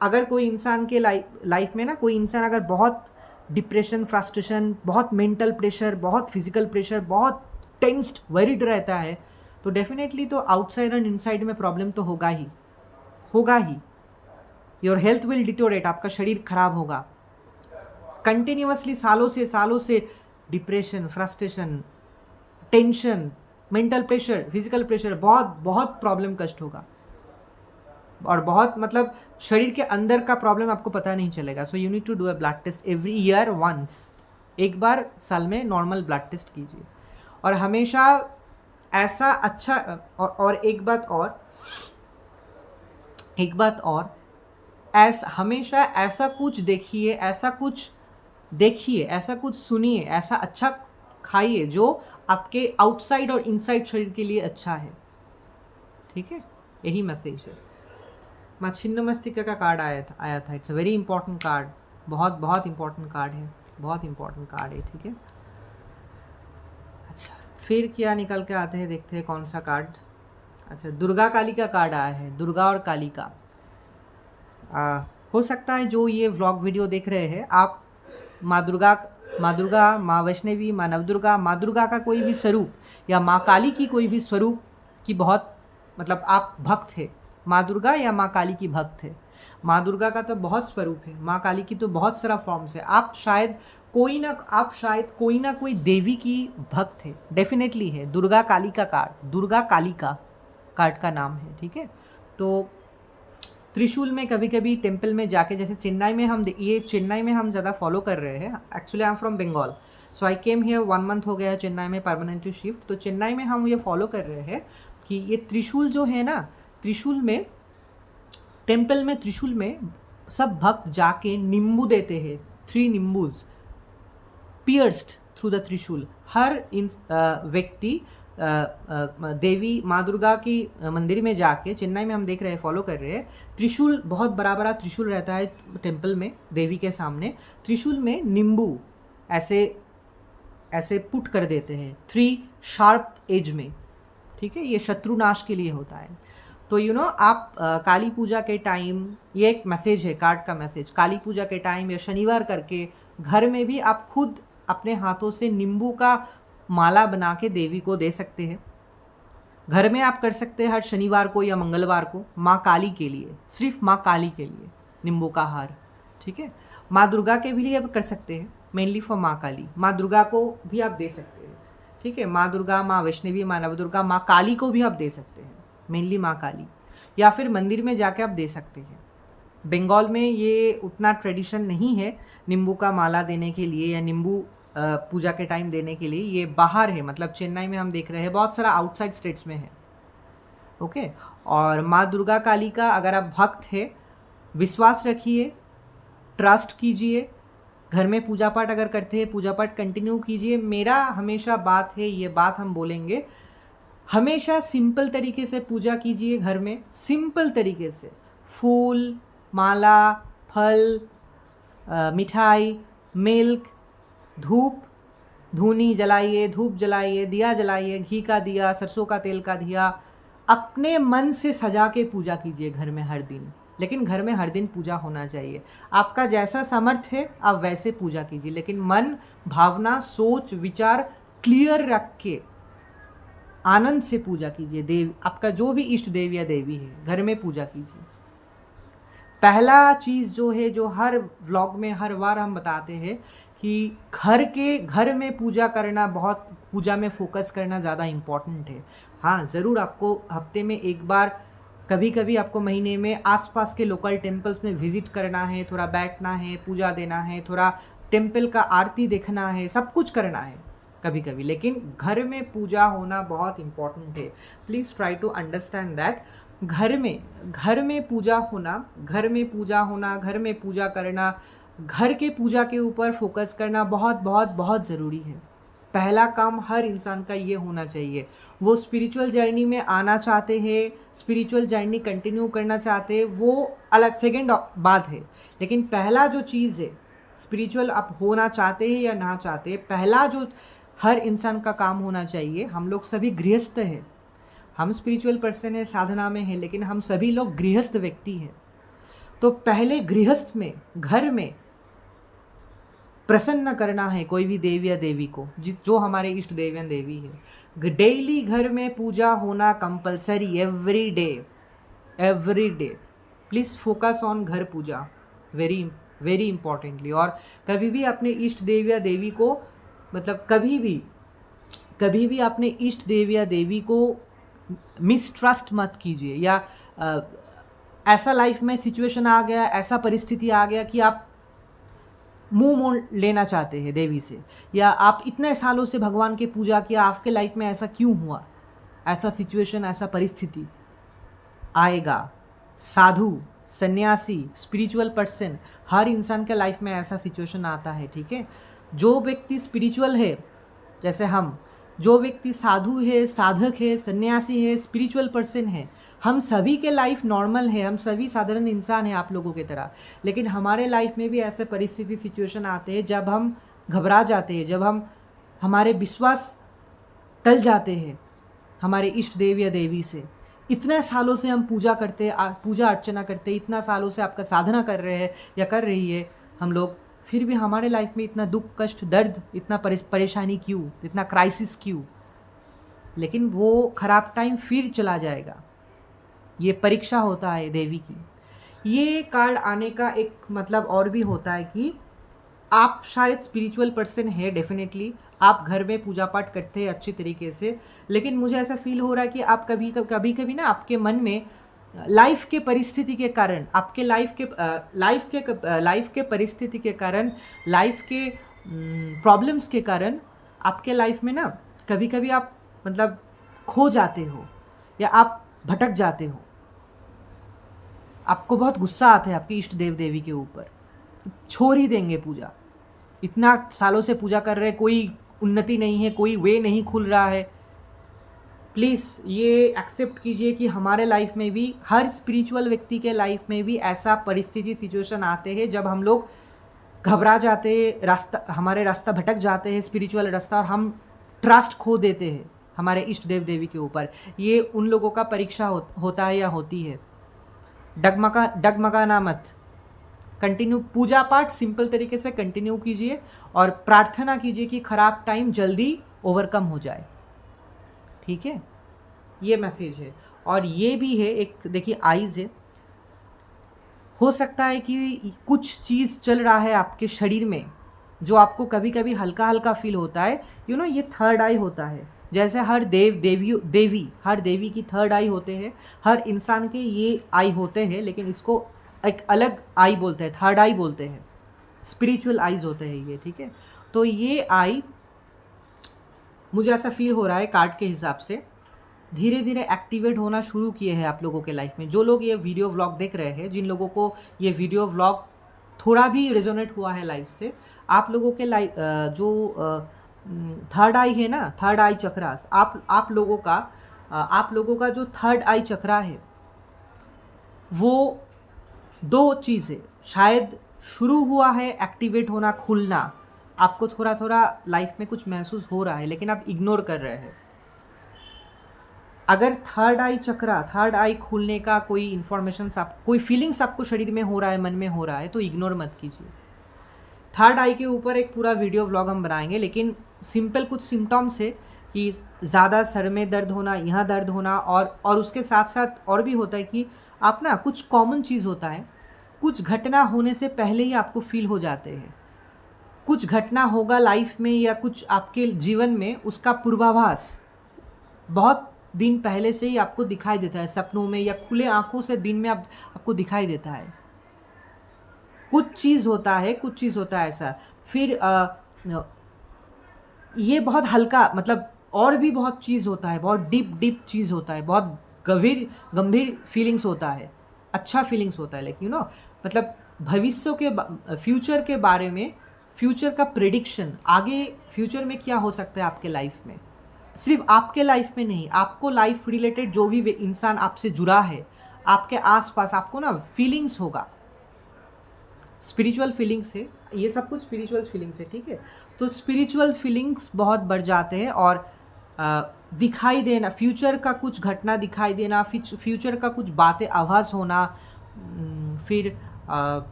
अगर कोई इंसान के लाइफ में ना, कोई इंसान अगर बहुत डिप्रेशन, फ्रस्ट्रेशन, बहुत मेंटल प्रेशर, बहुत फिजिकल प्रेशर, बहुत टेंस्ड, वरीड रहता है, तो डेफिनेटली तो आउटसाइड एंड इनसाइड में प्रॉब्लम तो होगा ही। योर हेल्थ विल डिटोरेट, आपका शरीर खराब होगा। कंटिन्यूअसली सालों से depression, frustration, tension, mental pressure, physical pressure, बहुत प्रॉब्लम कष्ट होगा, और बहुत मतलब शरीर के अंदर का प्रॉब्लम आपको पता नहीं चलेगा। So you need to do a blood test every year once, एक बार साल में नॉर्मल ब्लड टेस्ट कीजिए। और हमेशा ऐसा अच्छा, और एक बात और हमेशा ऐसा कुछ देखिए, ऐसा कुछ सुनिए, ऐसा अच्छा खाइए जो आपके आउटसाइड और इनसाइड शरीर के लिए अच्छा है, ठीक है। यही मैसेज है। माँ छिन्नमस्तिका का कार्ड आया था। It's a very important card, बहुत इंपॉर्टेंट कार्ड है, ठीक है। अच्छा, फिर क्या निकल के आते हैं, देखते हैं कौन सा कार्ड। अच्छा, दुर्गा काली का कार्ड आया है, दुर्गा और काली का। हो सकता है जो ये व्लॉग वीडियो देख रहे हैं आप माँ दुर्गा, माँ वैष्णवी, माँ नवदुर्गा, माँ दुर्गा का कोई भी स्वरूप या माँ काली की कोई भी स्वरूप की बहुत मतलब आप भक्त है, माँ दुर्गा या माँ काली की भक्त है। माँ दुर्गा का तो बहुत स्वरूप है, माँ काली की तो बहुत सारा फॉर्म्स है। आप शायद कोई ना कोई देवी की भक्त है, डेफिनेटली है। दुर्गा काली का कार्ड का नाम है, ठीक है। तो त्रिशूल में कभी टेम्पल में जाके, जैसे चेन्नई में हम ज़्यादा फॉलो कर रहे हैं। Actually I am from Bengal, so I came here 1 month हो गया चेन्नई में परमानेंटली शिफ्ट। तो चेन्नई में हम ये फॉलो कर रहे हैं कि ये त्रिशूल जो है ना, त्रिशूल में, टेम्पल में त्रिशूल में सब भक्त जाके नींबू देते हैं, 3 नींबूज पियर्स्ड थ्रू द त्रिशूल। हर व्यक्ति देवी माँ दुर्गा की मंदिर में जाके, चेन्नई में हम देख रहे हैं, फॉलो कर रहे हैं, त्रिशूल, बहुत बड़ा त्रिशूल रहता है टेम्पल में देवी के सामने। त्रिशूल में नींबू ऐसे पुट कर देते हैं 3 शार्प एज में, ठीक है। ये शत्रु नाश के लिए होता है। तो आप काली पूजा के टाइम, ये एक मैसेज है, कार्ड का मैसेज, काली पूजा के टाइम या शनिवार करके घर में भी आप खुद अपने हाथों से नींबू का माला बना के देवी को दे सकते हैं। घर में आप कर सकते हैं हर शनिवार को या मंगलवार को, माँ काली के लिए, सिर्फ माँ काली के लिए नींबू का हार, ठीक है। माँ दुर्गा के भी लिए आप कर सकते हैं, मेनली फॉर माँ काली। माँ दुर्गा को भी आप दे सकते हैं, ठीक है। माँ दुर्गा, माँ वैष्णवी, माँ नवदुर्गा, माँ काली को भी आप दे सकते हैं, मेनली माँ काली, या फिर मंदिर में जाके आप दे सकते हैं। बंगाल में ये उतना ट्रेडिशन नहीं है नींबू का माला देने के लिए या नींबू पूजा के टाइम देने के लिए। ये बाहर है, मतलब चेन्नई में हम देख रहे हैं, बहुत सारा आउटसाइड स्टेट्स में है, ओके। और माँ दुर्गा काली का अगर आप भक्त है, विश्वास रखिए, ट्रस्ट कीजिए, घर में पूजा पाठ अगर करते हैं, पूजा पाठ कंटिन्यू कीजिए। मेरा हमेशा बात है, ये बात हम बोलेंगे, हमेशा सिंपल तरीके से पूजा कीजिए घर में, सिंपल तरीके से, फूल, माला, फल, मिठाई, मिल्क, धूनी जलाइए, धूप जलाइए, दिया जलाइए, घी का दिया, सरसों का तेल का दिया, अपने मन से सजा के पूजा कीजिए घर में हर दिन। लेकिन घर में हर दिन पूजा होना चाहिए, आपका जैसा सामर्थ्य है आप वैसे पूजा कीजिए, लेकिन मन, भावना, सोच, विचार क्लियर रख के आनंद से पूजा कीजिए। देव, आपका जो भी इष्ट देव या देवी है, घर में पूजा कीजिए। पहला चीज़ जो है, जो हर व्लॉग में हर बार हम बताते हैं कि घर में पूजा करना, बहुत पूजा में फोकस करना ज़्यादा इम्पॉर्टेंट है। हाँ, ज़रूर आपको हफ्ते में एक बार, कभी आपको महीने में आसपास के लोकल टेम्पल्स में विजिट करना है, थोड़ा बैठना है, पूजा देना है, थोड़ा टेम्पल का आरती देखना है, सब कुछ करना है, कभी कभी, लेकिन घर में पूजा होना बहुत इम्पोर्टेंट है। Please try to understand that. घर में पूजा होना, घर में पूजा होना, घर में पूजा करना, घर के पूजा के ऊपर फोकस करना बहुत बहुत बहुत ज़रूरी है। पहला काम हर इंसान का ये होना चाहिए। वो स्पिरिचुअल जर्नी में आना चाहते हैं, स्पिरिचुअल जर्नी कंटिन्यू करना चाहते हैं, वो अलग सेकंड बात है, लेकिन पहला जो चीज़ है, स्पिरिचुअल आप होना चाहते हैं या ना चाहते हैं, पहला जो हर इंसान का काम होना चाहिए, हम लोग सभी गृहस्थ हैं, हम स्पिरिचुअल पर्सन है, साधना में है, लेकिन हम सभी लोग गृहस्थ व्यक्ति हैं। तो पहले गृहस्थ में, घर में प्रसन्न करना है कोई भी देव या देवी को, जो हमारे इष्ट देव या देवी है। डेली घर में पूजा होना compulsory, every day. Please focus on घर पूजा, वेरी वेरी इंपॉर्टेंटली। और कभी भी अपने इष्ट देव या देवी को, मतलब कभी भी अपने इष्ट देव या देवी को मिसट्रस्ट मत कीजिए, या ऐसा लाइफ में सिचुएशन आ गया, ऐसा परिस्थिति आ गया कि आप मुंह मोड़ लेना चाहते हैं देवी से, या आप इतने सालों से भगवान की पूजा किया, आपके लाइफ में ऐसा क्यों हुआ, ऐसा सिचुएशन, ऐसा परिस्थिति आएगा। साधु, सन्यासी, स्पिरिचुअल पर्सन, हर इंसान के लाइफ में ऐसा सिचुएशन आता है, ठीक है। जो व्यक्ति स्पिरिचुअल है, जैसे हम, जो व्यक्ति साधु है, साधक है, सन्यासी है, स्पिरिचुअल पर्सन है, हम सभी के लाइफ नॉर्मल है, हम सभी साधारण इंसान हैं आप लोगों की तरह, लेकिन हमारे लाइफ में भी ऐसे परिस्थिति, सिचुएशन आते हैं जब हम घबरा जाते हैं, जब हमारे विश्वास टल जाते हैं हमारे इष्ट देव या देवी से। इतने सालों से हम पूजा अर्चना करते हैं, इतना सालों से आपका साधना कर रहे हैं या कर रही है हम लोग, फिर भी हमारे लाइफ में इतना दुख, कष्ट, दर्द, इतना परेशानी क्यों, इतना क्राइसिस क्यों? लेकिन वो खराब टाइम फिर चला जाएगा। ये परीक्षा होता है देवी की। ये कार्ड आने का एक मतलब और भी होता है कि आप शायद स्पिरिचुअल पर्सन है, डेफिनेटली आप घर में पूजा पाठ करते हैं अच्छे तरीके से, लेकिन मुझे ऐसा फील हो रहा है कि आप कभी ना आपके मन में लाइफ के परिस्थिति के कारण, आपके लाइफ के परिस्थिति के कारण, लाइफ के प्रॉब्लम्स के कारण आपके लाइफ में ना कभी आप मतलब खो जाते हो, या आप भटक जाते हो, आपको बहुत गुस्सा आता है आपके इष्ट देव देवी के ऊपर, छोड़ ही देंगे पूजा, इतना सालों से पूजा कर रहे, कोई उन्नति नहीं है, कोई वे नहीं खुल रहा है। प्लीज़ ये एक्सेप्ट कीजिए कि हमारे लाइफ में भी, हर स्पिरिचुअल व्यक्ति के लाइफ में भी ऐसा परिस्थिति, सिचुएशन आते हैं जब हम लोग घबरा जाते हैं, हमारे रास्ता भटक जाते हैं स्पिरिचुअल रास्ता, और हम ट्रस्ट खो देते हैं हमारे इष्ट देव देवी के ऊपर। ये उन लोगों का परीक्षा होता है या होती है। डगमगाना मत, कंटिन्यू पूजा पाठ सिंपल तरीके से कंटिन्यू कीजिए और प्रार्थना कीजिए कि खराब टाइम जल्दी ओवरकम हो जाए, ठीक है। ये मैसेज है। और ये भी है एक, देखिए आईज है, हो सकता है कि कुछ चीज़ चल रहा है आपके शरीर में जो आपको कभी कभी हल्का हल्का फील होता है, ये थर्ड आई होता है। जैसे हर हर देवी की थर्ड आई होते हैं, हर इंसान के ये आई होते हैं, लेकिन इसको एक अलग आई बोलते हैं, थर्ड आई बोलते हैं, स्पिरिचुअल आईज होते हैं ये, ठीक है। तो ये आई, मुझे ऐसा फील हो रहा है कार्ड के हिसाब से, धीरे धीरे एक्टिवेट होना शुरू किए हैं आप लोगों के लाइफ में। जो लोग ये वीडियो व्लॉग देख रहे हैं, जिन लोगों को ये वीडियो व्लॉग थोड़ा भी रेजोनेट हुआ है लाइफ से, आप लोगों के लाइफ जो थर्ड आई है ना, थर्ड आई चक्रास, आप लोगों का जो थर्ड आई चक्रा है, वो दो चीज़ें शायद शुरू हुआ है एक्टिवेट होना, खुलना। आपको थोड़ा थोड़ा लाइफ में कुछ महसूस हो रहा है, लेकिन आप इग्नोर कर रहे हैं। अगर थर्ड आई खुलने का कोई इन्फॉर्मेशन, कोई फीलिंग्स आपको शरीर में हो रहा है, मन में हो रहा है, तो इग्नोर मत कीजिए। थर्ड आई के ऊपर एक पूरा वीडियो व्लॉग हम बनाएंगे, लेकिन सिंपल कुछ सिम्टम्स है कि ज़्यादा सर में दर्द होना, यहाँ दर्द होना, और उसके साथ साथ और भी होता है कि आप ना, कुछ कॉमन चीज़ होता है, कुछ घटना होने से पहले ही आपको फील हो जाते हैं। कुछ घटना होगा लाइफ में या कुछ आपके जीवन में, उसका पूर्वाभास बहुत दिन पहले से ही आपको दिखाई देता है, सपनों में या खुले आंखों से दिन में आपको दिखाई देता है। कुछ चीज़ होता है ऐसा। फिर ये बहुत हल्का, मतलब और भी बहुत चीज़ होता है, बहुत डीप चीज़ होता है, बहुत गंभीर फीलिंग्स होता है, अच्छा फीलिंग्स होता है, लेकिन मतलब भविष्य के फ्यूचर के बारे में, फ्यूचर का प्रिडिक्शन, आगे फ्यूचर में क्या हो सकता है आपके लाइफ में, सिर्फ आपके लाइफ में नहीं, आपको लाइफ रिलेटेड जो भी इंसान आपसे जुड़ा है, आपके आसपास, आपको ना फीलिंग्स होगा, स्पिरिचुअल फीलिंग्स से, ये सब कुछ स्पिरिचुअल फीलिंग्स है, ठीक है। तो स्पिरिचुअल फीलिंग्स बहुत बढ़ जाते हैं, और दिखाई देना, फ्यूचर का कुछ घटना दिखाई देना, फ्यूचर का कुछ बातें आभास होना, फिर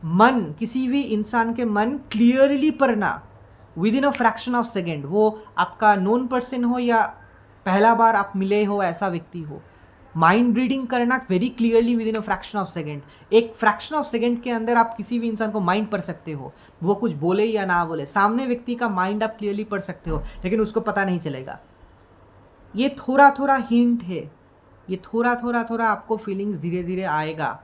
मन, किसी भी इंसान के मन क्लियरली पढ़ना with in a fraction of second, वो आपका नोन पर्सन हो या पहला बार आप मिले हो ऐसा व्यक्ति हो, माइंड रीडिंग करना very clearly with in a fraction of second, एक फ्रैक्शन ऑफ सेकेंड के अंदर आप किसी भी इंसान को माइंड पढ़ सकते हो, वो कुछ बोले या ना बोले, सामने व्यक्ति का माइंड आप क्लियरली पढ़ सकते हो, लेकिन उसको पता नहीं चलेगा। ये थोड़ा थोड़ा हिंट है, ये थोड़ा थोड़ा आपको फीलिंग्स धीरे धीरे आएगा।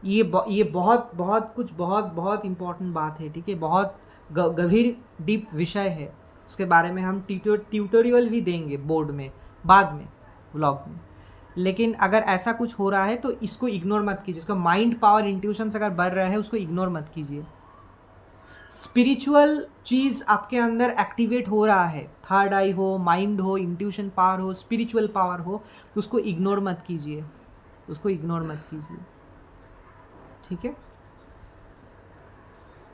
ये बहुत बहुत कुछ बहुत इंपॉर्टेंट बात है, ठीक है, बहुत गंभीर डीप विषय है, उसके बारे में हम ट्यूटोरियल भी देंगे बोर्ड में बाद में, व्लॉग में। लेकिन अगर ऐसा कुछ हो रहा है तो इसको इग्नोर मत कीजिए, इसका माइंड पावर, इंट्यूशंस अगर बढ़ रहा है उसको इग्नोर मत कीजिए। स्पिरिचुअल चीज़ आपके अंदर एक्टिवेट हो रहा है, थर्ड आई हो, माइंड हो, इंट्यूशन पावर हो, स्पिरिचुअल पावर हो, तो उसको इग्नोर मत कीजिए, उसको इग्नोर मत कीजिए, ठीक है।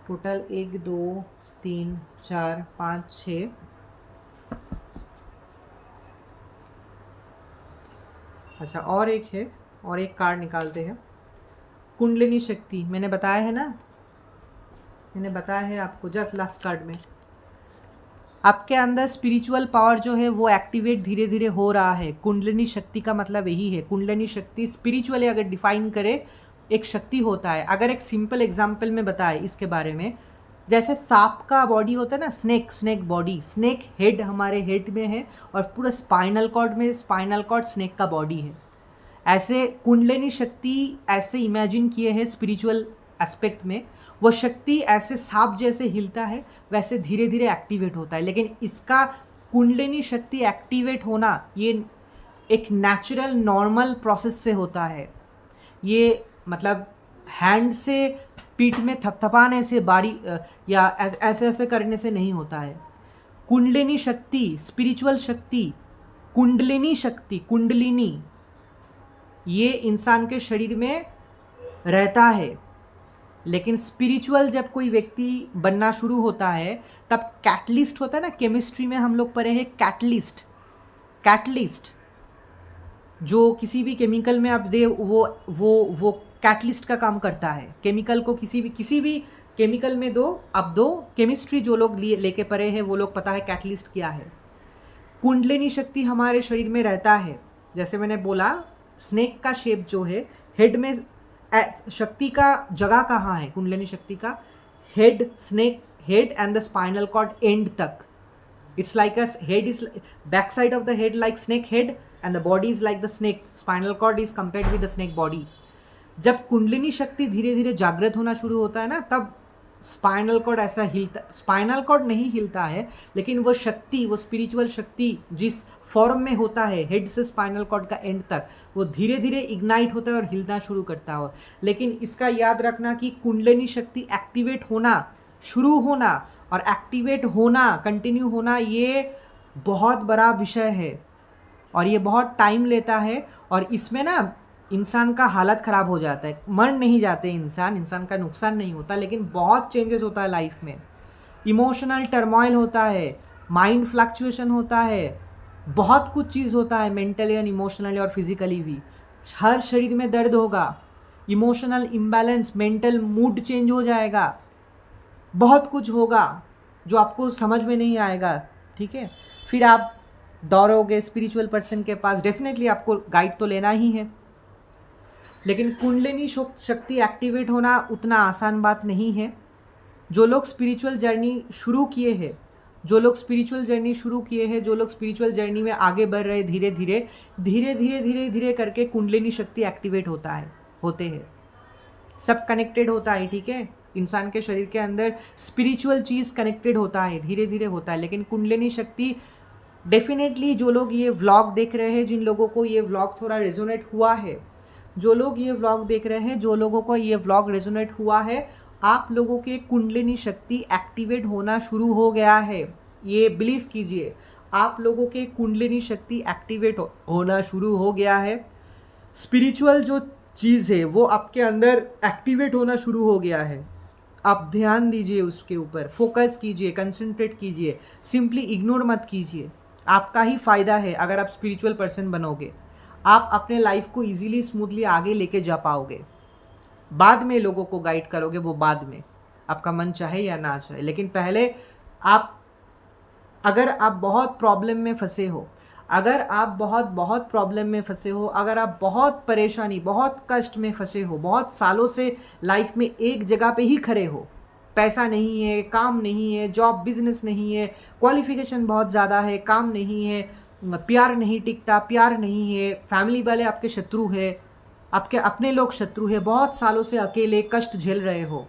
टोटल 1 2 3 4 5 6, अच्छा और एक है, और एक कार्ड निकालते हैं। कुंडलिनी शक्ति, मैंने बताया है ना, मैंने बताया है आपको जस्ट लास्ट कार्ड में, आपके अंदर स्पिरिचुअल पावर जो है वो एक्टिवेट धीरे धीरे हो रहा है। कुंडलिनी शक्ति का मतलब यही है, कुंडलिनी शक्ति स्पिरिचुअली अगर डिफाइन करे, एक शक्ति होता है। अगर एक सिंपल एग्जांपल में बताए इसके बारे में, जैसे सांप का बॉडी होता है ना, स्नेक बॉडी, स्नेक हेड हमारे हेड में है, और पूरा स्पाइनल कॉर्ड में, स्पाइनल कॉर्ड स्नेक का बॉडी है। ऐसे कुंडलिनी शक्ति ऐसे इमेजिन किए हैं स्पिरिचुअल एस्पेक्ट में, वो शक्ति ऐसे सांप जैसे हिलता है वैसे धीरे धीरे एक्टिवेट होता है। लेकिन इसका कुंडलिनी शक्ति एक्टिवेट होना ये एक नेचुरल नॉर्मल प्रोसेस से होता है। ये मतलब हैंड से पीठ में थपथपाने से, बारी या ऐसे ऐसे करने से नहीं होता है। कुंडलिनी शक्ति, स्पिरिचुअल शक्ति, कुंडलिनी शक्ति, कुंडलिनी, ये इंसान के शरीर में रहता है। लेकिन स्पिरिचुअल जब कोई व्यक्ति बनना शुरू होता है तब कैटलिस्ट होता है ना, केमिस्ट्री में हम लोग पढ़े हैं कैटलिस्ट जो किसी भी केमिकल में आप दे, वो कैटलिस्ट का काम करता है। केमिकल को किसी भी केमिकल में दो, अब दो, केमिस्ट्री जो लोग लेके पढ़े हैं वो लोग पता है कैटलिस्ट क्या है। कुंडलिनी शक्ति हमारे शरीर में रहता है। जैसे मैंने बोला, स्नेक का शेप जो है, हेड में शक्ति का जगह कहाँ है, कुंडलिनी शक्ति का head, snake head and the spinal cord end तक। It's like a head is back side of the head like snake head and the body is like the snake, spinal cord is compared with the snake body. जब कुंडलिनी शक्ति धीरे धीरे जागृत होना शुरू होता है ना, तब स्पाइनल कॉर्ड ऐसा हिलता, स्पाइनल कॉर्ड नहीं हिलता है, लेकिन वो शक्ति, वो स्पिरिचुअल शक्ति जिस फॉर्म में होता है हेड से स्पाइनल कॉर्ड का एंड तक, वो धीरे धीरे इग्नाइट होता है और हिलना शुरू करता है। लेकिन इसका याद रखना कि कुंडलिनी शक्ति एक्टिवेट होना, शुरू होना और एक्टिवेट होना, कंटिन्यू होना, ये बहुत बड़ा विषय है और ये बहुत टाइम लेता है। और इसमें ना इंसान का हालत ख़राब हो जाता है, मर नहीं जाते इंसान का नुकसान नहीं होता, लेकिन बहुत चेंजेस होता है लाइफ में। इमोशनल टर्मोइल होता है, माइंड फ्लक्चुएशन होता है, बहुत कुछ चीज़ होता है, मेंटली एंड इमोशनली और फिजिकली भी। हर शरीर में दर्द होगा, emotional imbalance, mental mood change हो जाएगा, बहुत कुछ होगा जो आपको समझ में नहीं आएगा, ठीक है। फिर आप दौड़ोगे स्पिरिचुअल पर्सन के पास, डेफिनेटली आपको गाइड तो लेना ही है। लेकिन कुंडलिनी शक्ति एक्टिवेट होना उतना आसान बात नहीं है। जो लोग स्पिरिचुअल जर्नी शुरू किए हैं, जो लोग स्पिरिचुअल जर्नी में आगे बढ़ रहे, धीरे धीरे करके कुंडलिनी शक्ति एक्टिवेट होते हैं, सब कनेक्टेड होता है, ठीक है। इंसान के शरीर के अंदर स्पिरिचुअल चीज़ कनेक्टेड होता है, धीरे धीरे होता है। लेकिन कुंडलिनी शक्ति डेफिनेटली, जो लोग ये व्लॉग देख रहे हैं, जिन लोगों को ये व्लॉग थोड़ा रेजोनेट हुआ है, जो लोग ये व्लॉग देख रहे हैं, जो लोगों को ये व्लॉग रेजोनेट हुआ है, आप लोगों के कुंडलिनी शक्ति एक्टिवेट होना शुरू हो गया है। ये बिलीव कीजिए, आप लोगों के कुंडलिनी शक्ति एक्टिवेट होना शुरू हो गया है। स्पिरिचुअल जो चीज़ है वो आपके अंदर एक्टिवेट होना शुरू हो गया है। आप ध्यान दीजिए, उसके ऊपर फोकस कीजिए, कंसंट्रेट कीजिए, सिंपली इग्नोर मत कीजिए। आपका ही फ़ायदा है अगर आप स्पिरिचुअल पर्सन बनोगे। आप अपने लाइफ को इजीली स्मूथली आगे लेके जा पाओगे। बाद में लोगों को गाइड करोगे, वो बाद में, आपका मन चाहे या ना चाहे। लेकिन पहले अगर आप बहुत प्रॉब्लम में फंसे हो, अगर आप बहुत प्रॉब्लम में फंसे हो, अगर आप बहुत परेशानी, बहुत कष्ट में फंसे हो, बहुत सालों से लाइफ में एक जगह पे ही खड़े हो, पैसा नहीं है, काम नहीं है, जॉब बिजनेस नहीं है, क्वालिफिकेशन बहुत ज़्यादा है, काम नहीं है, प्यार नहीं टिकता, प्यार नहीं है, फैमिली वाले आपके शत्रु है, आपके अपने लोग शत्रु है, बहुत सालों से अकेले कष्ट झेल रहे हो,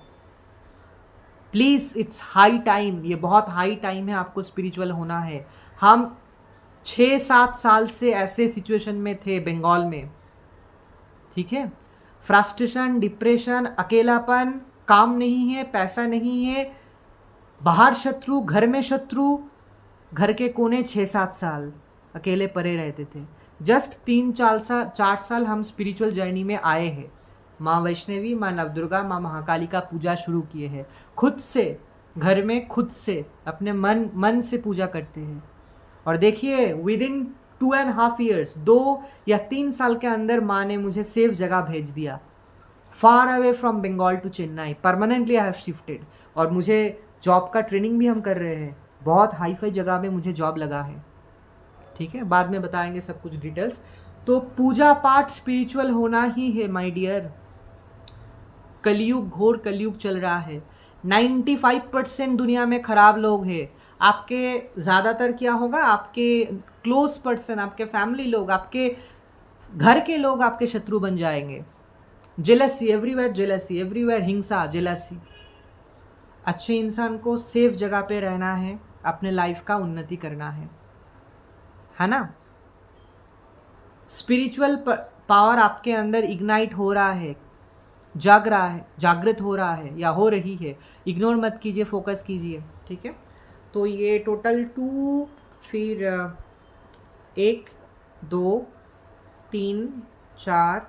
प्लीज़ इट्स हाई टाइम, ये बहुत हाई टाइम है, आपको स्पिरिचुअल होना है। हम 6-7 साल से ऐसे सिचुएशन में थे बंगाल में, ठीक है। फ्रस्ट्रेशन, डिप्रेशन, अकेलापन, काम नहीं है, पैसा नहीं है, बाहर शत्रु, घर में शत्रु, घर के कोने 6-7 साल अकेले पड़े रहते थे। जस्ट 3-4 साल हम स्पिरिचुअल जर्नी में आए हैं। माँ वैष्णवी, माँ नवदुर्गा, माँ महाकाली का पूजा शुरू किए हैं। खुद से घर में, खुद से अपने मन से पूजा करते हैं। और देखिए, विद इन 2.5 years, 2 या 3 साल के अंदर माँ ने मुझे सेफ जगह भेज दिया। Far away from Bengal to Chennai, permanently I have shifted. और मुझे जॉब का ट्रेनिंग भी हम कर रहे हैं, बहुत हाई फाई जगह में मुझे जॉब लगा है, ठीक है। बाद में बताएंगे सब कुछ डिटेल्स। तो पूजा पाठ स्पिरिचुअल होना ही है माय डियर। कलयुग, घोर कलयुग चल रहा है। 95% दुनिया में खराब लोग हैं। आपके ज़्यादातर क्या होगा, आपके क्लोज पर्सन, आपके फैमिली लोग, आपके घर के लोग आपके शत्रु बन जाएंगे। जेलसी एवरीवेयर, जेलसी एवरीवेयर, हिंसा, जेलसी। अच्छे इंसान को सेफ जगह पे रहना है, अपने लाइफ का उन्नति करना है ना। स्पिरिचुअल पावर आपके अंदर इग्नाइट हो रहा है, जाग रहा है, जागृत हो रहा है या हो रही है। इग्नोर मत कीजिए, फोकस कीजिए, ठीक है। तो ये टोटल 2, फिर 1, 2, 3, 4,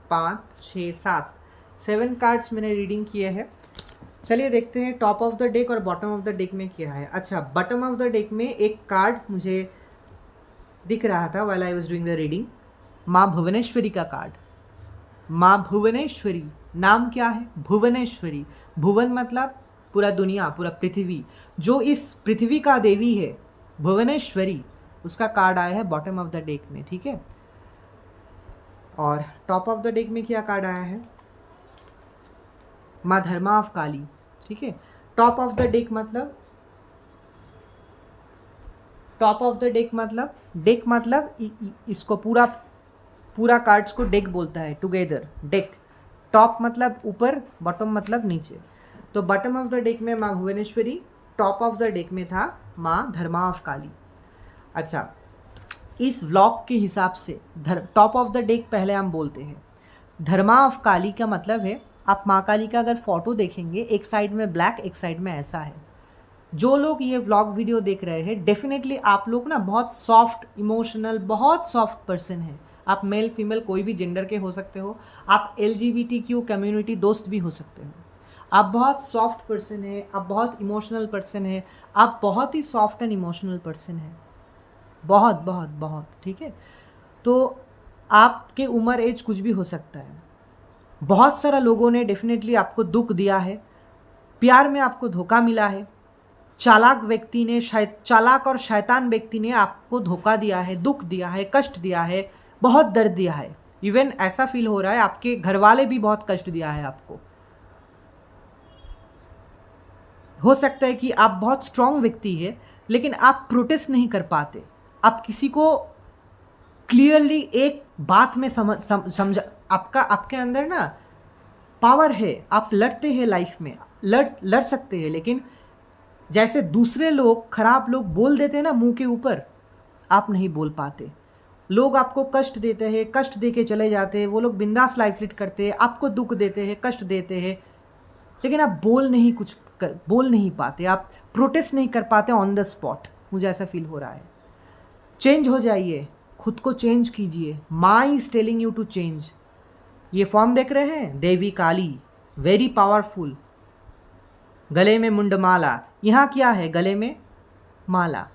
5, 6, 7 कार्ड्स मैंने रीडिंग किए हैं। चलिए देखते हैं टॉप ऑफ द डेक और बॉटम ऑफ द डेक में क्या है। अच्छा, बॉटम ऑफ द डेक में एक कार्ड मुझे दिख रहा था while I was doing the reading, माँ भुवनेश्वरी का कार्ड। माँ भुवनेश्वरी, नाम क्या है? भुवनेश्वरी। भुवन मतलब पूरा दुनिया, पूरा पृथ्वी, जो इस पृथ्वी का देवी है, भुवनेश्वरी, उसका कार्ड आया है बॉटम ऑफ द डेक में, ठीक है। और टॉप ऑफ द डेक में क्या कार्ड आया है? माँ धर्मा ऑफ काली, ठीक है। टॉप ऑफ द डेक मतलब, टॉप ऑफ द डेक मतलब, डेक मतलब इसको पूरा कार्ड्स को डेक बोलता है, टुगेदर डेक। टॉप मतलब ऊपर, बॉटम मतलब नीचे। तो बॉटम ऑफ द डेक में माँ Bhuvaneshwari, top of the deck में था माँ धर्मा ऑफ काली। अच्छा, इस व्लॉग के हिसाब से टॉप ऑफ द डेक पहले हम बोलते हैं। धर्मा ऑफ काली का मतलब है, आप माँ काली का अगर फोटो देखेंगे, एक साइड में ब्लैक, एक साइड में ऐसा है। जो लोग ये व्लॉग वीडियो देख रहे हैं, डेफिनेटली आप लोग ना बहुत सॉफ्ट, इमोशनल, बहुत सॉफ्ट पर्सन है। आप मेल फीमेल कोई भी जेंडर के हो सकते हो, आप LGBTQ कम्युनिटी दोस्त भी हो सकते हो। आप बहुत सॉफ्ट पर्सन है, आप बहुत इमोशनल पर्सन है, आप बहुत ही सॉफ्ट एंड इमोशनल पर्सन है, बहुत बहुत बहुत, ठीक है। तो आपके उम्र एज कुछ भी हो सकता है। बहुत सारा लोगों ने डेफिनेटली आपको दुख दिया है, प्यार में आपको धोखा मिला है, चालाक व्यक्ति ने, चालाक और शैतान व्यक्ति ने आपको धोखा दिया है, दुख दिया है, कष्ट दिया है, बहुत दर्द दिया है। इवन ऐसा फील हो रहा है आपके घर वाले भी बहुत कष्ट दिया है आपको। हो सकता है कि आप बहुत स्ट्रांग व्यक्ति है, लेकिन आप प्रोटेस्ट नहीं कर पाते। आप किसी को क्लियरली एक बात में समझा, आपके अंदर ना पावर है, आप लड़ते हैं लाइफ में, लड़ सकते हैं, लेकिन जैसे दूसरे लोग, खराब लोग बोल देते हैं ना मुंह के ऊपर, आप नहीं बोल पाते। लोग आपको कष्ट देते हैं, कष्ट दे के चले जाते हैं, वो लोग बिंदास लाइफ लीड करते हैं, आपको दुख देते हैं, कष्ट देते हैं, लेकिन आप बोल नहीं पाते, आप प्रोटेस्ट नहीं कर पाते ऑन द स्पॉट। मुझे ऐसा फील हो रहा है। चेंज हो जाइए, खुद को चेंज कीजिए। Maa is telling you to change. ये फॉर्म देख रहे हैं, देवी काली, वेरी पावरफुल। गले में मुंडमाला, यहाँ क्या है, गले में माला,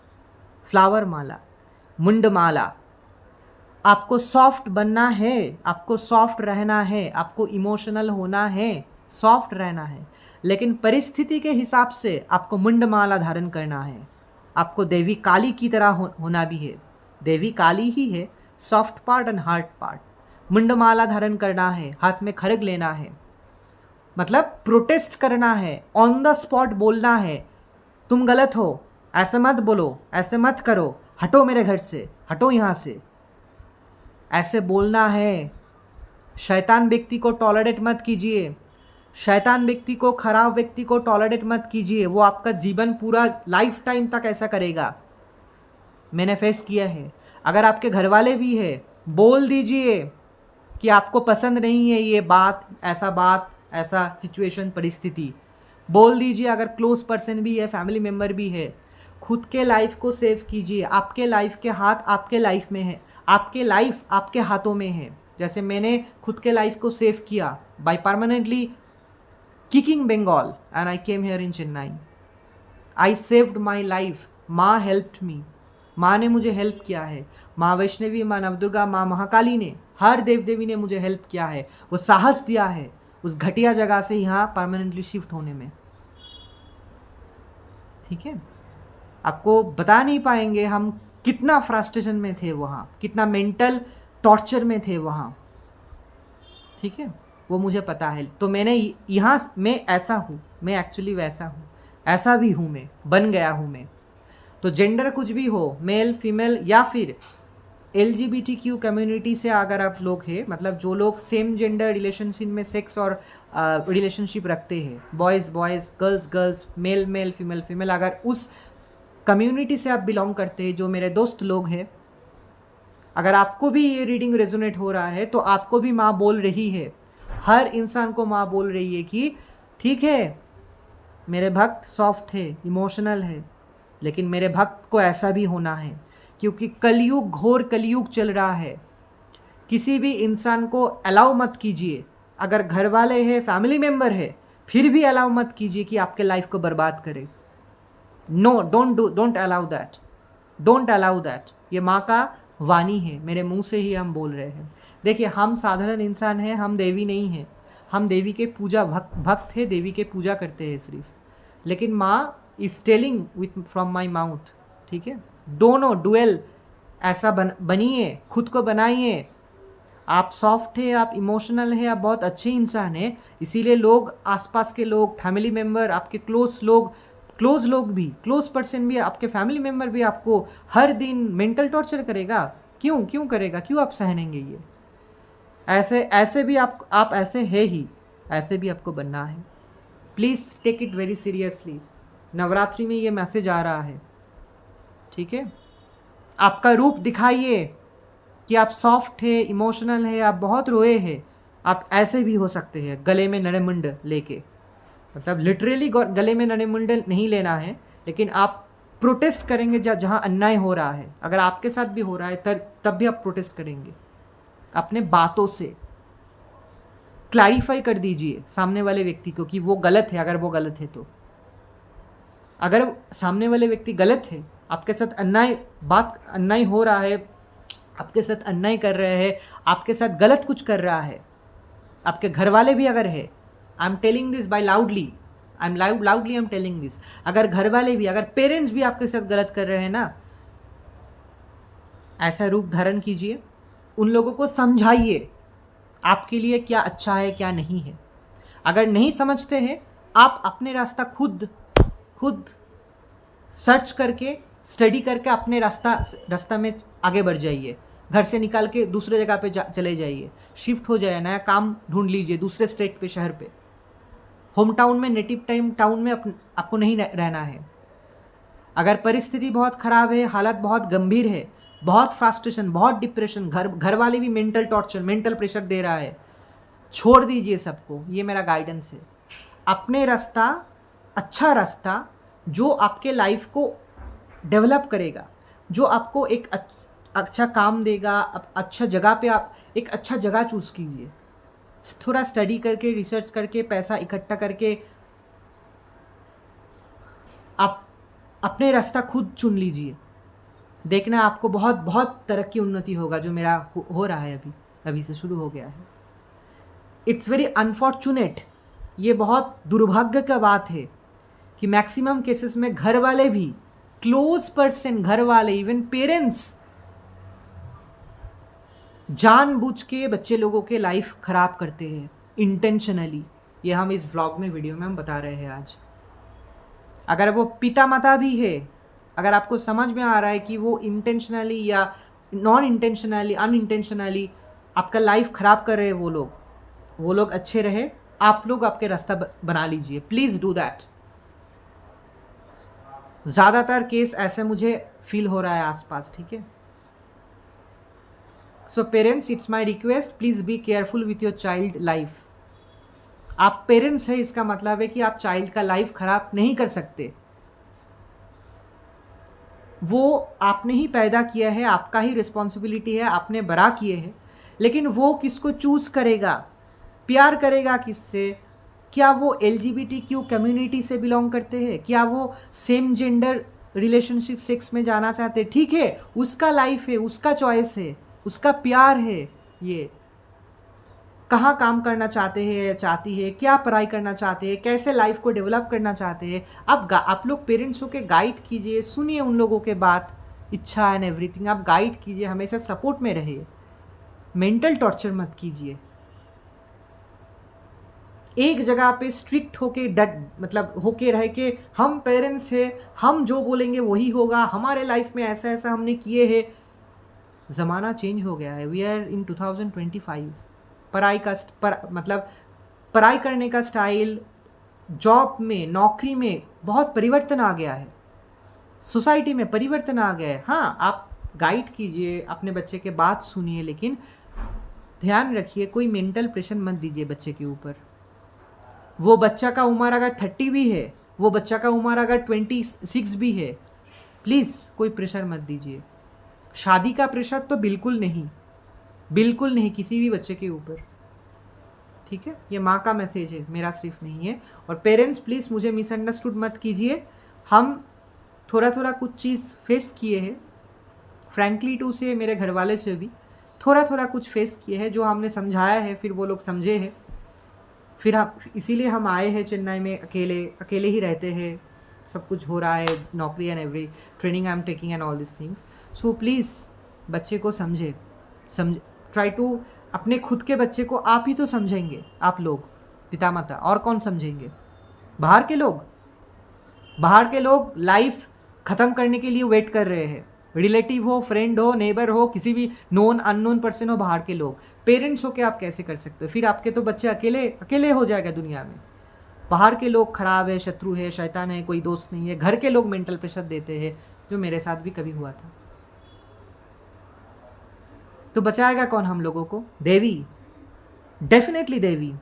फ्लावर माला, मुंडमाला। आपको सॉफ्ट बनना है, आपको सॉफ्ट रहना है, आपको इमोशनल होना है, सॉफ्ट रहना है, लेकिन परिस्थिति के हिसाब से आपको मुंडमाला धारण करना है। आपको देवी काली की तरह होना भी है। देवी काली ही है, soft part and hard part. मुंडमाला धारण करना है, हाथ में खड़ग लेना है, मतलब प्रोटेस्ट करना है, ऑन द स्पॉट बोलना है, तुम गलत हो, ऐसे मत बोलो, ऐसे मत करो, हटो मेरे घर से, हटो यहाँ से, ऐसे बोलना है। शैतान व्यक्ति को टॉलरेट मत कीजिए, शैतान व्यक्ति को, खराब व्यक्ति को टॉलरेट मत कीजिए। वो आपका जीवन पूरा लाइफ टाइम तक ऐसा करेगा। मैंने फेस किया है। अगर आपके घर वाले भी है, बोल दीजिए कि आपको पसंद नहीं है ये बात, ऐसा सिचुएशन, परिस्थिति, बोल दीजिए। अगर क्लोज पर्सन भी है, फैमिली मेम्बर भी है, खुद के लाइफ को सेव कीजिए। आपके लाइफ के हाथ आपके लाइफ में है, आपके लाइफ आपके हाथों में है। जैसे मैंने खुद के लाइफ को सेव किया by permanently kicking Bengal and I came here in Chennai. I saved my life. माँ helped me. माँ ने मुझे हेल्प किया है। माँ वैष्णवी, माँ नवदुर्गा, माँ महाकाली ने, हर देव देवी ने मुझे हेल्प किया है। वो साहस दिया है उस घटिया जगह से यहाँ परमानेंटली शिफ्ट होने में। ठीक है, आपको बता नहीं पाएंगे हम कितना फ्रस्ट्रेशन में थे वहाँ, कितना मेंटल टॉर्चर में थे वहाँ। ठीक है, वो मुझे पता है। तो मैंने यहाँ, मैं ऐसा हूँ, मैं एक्चुअली वैसा हूँ, ऐसा भी हूँ, मैं बन गया हूँ मैं। तो जेंडर कुछ भी हो, मेल फीमेल या फिर LGBTQ कम्युनिटी से अगर आप लोग हैं, मतलब जो लोग सेम जेंडर रिलेशनशिप में सेक्स और रिलेशनशिप रखते हैं, boys boys, girls girls, male male, female female, अगर उस कम्युनिटी से आप बिलोंग करते हैं, जो मेरे दोस्त लोग हैं, अगर आपको भी ये रीडिंग रेजोनेट हो रहा है, तो आपको भी माँ बोल रही है, हर इंसान को माँ बोल रही है कि ठीक है, मेरे भक्त सॉफ्ट है, इमोशनल है, लेकिन मेरे भक्त को ऐसा भी होना है, क्योंकि कलयुग, घोर कलयुग चल रहा है। किसी भी इंसान को अलाउ मत कीजिए, अगर घर वाले हैं, फैमिली मेम्बर है, फिर भी अलाउ मत कीजिए कि आपके लाइफ को बर्बाद करे। No, don't allow that, don't allow that. ये माँ का वाणी है, मेरे मुंह से ही हम बोल रहे हैं। देखिए, हम साधारण इंसान हैं, हम देवी नहीं हैं, हम देवी के पूजा भक्त है, देवी के पूजा करते हैं सिर्फ, लेकिन माँ is telling with from my mouth. ठीक है, दोनों डुएल ऐसा बनिए, खुद को बनाइए। आप सॉफ्ट है, आप इमोशनल है, आप बहुत अच्छे इंसान हैं, इसीलिए लोग, आसपास के लोग, फैमिली मेम्बर, आपके क्लोज लोग भी, क्लोज पर्सन भी, आपके फैमिली मेम्बर भी आपको हर दिन मेंटल टॉर्चर करेगा। क्यों करेगा? क्यों आप सहनेंगे ये? ऐसे भी आप ऐसे है ही, ऐसे भी आपको बनना है। Please take it very seriously. Navratri में ये मैसेज आ रहा है। ठीक है, आपका रूप दिखाइए कि आप सॉफ्ट है, इमोशनल है, आप बहुत रोए हैं। आप ऐसे भी हो सकते हैं, गले में नड़मुंड लेके, मतलब लिटरली गले में नड़मुंड नहीं लेना है, लेकिन आप प्रोटेस्ट करेंगे जहाँ अन्याय हो रहा है। अगर आपके साथ भी हो रहा है तब भी आप प्रोटेस्ट करेंगे। अपने बातों से क्लैरिफाई कर दीजिए सामने वाले व्यक्ति को कि वो गलत है। अगर वो गलत है तो, अगर सामने वाले व्यक्ति गलत है, आपके साथ अन्याय हो रहा है, आपके साथ अन्याय कर रहे हैं, आपके साथ गलत कुछ कर रहा है, आपके घर वाले भी अगर है, I am telling this by loudly, I am telling this, अगर घर वाले भी, अगर पेरेंट्स भी आपके साथ गलत कर रहे हैं ना, ऐसा रूप धारण कीजिए, उन लोगों को समझाइए आपके लिए क्या अच्छा है, क्या नहीं है। अगर नहीं समझते हैं, आप अपने रास्ता खुद सर्च करके, स्टडी करके अपने रास्ता में आगे बढ़ जाइए। घर से निकाल के दूसरे जगह पे चले जाइए, शिफ्ट हो जाए, नया काम ढूंढ लीजिए दूसरे स्टेट पे, शहर पे। होम टाउन में, नेटिव टाउन में आपको नहीं रहना है। अगर परिस्थिति बहुत ख़राब है, हालत बहुत गंभीर है, बहुत फ्रस्ट्रेशन, बहुत डिप्रेशन, घर वाले भी मेंटल टॉर्चर, मेंटल प्रेशर दे रहा है, छोड़ दीजिए सबको। ये मेरा गाइडेंस है। अपने रास्ता, अच्छा रास्ता जो आपके लाइफ को डेवलप करेगा, जो आपको एक अच्छा काम देगा, अच्छा जगह पे आप एक अच्छा जगह चूज़ कीजिए। थोड़ा स्टडी करके, रिसर्च करके, पैसा इकट्ठा करके आप अपने रास्ता खुद चुन लीजिए। देखना आपको बहुत बहुत तरक्की, उन्नति होगा, जो मेरा हो रहा है अभी से शुरू हो गया है। इट्स वेरी अनफॉर्चुनेट, ये बहुत दुर्भाग्य का बात है कि मैक्सिमम केसेस में घर वाले भी, क्लोज पर्सन, घर वाले, इवन पेरेंट्स जानबूझ के बच्चे लोगों के लाइफ खराब करते हैं इंटेंशनली। ये हम इस व्लॉग में, वीडियो में हम बता रहे हैं आज। अगर वो पिता माता भी है, अगर आपको समझ में आ रहा है कि वो इंटेंशनली या नॉन इंटेंशनली, अनइंटेंशनली आपका लाइफ खराब कर रहे हैं, वो लोग अच्छे रहे, आप लोग आपके रास्ता बना लीजिए। Please do that. ज़्यादातर केस ऐसे मुझे फील हो रहा है आसपास, ठीक है। So parents, it's my request, please be careful with your child life. आप पेरेंट्स हैं, इसका मतलब है कि आप चाइल्ड का लाइफ खराब नहीं कर सकते। वो आपने ही पैदा किया है, आपका ही रिस्पॉन्सिबिलिटी है, आपने बड़ा किए हैं, लेकिन वो किसको चूज़ करेगा, प्यार करेगा किससे, क्या वो LGBTQ कम्युनिटी से बिलोंग करते हैं, क्या वो सेम जेंडर रिलेशनशिप, सेक्स में जाना चाहते हैं, ठीक है, उसका लाइफ है, उसका चॉइस है, उसका प्यार है। ये कहाँ काम करना चाहते हैं, चाहती है, क्या पढ़ाई करना चाहते हैं, कैसे लाइफ को डेवलप करना चाहते हैं, आप लोग पेरेंट्स हो के गाइड कीजिए, सुनिए उन लोगों के बात, इच्छा एंड एवरीथिंग, आप गाइड कीजिए, हमेशा सपोर्ट में रहिए, मेंटल टॉर्चर मत कीजिए। एक जगह पे स्ट्रिक्ट होके मतलब होके रह के हम पेरेंट्स हैं, हम जो बोलेंगे वही होगा, हमारे लाइफ में ऐसा ऐसा हमने किए हैं। ज़माना चेंज हो गया है। We are in 2025। पढ़ाई का मतलब पढ़ाई करने का स्टाइल, जॉब में, नौकरी में बहुत परिवर्तन आ गया है, सोसाइटी में परिवर्तन आ गया है। हाँ, आप गाइड कीजिए, अपने बच्चे के बात सुनिए, लेकिन ध्यान रखिए कोई मेंटल प्रेशर मत दीजिए बच्चे के ऊपर। वो बच्चा का उम्र अगर 30 भी है, वो बच्चा का उम्र अगर 26 भी है, प्लीज़ कोई प्रेशर मत दीजिए। शादी का प्रेशर तो बिल्कुल नहीं, बिल्कुल नहीं, किसी भी बच्चे के ऊपर, ठीक है। ये माँ का मैसेज है, मेरा सिर्फ नहीं है। और पेरेंट्स, प्लीज़ मुझे मिसअंडरस्टूड मत कीजिए। हम थोड़ा थोड़ा कुछ चीज़ फेस किए हैं, फ्रैंकली टू से, मेरे घर वाले से भी थोड़ा थोड़ा कुछ फेस किए हैं, जो हमने समझाया है, फिर वो लोग समझे हैं, फिर हम इसीलिए हम आए हैं चेन्नई में। अकेले ही रहते हैं, सब कुछ हो रहा है, नौकरी and every training I am taking and all this things. So please बच्चे को समझे, ट्राई टू, अपने खुद के बच्चे को आप ही तो समझेंगे, आप लोग पिता माता, और कौन समझेंगे? बाहर के लोग लाइफ ख़त्म करने के लिए वेट कर रहे हैं। रिलेटिव हो, फ्रेंड हो, नेबर हो, किसी भी नोन अननोन पर्सन हो, बाहर के लोग। पेरेंट्स हो के आप कैसे कर सकते हो? फिर आपके तो बच्चे अकेले हो जाएगा दुनिया में। बाहर के लोग खराब है, शत्रु है, शैतान है, कोई दोस्त नहीं है। घर के लोग मेंटल प्रेशर देते हैं, जो मेरे साथ भी कभी हुआ था। तो बचाएगा कौन हम लोगों को? देवी, डेफिनेटली देवी।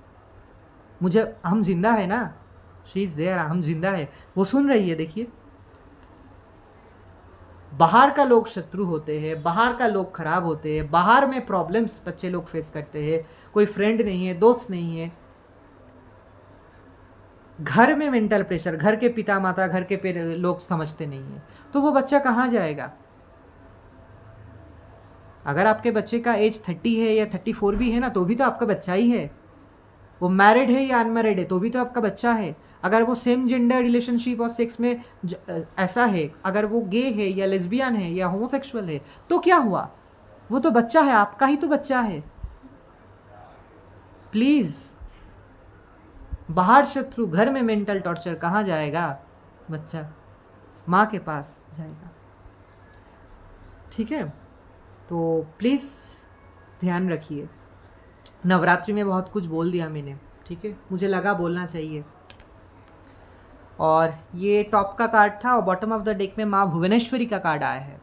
हम जिंदा है ना, शी इज देयर, हम जिंदा है, वो सुन रही है। देखिए, बाहर का लोग शत्रु होते हैं, बाहर का लोग खराब होते हैं, बाहर में प्रॉब्लम्स बच्चे लोग फेस करते हैं, कोई फ्रेंड नहीं है, दोस्त नहीं है। घर में मेंटल प्रेशर, घर के पिता माता, घर के लोग समझते नहीं है, तो वो बच्चा कहाँ जाएगा? अगर आपके बच्चे का एज 30 है या 34 भी है ना, तो भी तो आपका बच्चा ही है। वो मैरिड है या अनमैरिड है, तो भी तो आपका बच्चा है। अगर वो सेम जेंडर रिलेशनशिप और सेक्स में ऐसा है, अगर वो गे है या लेस्बियन है या होमोसेक्सुअल है, तो क्या हुआ? वो तो बच्चा है, आपका ही तो बच्चा है। प्लीज़, बाहर शत्रु, घर में मेंटल टॉर्चर, कहाँ जाएगा बच्चा? माँ के पास जाएगा, ठीक है। तो प्लीज़ ध्यान रखिए। नवरात्रि में बहुत कुछ बोल दिया मैंने, ठीक है, मुझे लगा बोलना चाहिए। और ये टॉप का कार्ड था और बॉटम ऑफ द डेक में माँ भुवनेश्वरी का कार्ड आया है।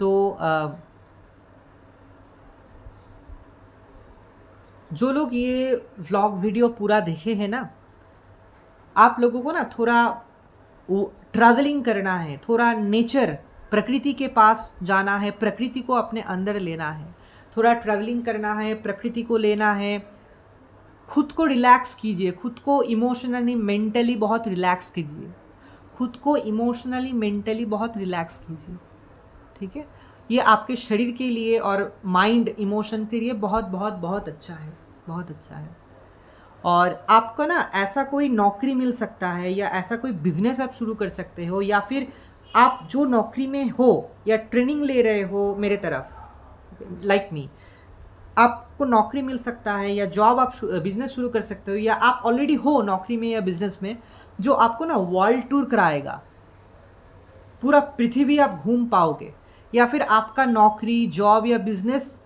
तो जो लोग ये व्लॉग वीडियो पूरा देखे हैं ना, आप लोगों को ना थोड़ा ट्रैवलिंग करना है, थोड़ा नेचर प्रकृति के पास जाना है, प्रकृति को अपने अंदर लेना है, थोड़ा ट्रैवलिंग करना है, प्रकृति को लेना है, खुद को रिलैक्स कीजिए, खुद को इमोशनली मेंटली बहुत रिलैक्स कीजिए, खुद को इमोशनली मेंटली बहुत रिलैक्स कीजिए, ठीक है। ये आपके शरीर के लिए और माइंड इमोशन के लिए बहुत बहुत बहुत अच्छा है, बहुत अच्छा है। और आपको ना ऐसा कोई नौकरी मिल सकता है या ऐसा कोई बिजनेस आप शुरू कर सकते हो, या फिर आप जो नौकरी में हो या ट्रेनिंग ले रहे हो मेरे तरफ लाइक मी, आपको नौकरी मिल सकता है या जॉब आप बिजनेस शुरू कर सकते हो, या आप ऑलरेडी हो नौकरी में या बिजनेस में, जो आपको ना वर्ल्ड टूर कराएगा, पूरा पृथ्वी आप घूम पाओगे, या फिर आपका नौकरी जॉब या बिजनेस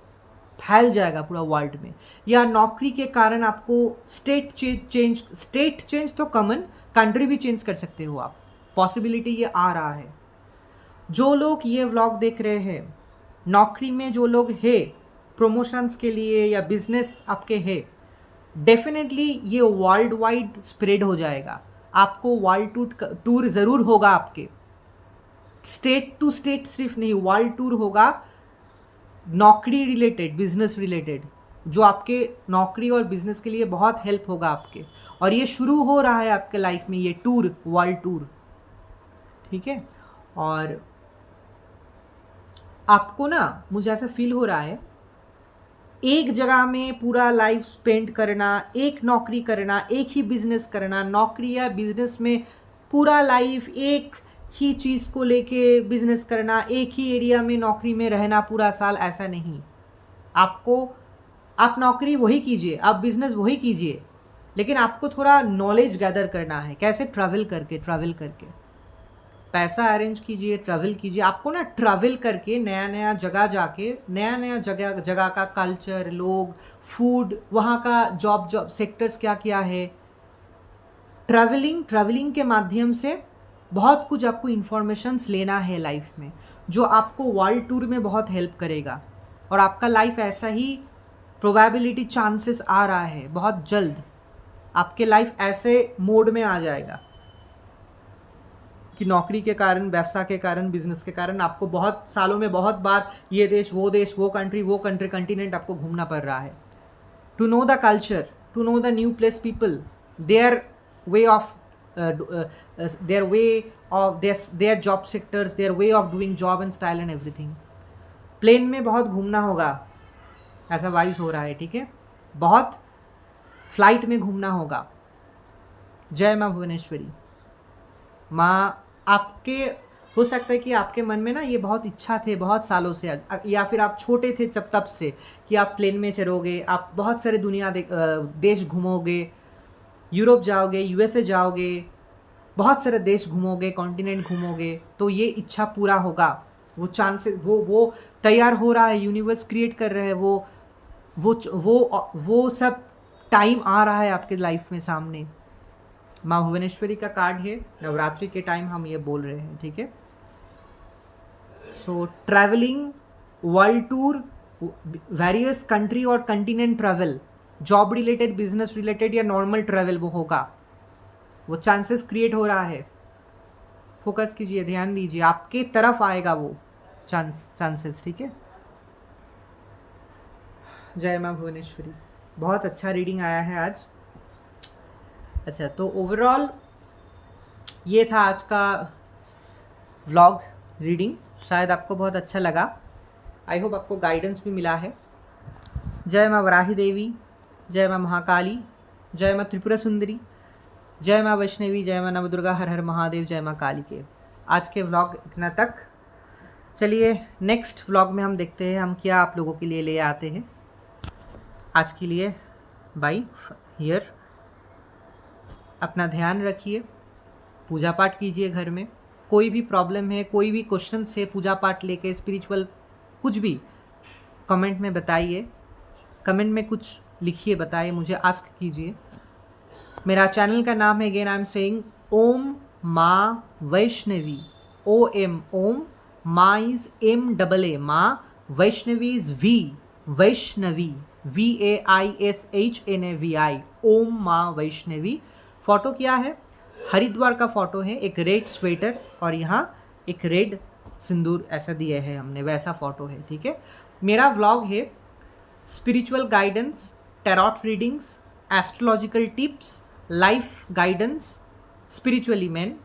फैल जाएगा पूरा वर्ल्ड में, या नौकरी के कारण आपको स्टेट चेंज तो कॉमन, कंट्री भी चेंज कर सकते हो आप, पॉसिबिलिटी ये आ रहा है। जो लोग ये व्लॉग देख रहे हैं, नौकरी में जो लोग है प्रमोशंस के लिए या बिजनेस आपके है, डेफिनेटली ये वर्ल्ड वाइड स्प्रेड हो जाएगा, आपको वर्ल्ड टूर ज़रूर होगा, आपके स्टेट टू स्टेट सिर्फ नहीं, वर्ल्ड टूर होगा, नौकरी रिलेटेड बिजनेस रिलेटेड, जो आपके नौकरी और बिजनेस के लिए बहुत हेल्प होगा आपके। और ये शुरू हो रहा है आपके लाइफ में, ये टूर, वर्ल्ड टूर, ठीक है। और आपको ना, मुझे ऐसा फील हो रहा है, एक जगह में पूरा लाइफ स्पेंड करना, एक नौकरी करना, एक ही बिजनेस करना, नौकरी या बिजनेस में पूरा लाइफ एक ही चीज़ को लेके बिजनेस करना, एक ही एरिया में नौकरी में रहना पूरा साल, ऐसा नहीं। आपको, आप नौकरी वही कीजिए, आप बिजनेस वही कीजिए, लेकिन आपको थोड़ा नॉलेज गैदर करना है, कैसे ट्रैवल करके पैसा अरेंज कीजिए, ट्रैवल कीजिए। आपको ना ट्रैवल करके नया नया जगह जाके, नया नया जगह का कल्चर, लोग, फूड, वहाँ का जॉब सेक्टर्स क्या क्या है, ट्रैवलिंग के माध्यम से बहुत कुछ आपको इन्फॉर्मेशंस लेना है लाइफ में, जो आपको वर्ल्ड टूर में बहुत हेल्प करेगा। और आपका लाइफ ऐसा ही प्रोबेबिलिटी चांसेस आ रहा है, बहुत जल्द आपके लाइफ ऐसे मोड में आ जाएगा कि नौकरी के कारण, व्यवसाय के कारण, बिजनेस के कारण आपको बहुत सालों में बहुत बार ये देश, वो कंट्री, कंटिनेंट आपको घूमना पड़ रहा है, to know the culture, to know the new place people, their way of their job sectors, their way of doing job and style and everything। Plane में बहुत घूमना होगा, ऐसा वाइज हो रहा है, ठीक है, बहुत फ्लाइट में घूमना होगा। जय माँ भुवनेश्वरी। माँ, आपके हो सकता है कि आपके मन में ना ये बहुत इच्छा थे बहुत सालों से, या फिर आप छोटे थे जब तब से, कि आप प्लेन में चढ़ोगे, आप बहुत सारे दुनिया देश घूमोगे, यूरोप जाओगे, यूएसए जाओगे, बहुत सारे देश घूमोगे, कॉन्टिनेंट घूमोगे, तो ये इच्छा पूरा होगा, वो चांसेस, वो तैयार हो रहा है, यूनिवर्स क्रिएट कर रहे हैं, वो सब टाइम आ रहा है आपके लाइफ में सामने। माँ भुवनेश्वरी का कार्ड है, नवरात्रि के टाइम हम ये बोल रहे हैं, ठीक है। So travelling, world tour, various country और continent travel, job related, business related या नॉर्मल ट्रैवल, वो होगा, वो चांसेस क्रिएट हो रहा है। फोकस कीजिए, ध्यान दीजिए, आपके तरफ आएगा वो चांसेस, ठीक है। जय माँ भुवनेश्वरी। बहुत अच्छा रीडिंग आया है आज। अच्छा, तो ओवरऑल ये था आज का व्लॉग रीडिंग, शायद आपको बहुत अच्छा लगा, आई होप आपको गाइडेंस भी मिला है। जय माँ वराही देवी, जय माँ महाकाली, जय माँ त्रिपुरा सुंदरी, जय माँ वैष्णवी, जय माँ नवदुर्गा, हर हर महादेव, जय माँ काली के। आज के व्लॉग इतना तक। चलिए नेक्स्ट व्लॉग में हम देखते हैं हम क्या आप लोगों के लिए ले आते हैं। आज के लिए बाय हियर। अपना ध्यान रखिए, पूजा पाठ कीजिए घर में। कोई भी प्रॉब्लम है, कोई भी क्वेश्चन है पूजा पाठ लेके, स्पिरिचुअल कुछ भी, कमेंट में बताइए, कमेंट में कुछ लिखिए, बताइए, मुझे आस्क कीजिए। मेरा चैनल का नाम है, again I am saying, Om Maa Vaishnavi, OM ओम, माँ इज MAA, माँ, Vaishnavi is Vaishnavi, VAISHNAVI, Om Maa Vaishnavi. Photo क्या है? हरिद्वार का फोटो है, एक रेड स्वेटर और यहाँ एक रेड सिंदूर ऐसा दिया है हमने, वैसा फोटो है, ठीक है। मेरा व्लॉग है spiritual guidance, tarot readings, astrological tips, life guidance, spiritually man.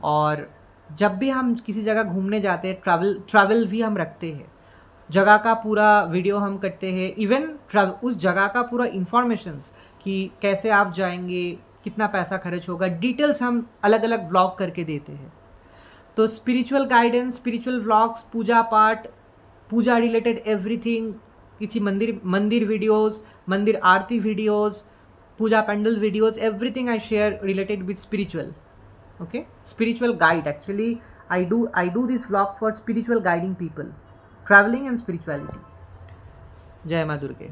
और जब भी हम किसी जगह घूमने जाते हैं, ट्रैवल भी हम रखते हैं, जगह का पूरा वीडियो हम करते हैं, इवन उस जगह का पूरा इंफॉर्मेशंस कि कैसे आप जाएंगे, कितना पैसा खर्च होगा, डिटेल्स हम अलग अलग व्लॉग करके देते हैं। तो स्पिरिचुअल गाइडेंस, स्पिरिचुअल व्लॉग्स, पूजा पाठ, पूजा रिलेटेड एवरीथिंग, किसी मंदिर वीडियोस, मंदिर आरती वीडियोस, पूजा pandal videos, everything I share related with spiritual, okay, spiritual guide. Actually I do this vlog for spiritual guiding people, traveling and spirituality. जय माँ दुर्गे।